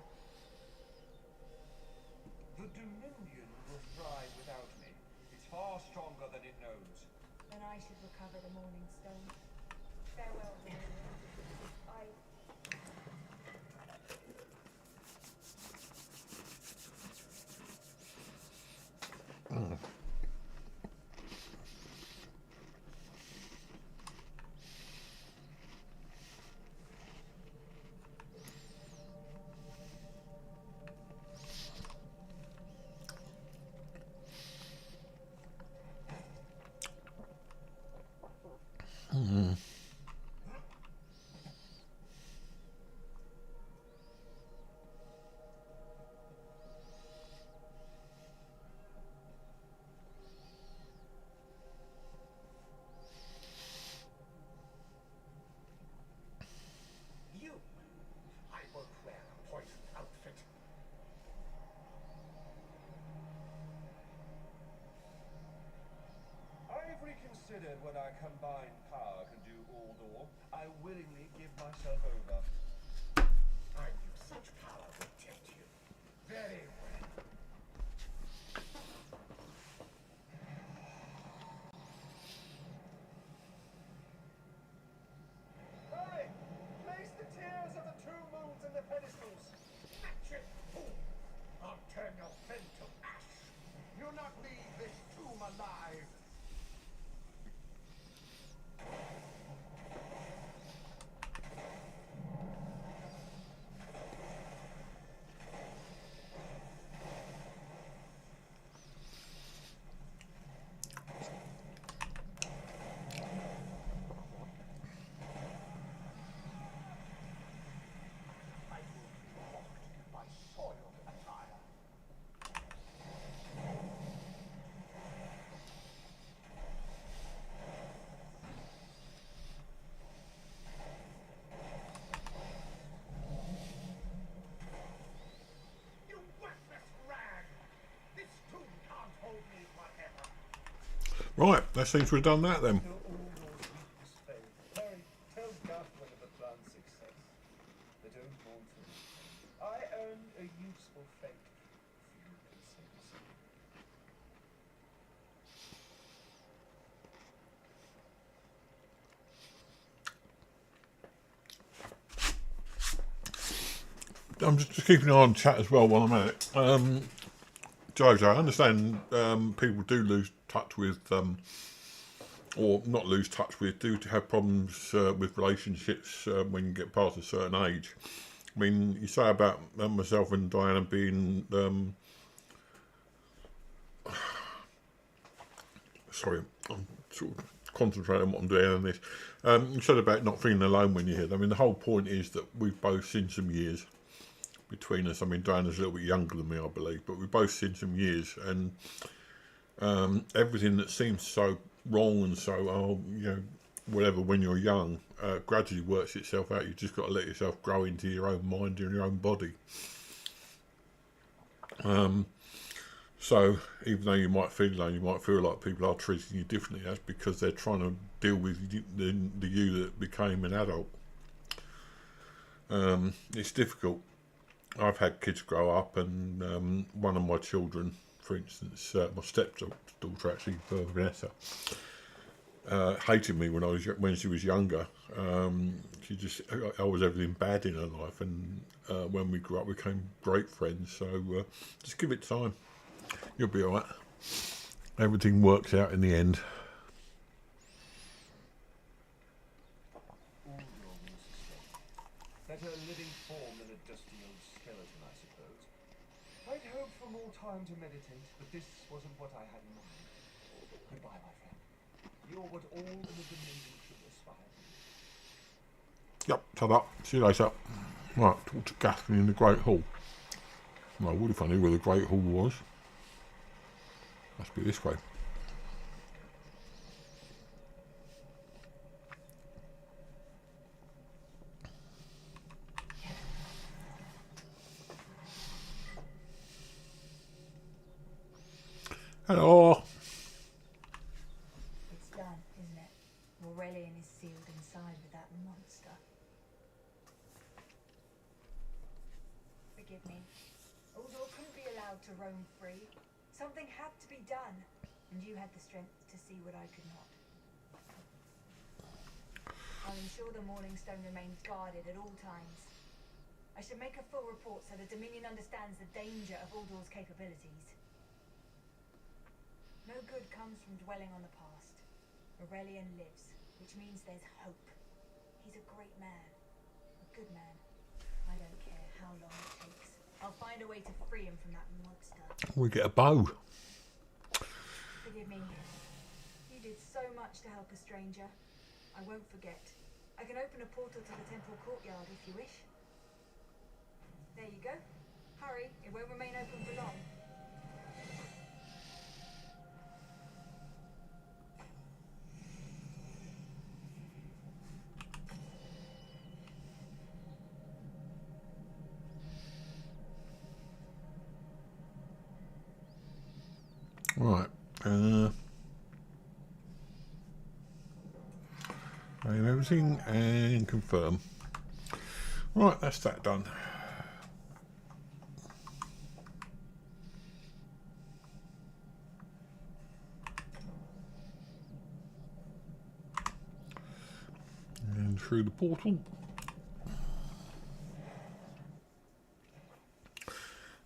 Speaker 7: The Dominion will thrive without me. It's far stronger than it knows.
Speaker 2: Then I should recover the Morning Stone. Farewell, Aurelian.
Speaker 6: You! I won't wear a poisoned outfit.
Speaker 7: I've reconsidered what our combined power can do, Uldor. I willingly give myself over.
Speaker 6: I knew such power would tempt you. Very well.
Speaker 7: Hey! Place the tears of the two moons in the pedestals.
Speaker 6: Wretched fool! I'll turn your friend to ash. You'll not leave this tomb alive. I will be mocked by soiled attire. You worthless rag! This tomb can't hold me forever.
Speaker 1: Right, that seems to have done that then.
Speaker 7: Till Uldor's weakness fade. Harry, tell Gathwin of the plan's success. But don't mourn for me. I earned a useful fate. If you can say the same.
Speaker 1: I'm just keeping an eye on chat as well while I'm at it. Jojo, I understand people do lose touch with, or not lose touch with, do have problems with relationships when you get past a certain age. I mean, you say about myself and Diana being, sorry, I'm sort of concentrating on what I'm doing on this. You said about not feeling alone when you're here. I mean, the whole point is that we've both seen some years between us. I mean, Diana's a little bit younger than me, I believe, but we've both seen some years, and everything that seems so wrong and so, whatever, when you're young, gradually works itself out. You've just got to let yourself grow into your own mind and your own body. So even though you might feel alone, you might feel like people are treating you differently. That's because they're trying to deal with the you that became an adult. It's difficult. I've had kids grow up, and one of my children, for instance, my stepdaughter actually, Vanessa, hated me when she was younger. I was everything bad in her life, and when we grew up, we became great friends. So just give it time. You'll be alright. Everything works out in the end.
Speaker 7: All your wounds sustained. Better a living form than a dusty old skeleton, I suppose. I'd hoped for more time to meditate, but this wasn't what I had in mind. Goodbye, my friend. You're what all in the Dominion should aspire to.
Speaker 1: Yep, ta-da. See you later. Right, talk to Catherine in the Great Hall. Well, what if I knew where the Great Hall was? Must be this way. Hello.
Speaker 2: It's done, isn't it? Aurelian is sealed inside with that monster. Forgive me. Uldor couldn't be allowed to roam free. Something had to be done, and you had the strength to see what I could not. I'll ensure the Morning Stone remains guarded at all times. I should make a full report so the Dominion understands the danger of Uldor's capabilities. No good comes from dwelling on the past. Aurelian lives, which means there's hope. He's a great man. A good man. I don't care how long it takes. I'll find a way to free him from that monster.
Speaker 1: We get a bow.
Speaker 2: Forgive me. You did so much to help a stranger. I won't forget. I can open a portal to the temple courtyard if you wish. There you go. Hurry, it won't remain open for long.
Speaker 1: Right. Name everything and confirm. Right, that's that done. And through the portal.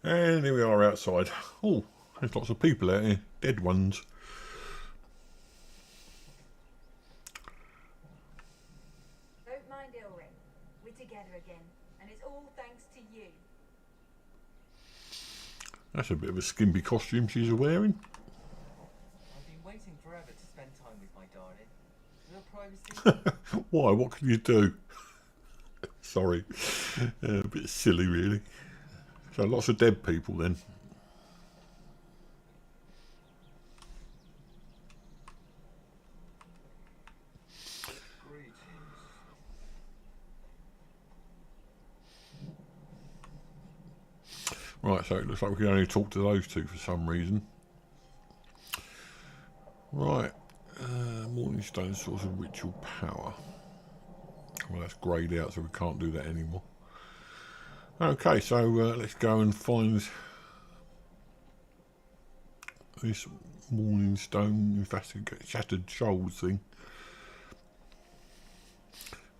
Speaker 1: And here we are outside. Oh, there's lots of people out here. Dead ones.
Speaker 2: Don't mind Ilrin. We're together again, and it's all thanks to you.
Speaker 1: That's a bit of a skimpy costume she's wearing.
Speaker 7: I've been waiting forever to spend time with my darling. No privacy?
Speaker 1: Why? What can you do? Sorry. A bit silly, really. So lots of dead people then.
Speaker 7: Greetings.
Speaker 1: Right, so it looks like we can only talk to those two for some reason. Right. Morningstone source of ritual power. Well, that's greyed out, so we can't do that anymore. Okay, so let's go and find this Morningstone investigate Shattered Shoals thing.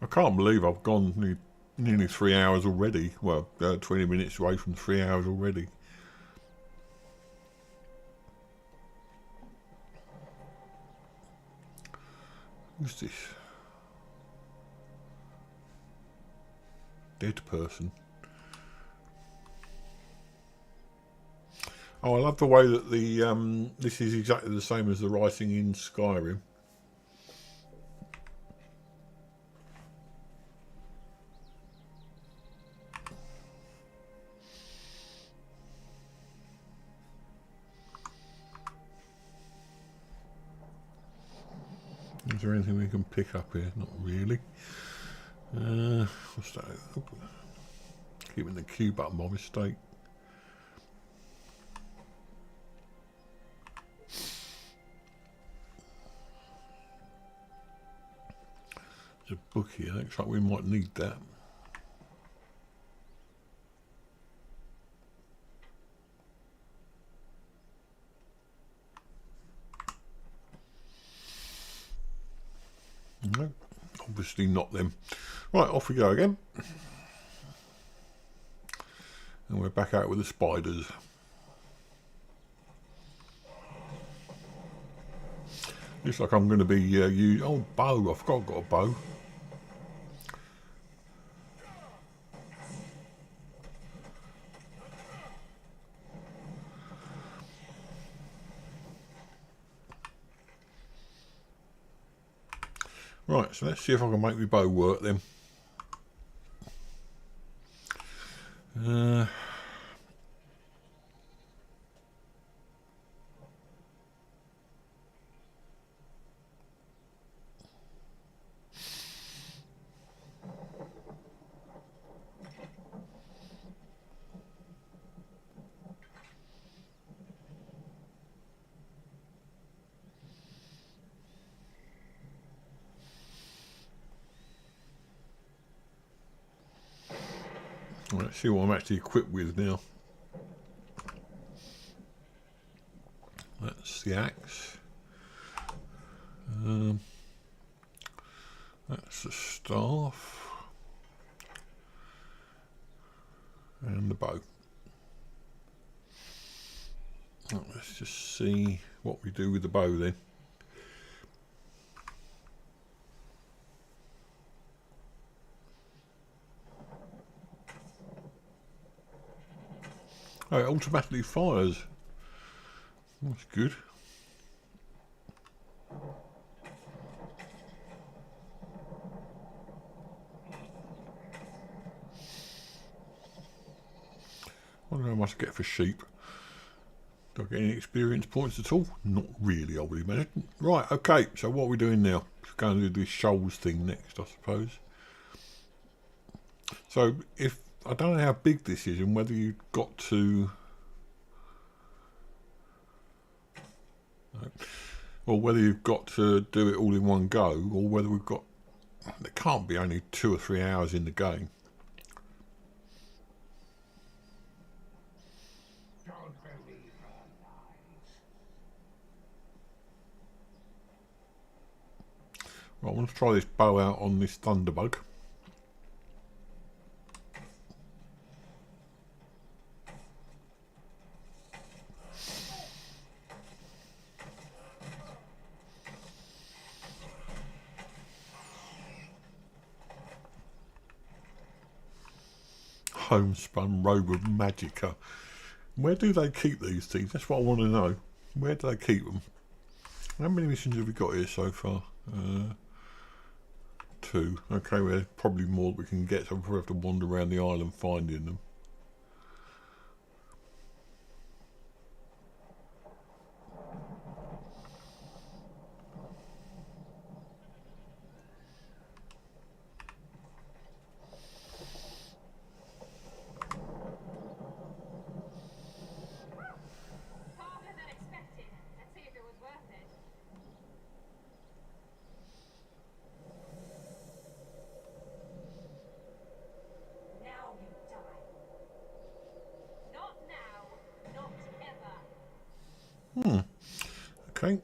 Speaker 1: I can't believe I've gone nearly Nearly 3 hours already. Well, 20 minutes away from 3 hours already. Who's this? Dead person. Oh, I love the way that the this is exactly the same as the writing in Skyrim. Is there anything we can pick up here? Not really. What's that? Keeping the Q button by mistake. There's a book here. Looks like we might need that. No, obviously not them. Right, off we go again. And we're back out with the spiders. Looks like I'm going to be using... Oh, bow. I forgot I've got a bow. Right, so let's see if I can make my bow work then. Let's see what I'm actually equipped with now. That's the axe. That's the staff. And the bow. Let's just see what we do with the bow then. Oh, it automatically fires. That's good. I wonder how much I get for sheep. Do I get any experience points at all? Not really, I would imagine. Right, okay, so what are we doing now? We're going to do this shoals thing next, I suppose. So, if I don't know how big this is and whether you've got to... or whether you've got to do it all in one go, or whether we've got... There can't be only 2 or 3 hours in the game.
Speaker 6: Don't believe her lies.
Speaker 1: Right, I want to try this bow out on this thunderbug. Homespun robe of magicka. Where do they keep these things? That's what I want to know. Where do they keep them? How many missions have we got here so far? 2. Okay, well, there's probably more that we can get, so we'll probably have to wander around the island finding them.
Speaker 2: Harder than expected. Let's see if it was worth it. Now you die. Not now, not ever.
Speaker 1: Okay.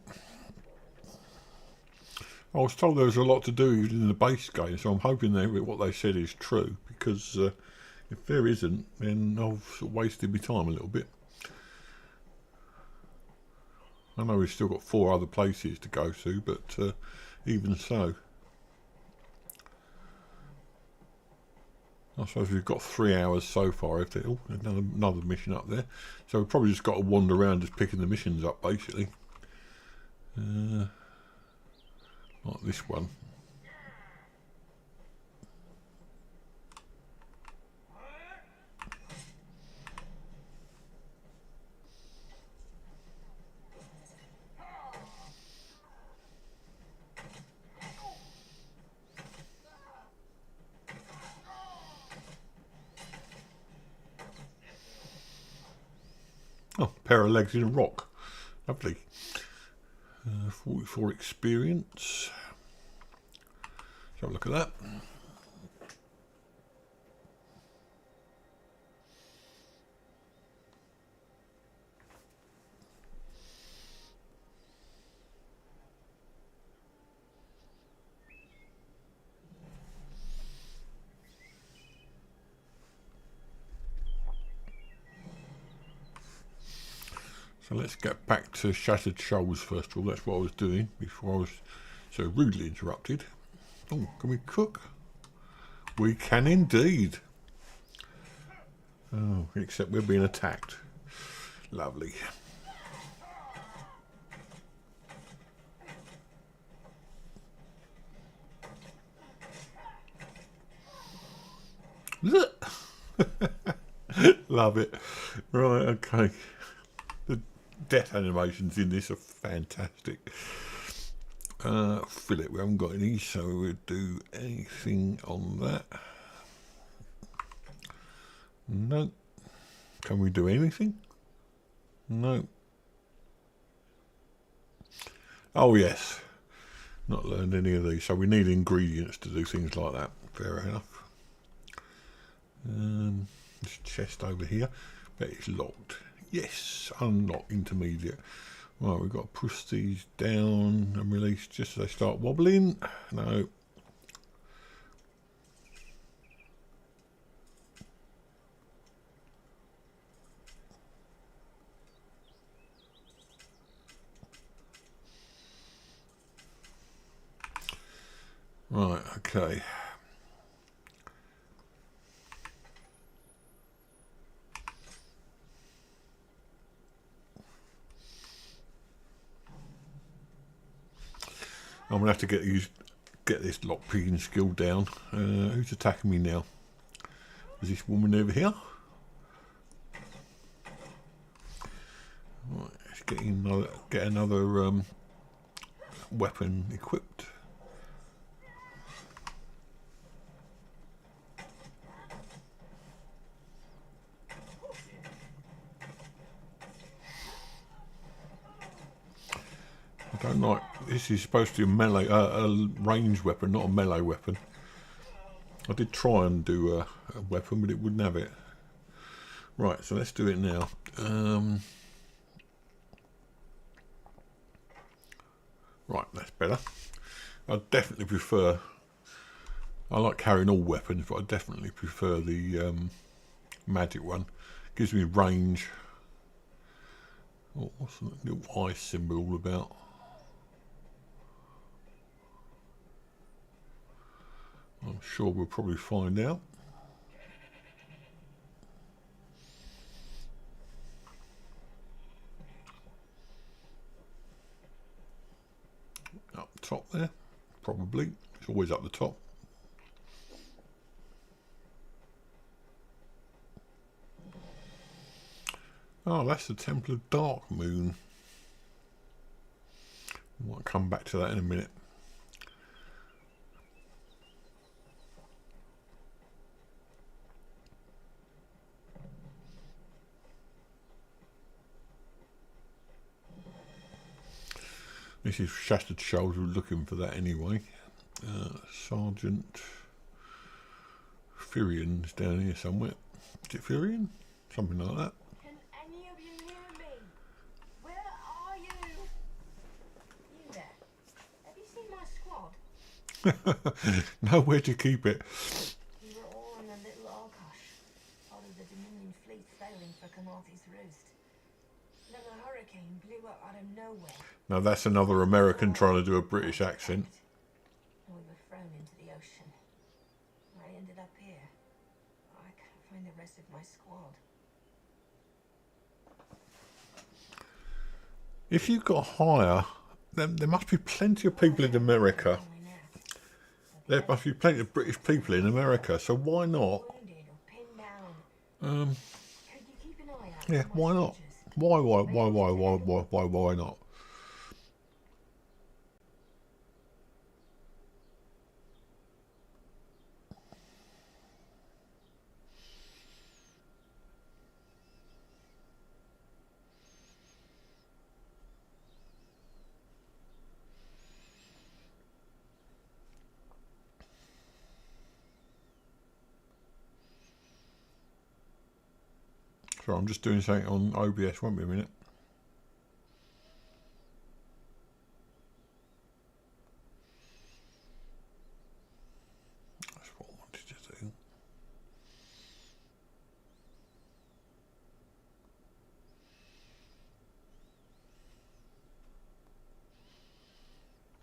Speaker 1: I was told there was a lot to do in the base game, so I'm hoping what they said is true, because if there isn't, then I've sort of wasted my time a little bit. I know we've still got 4 other places to go to, but even so. I suppose we've got 3 hours so far. If oh, another mission up there, so we've probably just got to wander around just picking the missions up, basically. Like this one. Oh, pair of legs in a rock. Lovely. 44 experience. Let's have a look at that. So let's get back to Shattered Shoals first of all. That's what I was doing before I was so rudely interrupted. Oh, can we cook? We can indeed. Oh, except we're being attacked. Lovely. Love it. Right, okay. The death animations in this are fantastic. Fillet, we haven't got any, so we'll do anything on that. No. Can we do anything? No. Oh yes. Not learned any of these, so we need ingredients to do things like that. Fair enough. This chest over here, but it's locked. Yes, unlock intermediate. Right, we've got to push these down and release just as they start wobbling. No. Right, okay. I'm gonna have to get this lockpicking skill down. Who's attacking me now? Is this woman over here? Right, let's get another weapon equipped. I don't like. This is supposed to be a melee, a range weapon, not a melee weapon. I did try and do a weapon, but it wouldn't have it. Right, so let's do it now. Right, that's better. I definitely prefer. I like carrying all weapons, but I definitely prefer the magic one. Gives me range. Oh, what's the little eye symbol all about? I'm sure we'll probably find out. Up top there, probably. It's always up the top. Oh, that's the Temple of Dark Moon. I'll come back to that in a minute. This is Shattered Shoals, we're looking for that anyway. Sergeant Firian's down here somewhere. Is it Firian? Something like that.
Speaker 2: Can any of you hear me? Where are you? You there? Have you seen my squad?
Speaker 1: No, where to keep it?
Speaker 2: We were all on a little Arkosh, part of the Dominion fleet sailing for Canarthy's Roost. Then a hurricane blew up out of nowhere.
Speaker 1: Now that's another American trying to do a British accent.
Speaker 2: And we were thrown into the ocean. I ended up here. I can't find the rest of my squad.
Speaker 1: If you got higher, then there must be plenty of people in America. There must be plenty of British people in America, so why not?
Speaker 2: Wounded or pinned down. Could you keep an eye out
Speaker 1: Yeah,
Speaker 2: for my
Speaker 1: why not?
Speaker 2: soldiers?
Speaker 1: Why not? So I'm just doing something on OBS, won't be a minute. That's what I wanted to do.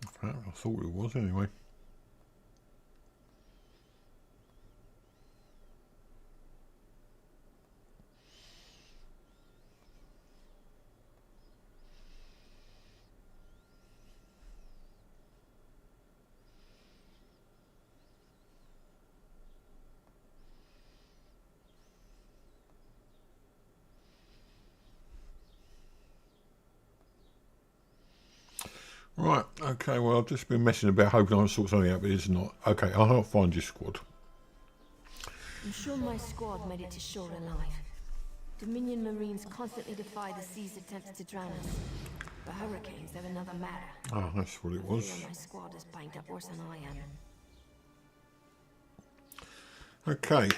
Speaker 1: In fact, I thought it was anyway. Right, okay, well, I've just been messing about, hoping I'll sort something out, but it's not. Okay, I'll find your squad.
Speaker 2: I'm sure my squad made it to shore alive. Dominion Marines constantly defy the sea's attempts to drown us. But hurricanes, they're another matter.
Speaker 1: Oh, that's what it was.
Speaker 2: My squad is banged up worse than I am.
Speaker 1: Okay.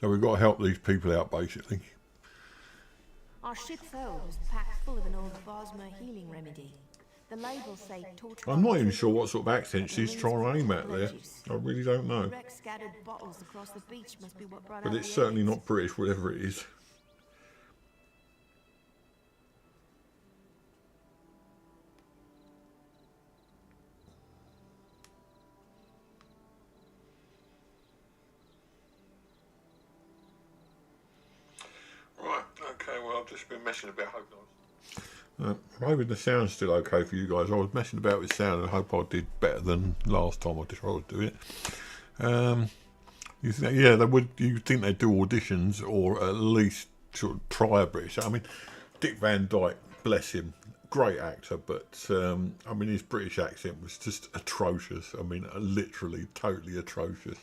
Speaker 1: So we've got to help these people out, basically.
Speaker 2: Our ship's hold was packed full of an old Bosmer healing remedy. The labels say torture.
Speaker 1: I'm not even sure what sort of accent she's trying to aim at there. I really don't know.
Speaker 2: Wreck scattered bottles across the beach must be what brought
Speaker 1: But
Speaker 2: out
Speaker 1: it's
Speaker 2: the
Speaker 1: certainly
Speaker 2: AIDS.
Speaker 1: not British, whatever it is. Right, okay, well, I've just been messing about, hoping I'm hoping the sound's still okay for you guys. I was messing about with sound and I hope I did better than last time I tried to do it. You think, yeah, they would. You think they'd do auditions or at least sort of try a British? I mean, Dick Van Dyke, bless him, great actor, but I mean his British accent was just atrocious. I mean, literally, totally atrocious.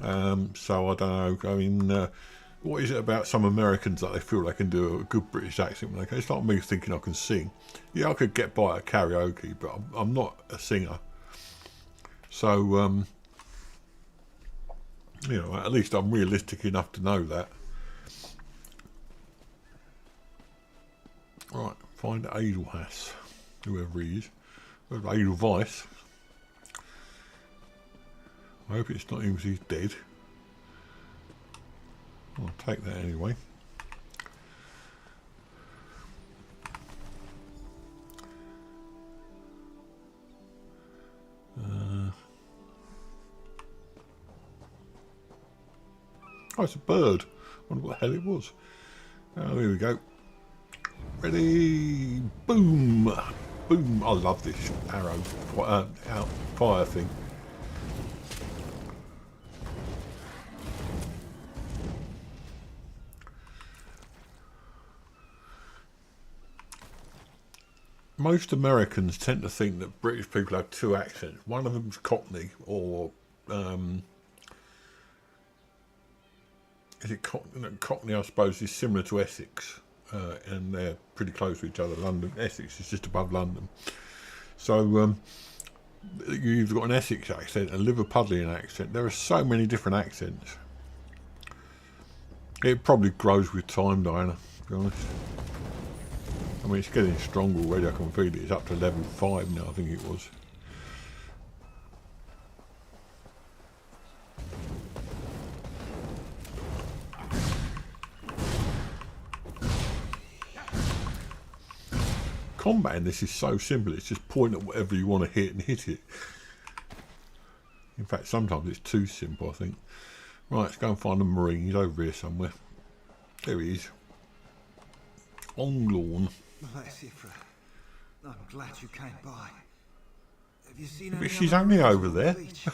Speaker 1: So I don't know. I mean, what is it about some Americans that they feel they can do a good British accent when they can? It's like me thinking I can sing. Yeah, I could get by at karaoke, but I'm not a singer. So, you know, at least I'm realistic enough to know that. Right, find Edelhass, whoever he is. Edelweiss. I hope it's not him because he's dead. I'll take that anyway. Oh, it's a bird. I wonder what the hell it was. Oh, here we go. Ready. Boom. Boom. I love this arrow. Fire thing. Most Americans tend to think that British people have two accents. One of them's Cockney, or is it Cockney? No, Cockney, I suppose, is similar to Essex, and they're pretty close to each other. Essex is just above London. So you've got an Essex accent, a Liverpudlian accent. There are so many different accents. It probably grows with time, Diana, to be honest. I mean, it's getting stronger already. I can feel it. It's up to level 5 now, I think it was. Combat in this is so simple. It's just point at whatever you want to hit and hit it. In fact, sometimes it's too simple, I think. Right, let's go and find a Marine. He's over here somewhere. There he is. On lawn.
Speaker 8: Bless you, Fred. I'm glad you came by. Have you seen
Speaker 1: But
Speaker 8: any
Speaker 1: she's
Speaker 8: other
Speaker 1: only
Speaker 8: Marines
Speaker 1: over
Speaker 8: on the
Speaker 1: there.
Speaker 8: beach?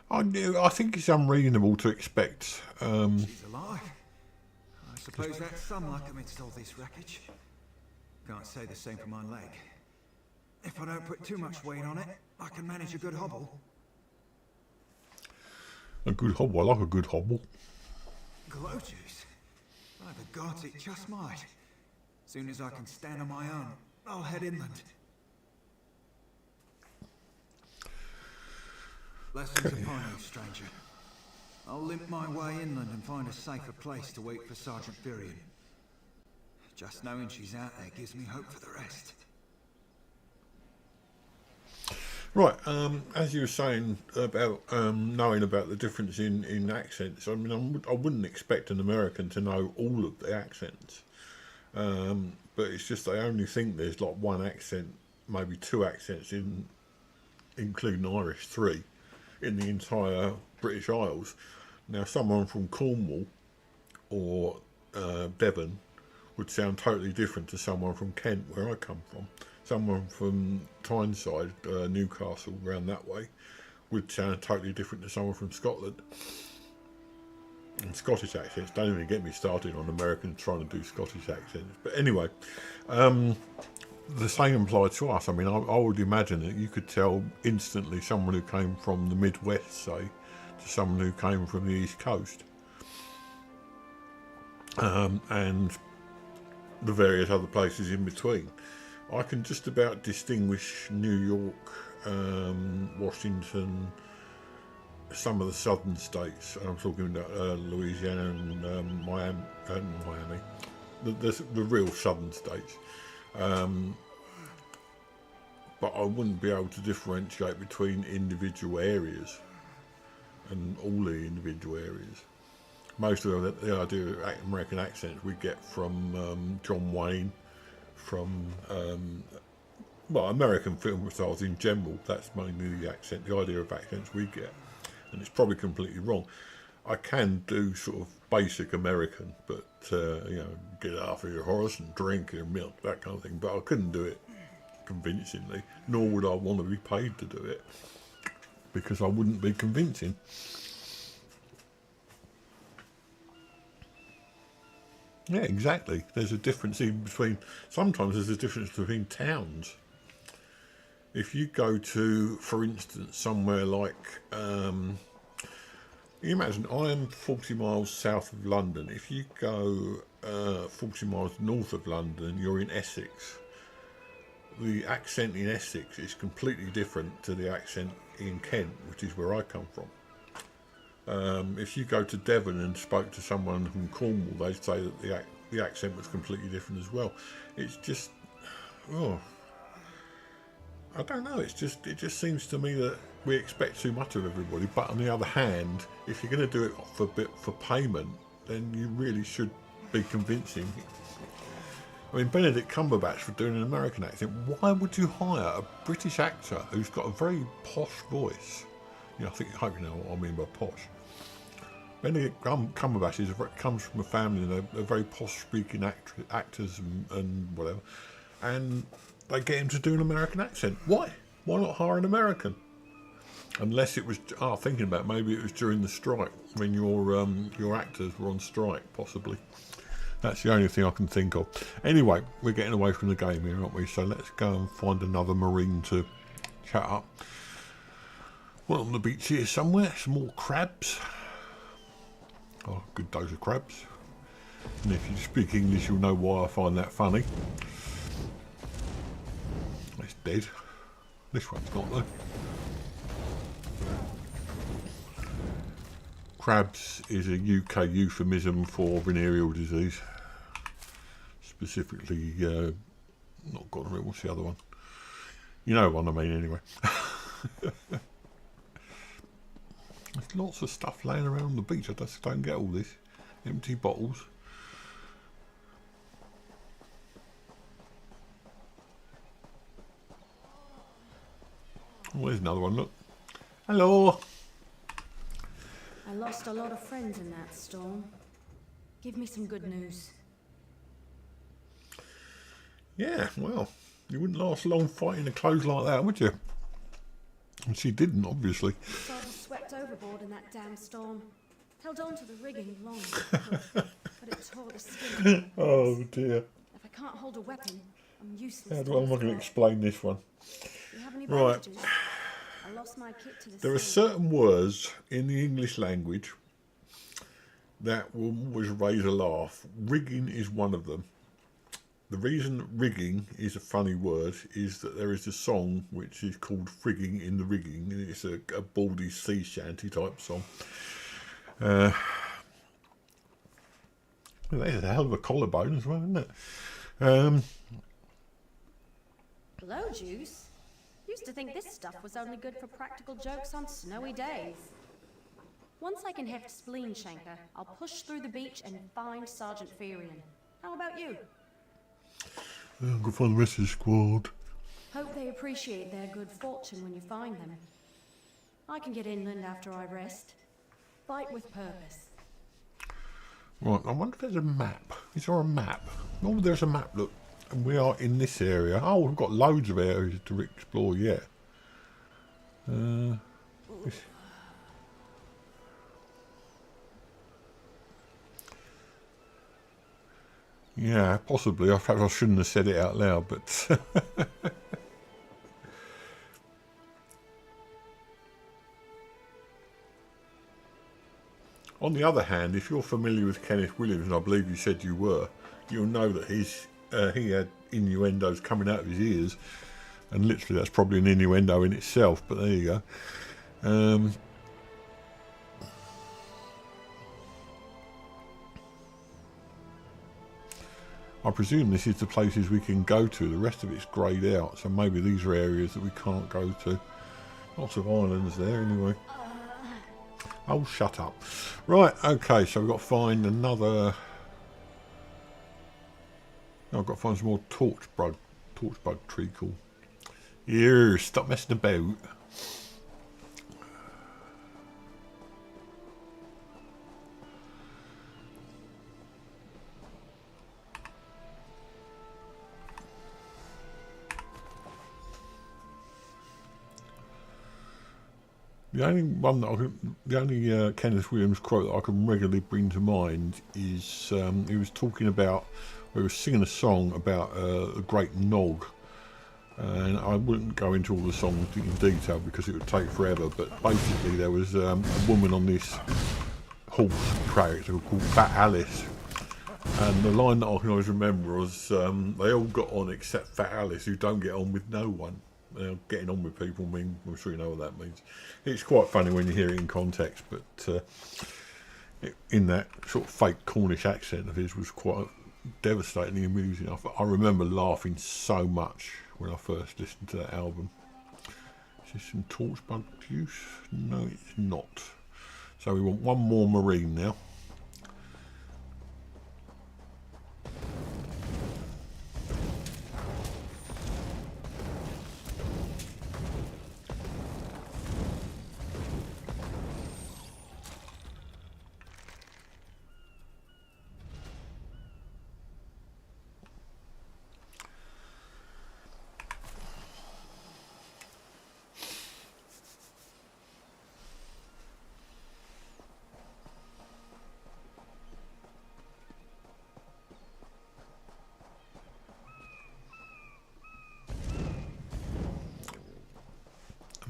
Speaker 1: I think it's unreasonable to expect.
Speaker 8: She's alive. I suppose that's some luck amidst all this wreckage. Can't say the same for my leg. If I don't put too much weight on it, I can manage a good hobble.
Speaker 1: A good hobble. I like a good hobble.
Speaker 8: Glow juice? By the gods, it just might. Soon as I can stand on my own, I'll head inland. Blessings upon you, stranger. I'll limp my way inland and find a safer place to wait for Sergeant Furion. Just knowing she's out there gives me hope for the rest.
Speaker 1: Right, as you were saying about knowing about the difference in accents, I mean, I wouldn't expect an American to know all of the accents. But it's just they only think there's like one accent, maybe two accents, including Irish, 3, in the entire British Isles. Now, someone from Cornwall or Devon would sound totally different to someone from Kent, where I come from. Someone from Tyneside, Newcastle, around that way, would sound totally different to someone from Scotland. And Scottish accents, don't even get me started on Americans trying to do Scottish accents. But anyway, the same applies to us. I mean, I would imagine that you could tell instantly someone who came from the Midwest, say, to someone who came from the East Coast. And the various other places in between. I can just about distinguish New York, Washington, some of the southern states, and I'm talking about Louisiana and Miami, the real southern states. But I wouldn't be able to differentiate between individual areas and all the individual areas. Most of the idea of American accents we get from John Wayne, from American film stars in general. That's mainly the accent, the idea of accents we get, and it's probably completely wrong. I can do sort of basic American, but get off of your horse and drink your milk, that kind of thing. But I couldn't do it convincingly, nor would I want to be paid to do it, because I wouldn't be convincing. Yeah, exactly. There's a difference even between, sometimes there's a difference between towns. If you go to, for instance, somewhere like, you imagine I am 40 miles south of London. If you go 40 miles north of London, you're in Essex. The accent in Essex is completely different to the accent in Kent, which is where I come from. If you go to Devon and spoke to someone from Cornwall, they'd say that the accent was completely different as well. It's just, I don't know. It just seems to me that we expect too much of everybody. But on the other hand, if you're going to do it for payment, then you really should be convincing. I mean, Benedict Cumberbatch for doing an American accent. Why would you hire a British actor who's got a very posh voice? I hope you know what I mean by posh. Benedict Cumberbatch comes from a family, they're very posh-speaking actors and whatever, and they get him to do an American accent. Why? Why not hire an American? Unless it was, thinking about it, maybe it was during the strike, when your actors were on strike, possibly. That's the only thing I can think of. Anyway, we're getting away from the game here, aren't we? So let's go and find another Marine to chat up. Well, on the beach here somewhere, some more crabs. Oh, good dose of crabs. And if you speak English, you'll know why I find that funny. It's dead. This one's not though. crabs is a UK euphemism for venereal disease. Specifically, not gonorrhea, what's the other one? You know what I mean anyway. There's lots of stuff laying around on the beach. I just don't get all this. Empty bottles. Oh, there's another one, look. Hello.
Speaker 9: I lost a lot of friends in that storm. Give me some good news.
Speaker 1: Yeah, well, you wouldn't last long fighting a clothes like that, would you? And she didn't, obviously.
Speaker 9: So I was swept overboard in that damn storm. Held on to the rigging long, but it tore the skin.
Speaker 1: Oh dear.
Speaker 9: If I can't hold a weapon, I'm useless.
Speaker 1: How am I going to explain this one?
Speaker 9: Do you have any
Speaker 1: Right.
Speaker 9: bandages? I lost my kit to the
Speaker 1: There are
Speaker 9: sea.
Speaker 1: certain words in the English language that will always raise a laugh. Rigging is one of them. The reason rigging is a funny word is that there is a song which is called Frigging in the Rigging, and it's a baldy sea shanty type song. Well, there's a hell of a collarbone as well, isn't it?
Speaker 9: Blow juice? Used to think this stuff was only good for practical jokes on snowy days. Once I can heft Spleen Shanker, I'll push through the beach and find Sergeant Ferian. How about you?
Speaker 1: I'll go find the rest of the squad.
Speaker 9: Hope they appreciate their good fortune when you find them. I can get inland after I rest. Fight with purpose.
Speaker 1: Right, I wonder if there's a map. Is there a map? Oh, there's a map, look. And we are in this area. Oh, we've got loads of areas to explore, yeah. Yeah, possibly. Perhaps I shouldn't have said it out loud, but... On the other hand, if you're familiar with Kenneth Williams, and I believe you said you were, you'll know that he had innuendos coming out of his ears, and literally that's probably an innuendo in itself, but there you go. I presume this is the places we can go to. The rest of it's greyed out, so maybe these are areas that we can't go to. Lots of islands there anyway. Oh, shut up. Right, okay, so we've got to find another... I've got to find some more torchbug treacle. Here, stop messing about. The only one that Kenneth Williams quote that I can regularly bring to mind is he was talking about, he was singing a song about a great nog, and I wouldn't go into all the songs in detail because it would take forever. But basically, there was a woman on this horse character called Fat Alice, and the line that I can always remember was, "They all got on except Fat Alice, who don't get on with no one." Getting on with people, I'm sure you know what that means. It's quite funny when you hear it in context, but in that sort of fake Cornish accent of his was quite devastatingly amusing. I remember laughing so much when I first listened to that album. Is this some torchbug juice? No, it's not. So we want one more marine now.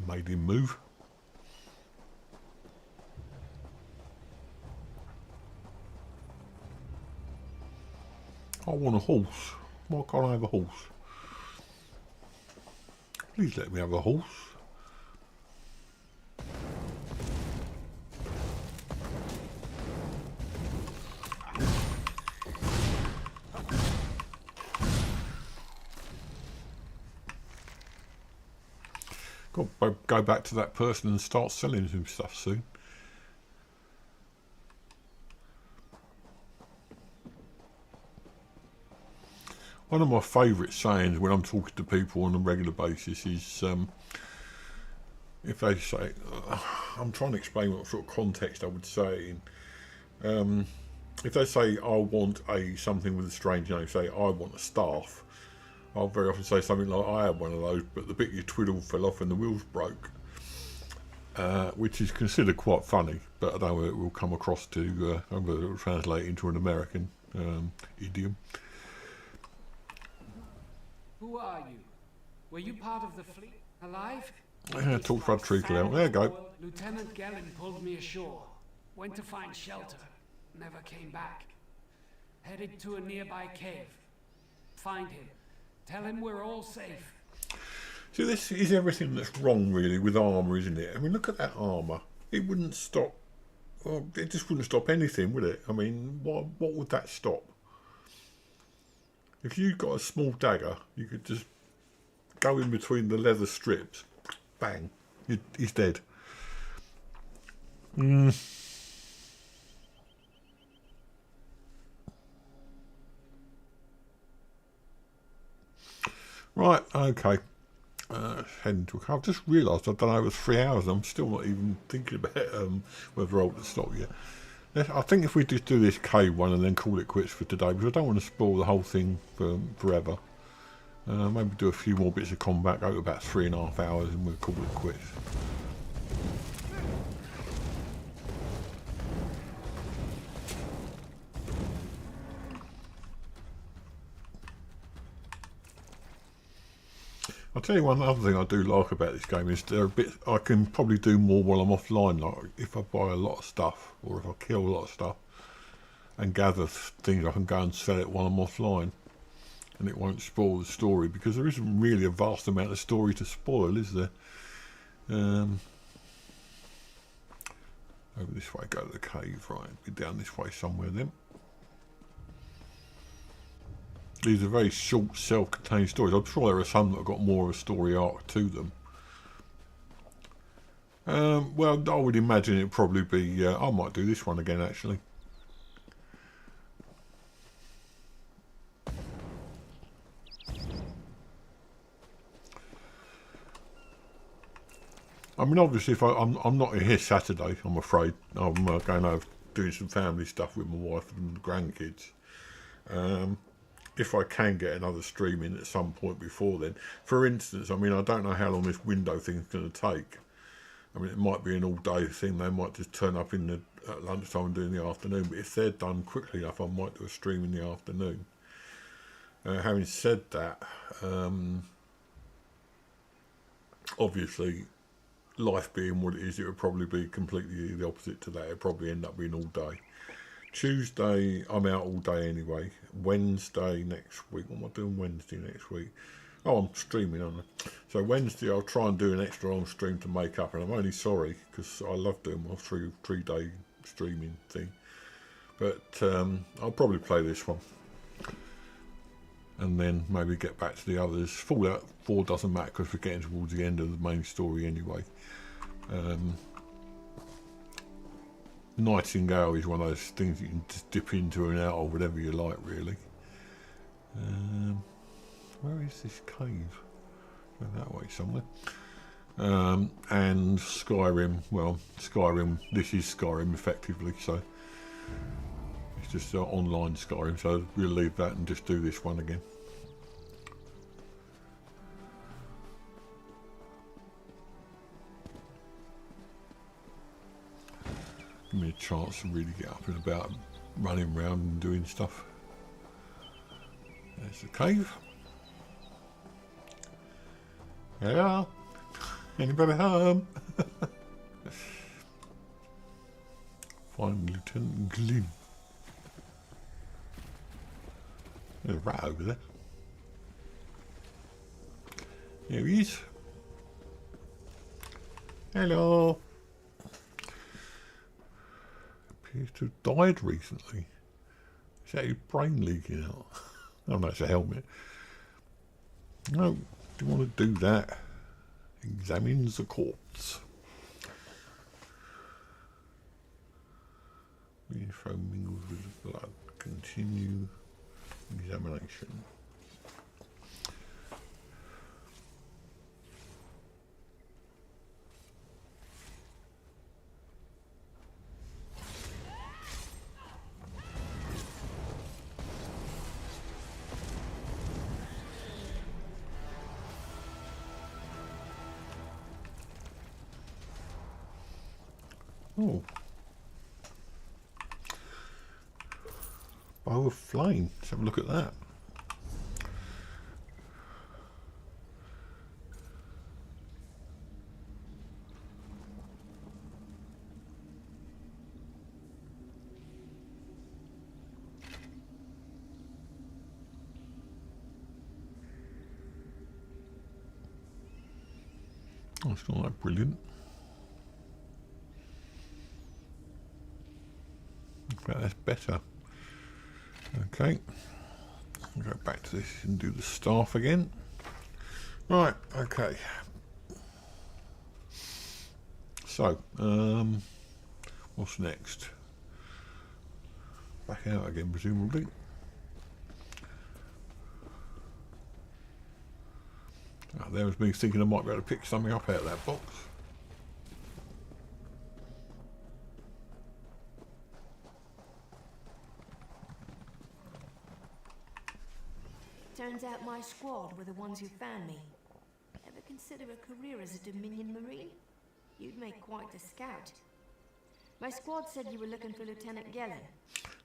Speaker 1: Made him move. I want a horse. Why can't I have a horse? Please let me have a horse. Got to go back to that person and start selling some stuff soon. One of my favourite sayings when I'm talking to people on a regular basis is if they say, I'm trying to explain what sort of context I would say in. If they say, I want something with a strange name, say, I want a staff, I'll very often say something like, I had one of those, but the bit you twiddled fell off and the wheels broke. Which is considered quite funny, but I know it will come across to, I'm going to translate into an American idiom.
Speaker 10: Who are you? Were you part of the fleet? Alive?
Speaker 1: Yeah, talk about treacle out. There you go.
Speaker 10: Lieutenant Gellin pulled me ashore. Went to find shelter. Never came back. Headed to a nearby cave. Find him. Tell him we're all safe.
Speaker 1: See, this is everything that's wrong, really, with armour, isn't it? I mean, look at that armour. It wouldn't stop... Well, it just wouldn't stop anything, would it? I mean, what would that stop? If you got a small dagger, you could just go in between the leather strips. Bang. He's dead. Right, okay. Heading to I've just realised I've done over 3 hours and I'm still not even thinking about whether I ought to stop yet. I think if we just do this cave one and then call it quits for today, because I don't want to spoil the whole thing for forever. Maybe do a few more bits of combat, go to about 3.5 hours and we'll call it quits. I'll tell you one other thing I do like about this game is I can probably do more while I'm offline, like if I buy a lot of stuff or if I kill a lot of stuff and gather things, I can go and sell it while I'm offline and it won't spoil the story, because there isn't really a vast amount of story to spoil, is there? Over this way, go to the cave, right, be down this way somewhere then. These are very short, self-contained stories. I'm sure there are some that have got more of a story arc to them. Well, I would imagine it'd probably be... I might do this one again, actually. I mean, obviously, if I'm not here Saturday, I'm afraid. I'm going over doing some family stuff with my wife and the grandkids. If I can get another stream in at some point before then. For instance, I mean, I don't know how long this window thing's going to take. I mean, it might be an all-day thing. They might just turn up at lunchtime and do in the afternoon. But if they're done quickly enough, I might do a stream in the afternoon. Having said that, obviously, life being what it is, it would probably be completely the opposite to that. It'd probably end up being all day. Tuesday, I'm out all day anyway. Wednesday next week. What am I doing Wednesday next week? Oh, I'm streaming, aren't I? So Wednesday, I'll try and do an extra long stream to make up. And I'm only sorry, because I love doing my three-day streaming thing. But I'll probably play this one. And then maybe get back to the others. Fallout 4 doesn't matter, because we're getting towards the end of the main story anyway. Nightingale is one of those things you can just dip into and out or whatever you like, really. Where is this cave? Go that way somewhere. And Skyrim, well, Skyrim, this is Skyrim effectively, so it's just online Skyrim, so we'll leave that and just do this one again. Give me a chance to really get up and about, running around and doing stuff. There's the cave. Yeah. Anybody home? Find Lieutenant Glynn. There's a rat over there. There he is. Hello. Appears to have died recently. Is that his brain leaking out? Oh no, it's a helmet. No, do you want to do that? Examines the corpse. Urethro mingles with blood. Continue examination. Oh. Bow of flame. Let's have a look at that. Oh, it's not that brilliant. Okay, that's better. Okay, I'll go back to this and do the staff again. Right, okay. So, what's next? Back out again, presumably. Oh, there was me thinking I might be able to pick something up out of that box.
Speaker 2: Turns out my squad were the ones who found me. Ever consider a career as a Dominion Marine? You'd make quite a scout. My squad said you were looking for Lieutenant Gellin.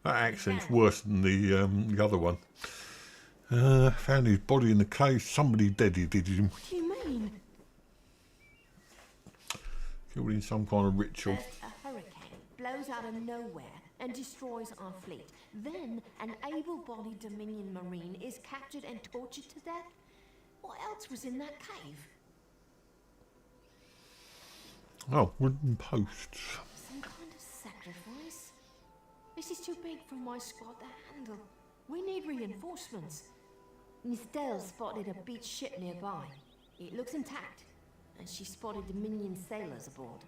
Speaker 1: That accent's worse than the other one. Found his body in the cave. Somebody deaded him.
Speaker 2: What do you mean?
Speaker 1: Killed in some kind of ritual.
Speaker 2: First, a hurricane blows out of nowhere and destroys our fleet. Then, an able-bodied Dominion Marine is captured and tortured to death? What else was in that cave?
Speaker 1: Oh, wooden posts.
Speaker 2: Some kind of sacrifice? This is too big for my squad to handle. We need reinforcements. Miss Dale spotted a beached ship nearby. It looks intact, and she spotted Dominion sailors aboard.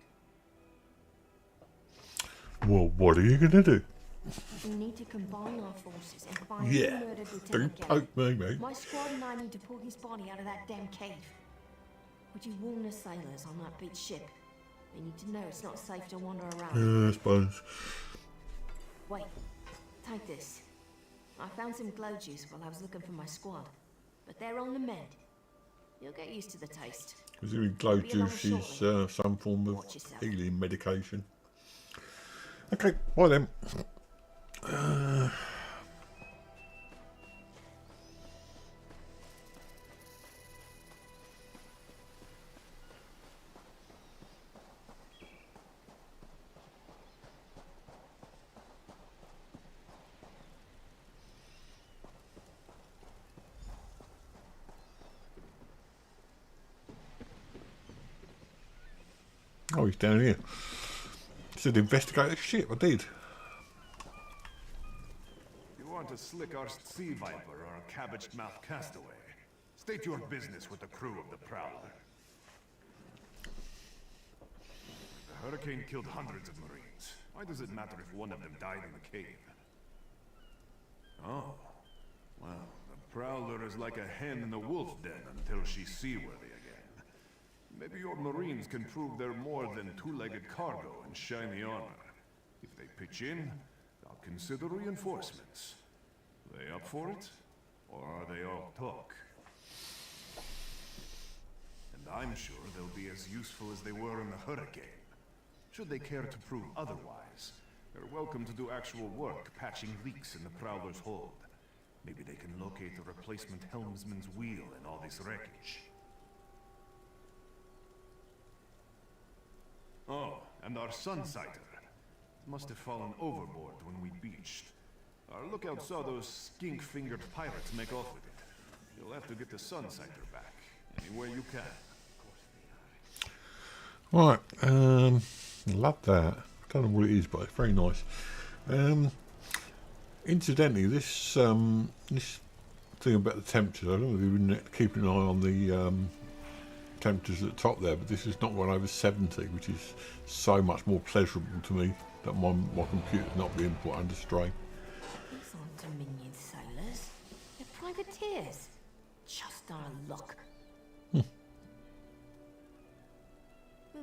Speaker 1: Well, what are you going to do?
Speaker 2: We need to combine our forces and find
Speaker 1: Yeah,
Speaker 2: who murdered Lieutenant
Speaker 1: don't
Speaker 2: Gellin.
Speaker 1: poke me, mate.
Speaker 2: My squad and I need to pull his body out of that damn cave. Would you warn the sailors on that beached ship? They need to know it's not safe to wander around.
Speaker 1: I suppose.
Speaker 2: Wait, take this. I found some glow juice while I was looking for my squad, but they're on the mend. You'll get used to the taste.
Speaker 1: Presumably glow
Speaker 2: Be along
Speaker 1: juice is
Speaker 2: shortly.
Speaker 1: some form of
Speaker 2: Watch yourself.
Speaker 1: healing medication. Okay, bye then. Oh, he's down here. Said investigate the ship. I did.
Speaker 11: You want a slick-arsed sea viper or a cabbage-mouthed castaway? State your business with the crew of the Prowler. The hurricane killed hundreds of Marines. Why does it matter if one of them died in the cave? Oh. Well, the Prowler is like a hen in the wolf den until she's seaworthy again. Maybe your Marines can prove they're more than two-legged cargo and shiny armor. If they pitch in, I'll consider reinforcements. They up for it? Or are they all talk? And I'm sure they'll be as useful as they were in the hurricane. Should they care to prove otherwise, they're welcome to do actual work patching leaks in the Prowler's hold. Maybe they can locate a replacement helmsman's wheel in all this wreckage. Oh, and our Sunsighter. Must have fallen overboard when we beached. Our lookout saw those skink-fingered pirates make off with it. You'll have to get the Sunsighter back, any way you can.
Speaker 1: Right, love that. Don't know what it is, but it's very nice. Incidentally, this this thing about the temperatures, I don't know if you've been keeping an eye on the temperatures at the top there, but this has not gone over 70, which is so much more pleasurable to me that my computer's not being put under strain.
Speaker 12: These aren't Dominion sailors. They're privateers. Just our luck. We'll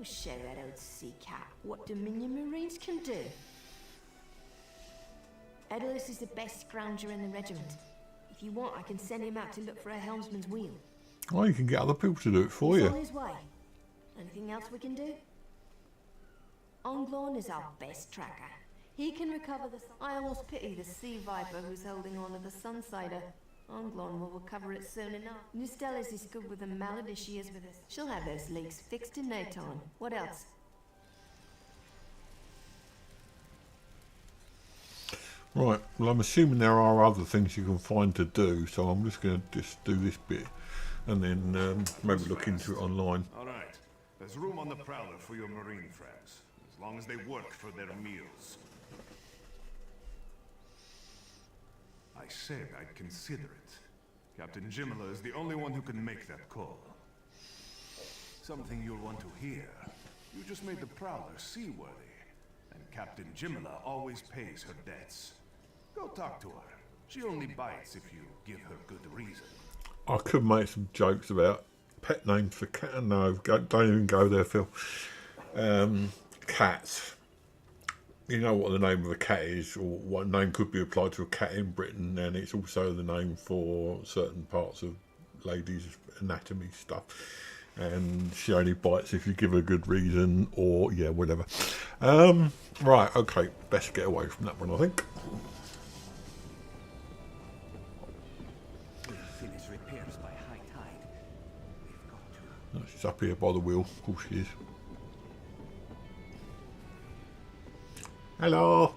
Speaker 12: show that old sea cat what Dominion Marines can do. Edalus is the best scrounger in the regiment. If you want, I can send him out to look for a helmsman's wheel.
Speaker 1: Oh, you can get other people to do it for
Speaker 12: He's
Speaker 1: you.
Speaker 12: on his way. Anything else we can do? Onglon is our best tracker. He can recover the... I almost pity the sea viper who's holding on to the Sunsider. Onglon will recover it soon enough. Nustellis is good with the mallet as she is with us. She'll have those leaks fixed in no time. What else?
Speaker 1: Right, well, I'm assuming there are other things you can find to do, so I'm just going to do this bit and then maybe look into it online.
Speaker 11: All right. There's room on the Prowler for your Marine friends, as long as they work for their meals. I said I'd consider it. Captain Jimala is the only one who can make that call. Something you'll want to hear. You just made the Prowler seaworthy, and Captain Jimala always pays her debts. Go talk to her. She only bites if you give her good reason.
Speaker 1: I could make some jokes about pet names for cat. No, don't even go there, Phil. Cats. You know what the name of a cat is, or what name could be applied to a cat in Britain, and it's also the name for certain parts of ladies' anatomy stuff. And she only bites if you give her good reason, or yeah, whatever. Right, okay, best get away from that one, I think.
Speaker 8: Finish repairs by high tide. We've got to.
Speaker 1: She's up here by the wheel, of course she is. Hello.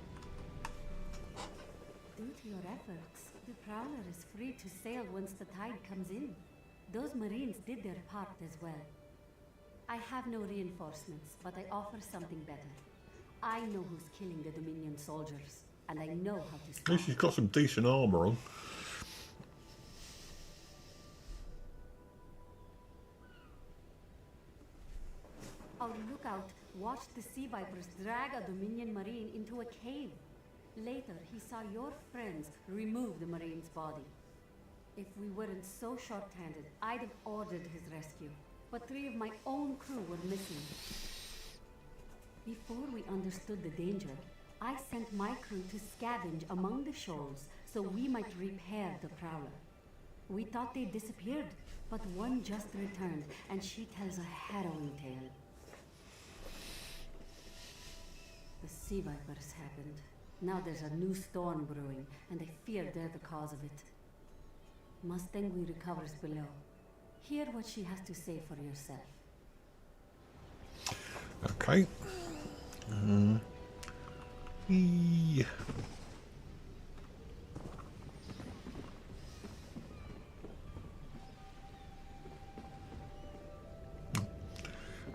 Speaker 5: Due to your efforts, the Prowler is free to sail once the tide comes in. Those Marines did their part as well. I have no reinforcements, but I offer something better. I know who's killing the Dominion soldiers, and I know how to stop.
Speaker 1: She's got some decent armour on.
Speaker 5: Oh, look out. Watch the sea vipers drag a Dominion Marine into a cave. Later, he saw your friends remove the Marine's body. If we weren't so short-handed, I'd have ordered his rescue. But 3 of my own crew were missing. Before we understood the danger, I sent my crew to scavenge among the shoals so we might repair the Prowler. We thought they disappeared, but one just returned, and she tells a harrowing tale. The sea vipers happened. Now there's a new storm brewing, and I fear they're the cause of it. Mustangui recovers below. Hear what she has to say for yourself.
Speaker 1: Okay. Yeah.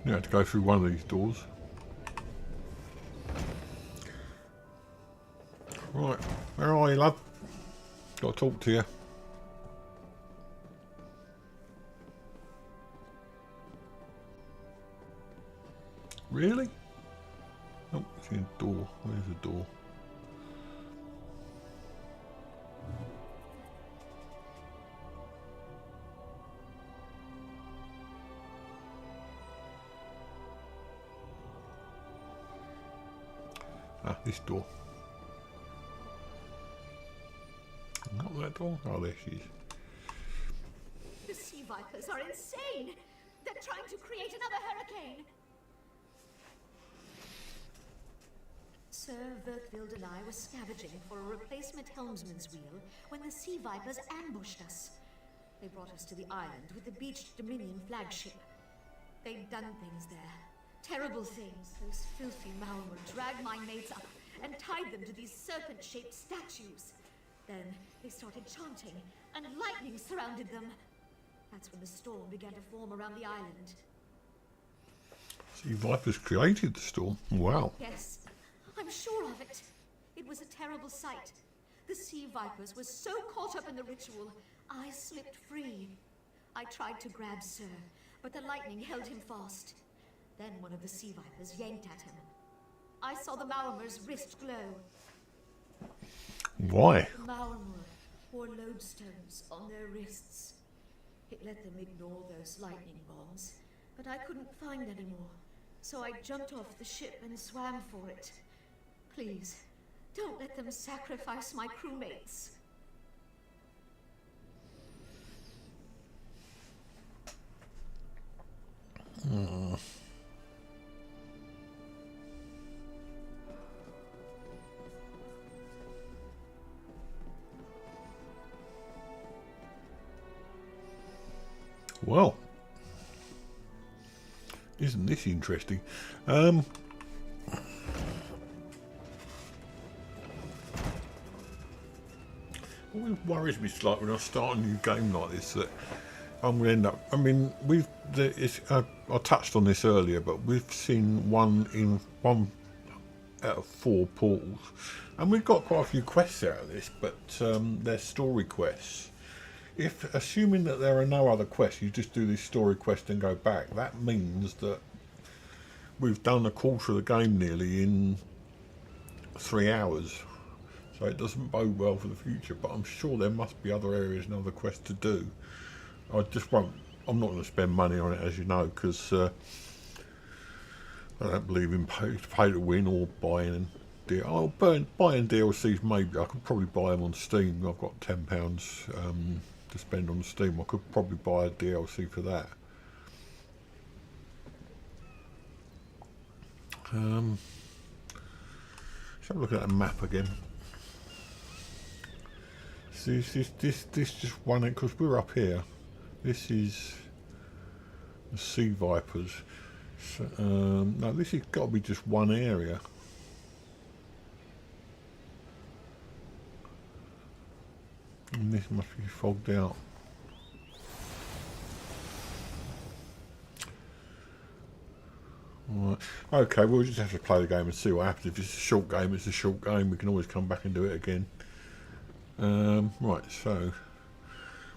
Speaker 1: You have to go through one of these doors. Right, where are you, love? Got to talk to you. Really? Oh, it's in the door. Where's the door? Ah, this door. Not that door. Oh, there she is.
Speaker 12: The sea vipers are insane! They're trying to create another hurricane! Sir Verkvild and I were scavenging for a replacement helmsman's wheel when the sea vipers ambushed us. They brought us to the island with the beached Dominion flagship. They'd done things there. Terrible things. Those filthy Malmor dragged my mates up and tied them to these serpent-shaped statues. Then they started chanting, and lightning surrounded them. That's when the storm began to form around the island.
Speaker 1: Sea Vipers created the storm. Wow.
Speaker 12: Yes, I'm sure of it. It was a terrible sight. The sea vipers were so caught up in the ritual, I slipped free. I tried to grab Sir, but the lightning held him fast. Then one of the sea vipers yanked at him. I saw the Maormer's wrist glow.
Speaker 1: Why?
Speaker 12: The Maormer wore lodestones on their wrists. It let them ignore those lightning bombs, but I couldn't find any more. So I jumped off the ship and swam for it. Please, don't let them sacrifice my crewmates.
Speaker 1: Well, isn't this interesting? What worries me slightly when I start a new game like this, that I'm going to end up. I mean, I touched on this earlier, but we've seen one out of 4 portals, and we've got quite a few quests out of this, but they're story quests. If, assuming that there are no other quests, you just do this story quest and go back, that means that we've done a quarter of the game nearly in 3 hours. So it doesn't bode well for the future, but I'm sure there must be other areas and other quests to do. I just won't, I'm not going to spend money on it, as you know, because I don't believe in pay to win or buying buying DLCs. Maybe I could probably buy them on Steam. I've got £10 to spend on Steam. I could probably buy a DLC for that. Let's have a look at that map again. See, this just one, because we're up here. This is the sea vipers. So, no, this has got to be just one area. And this must be fogged out. Right. Okay, we'll just have to play the game and see what happens. If it's a short game, it's a short game. We can always come back and do it again. Right, so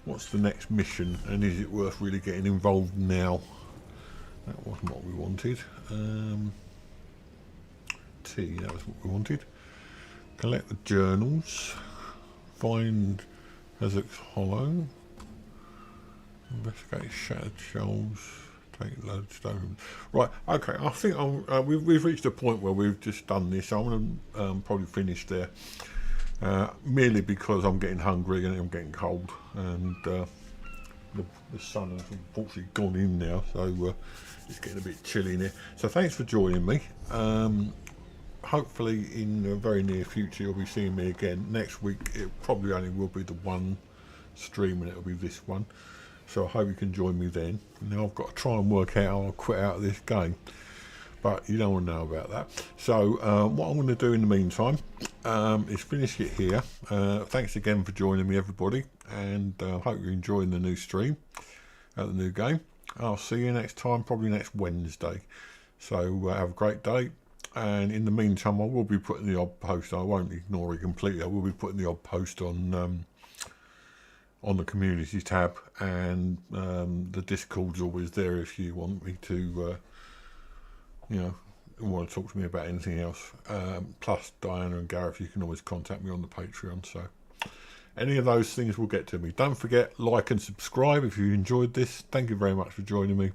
Speaker 1: what's the next mission, and is it worth really getting involved now? That wasn't what we wanted. T, that was what we wanted. Collect the journals. Find Hazek's Hollow. Investigate Shattered Shoals. Take lodestone. Right, okay, I think we've reached a point where we've just done this. I'm going to probably finish there. Merely because I'm getting hungry and I'm getting cold, and the sun has unfortunately gone in now, so it's getting a bit chilly in here. So thanks for joining me. Hopefully in the very near future you'll be seeing me again. Next week it probably only will be the one stream, and it'll be this one, so I hope you can join me then. Now I've got to try and work out how I'll quit out of this game, but you don't want to know about that. So what I'm going to do in the meantime is finish it here. Thanks again for joining me, everybody, and hope you're enjoying the new stream, the new game. I'll see you next time, probably next Wednesday. So have a great day, and in the meantime I will be putting the odd post. I won't ignore it completely. I will be putting the odd post on the community tab, and the Discord's always there if you want me to want to talk to me about anything else. Plus Diana and Gareth, you can always contact me on the Patreon, so any of those things will get to me. Don't forget, like and subscribe if you enjoyed this. Thank you very much for joining me.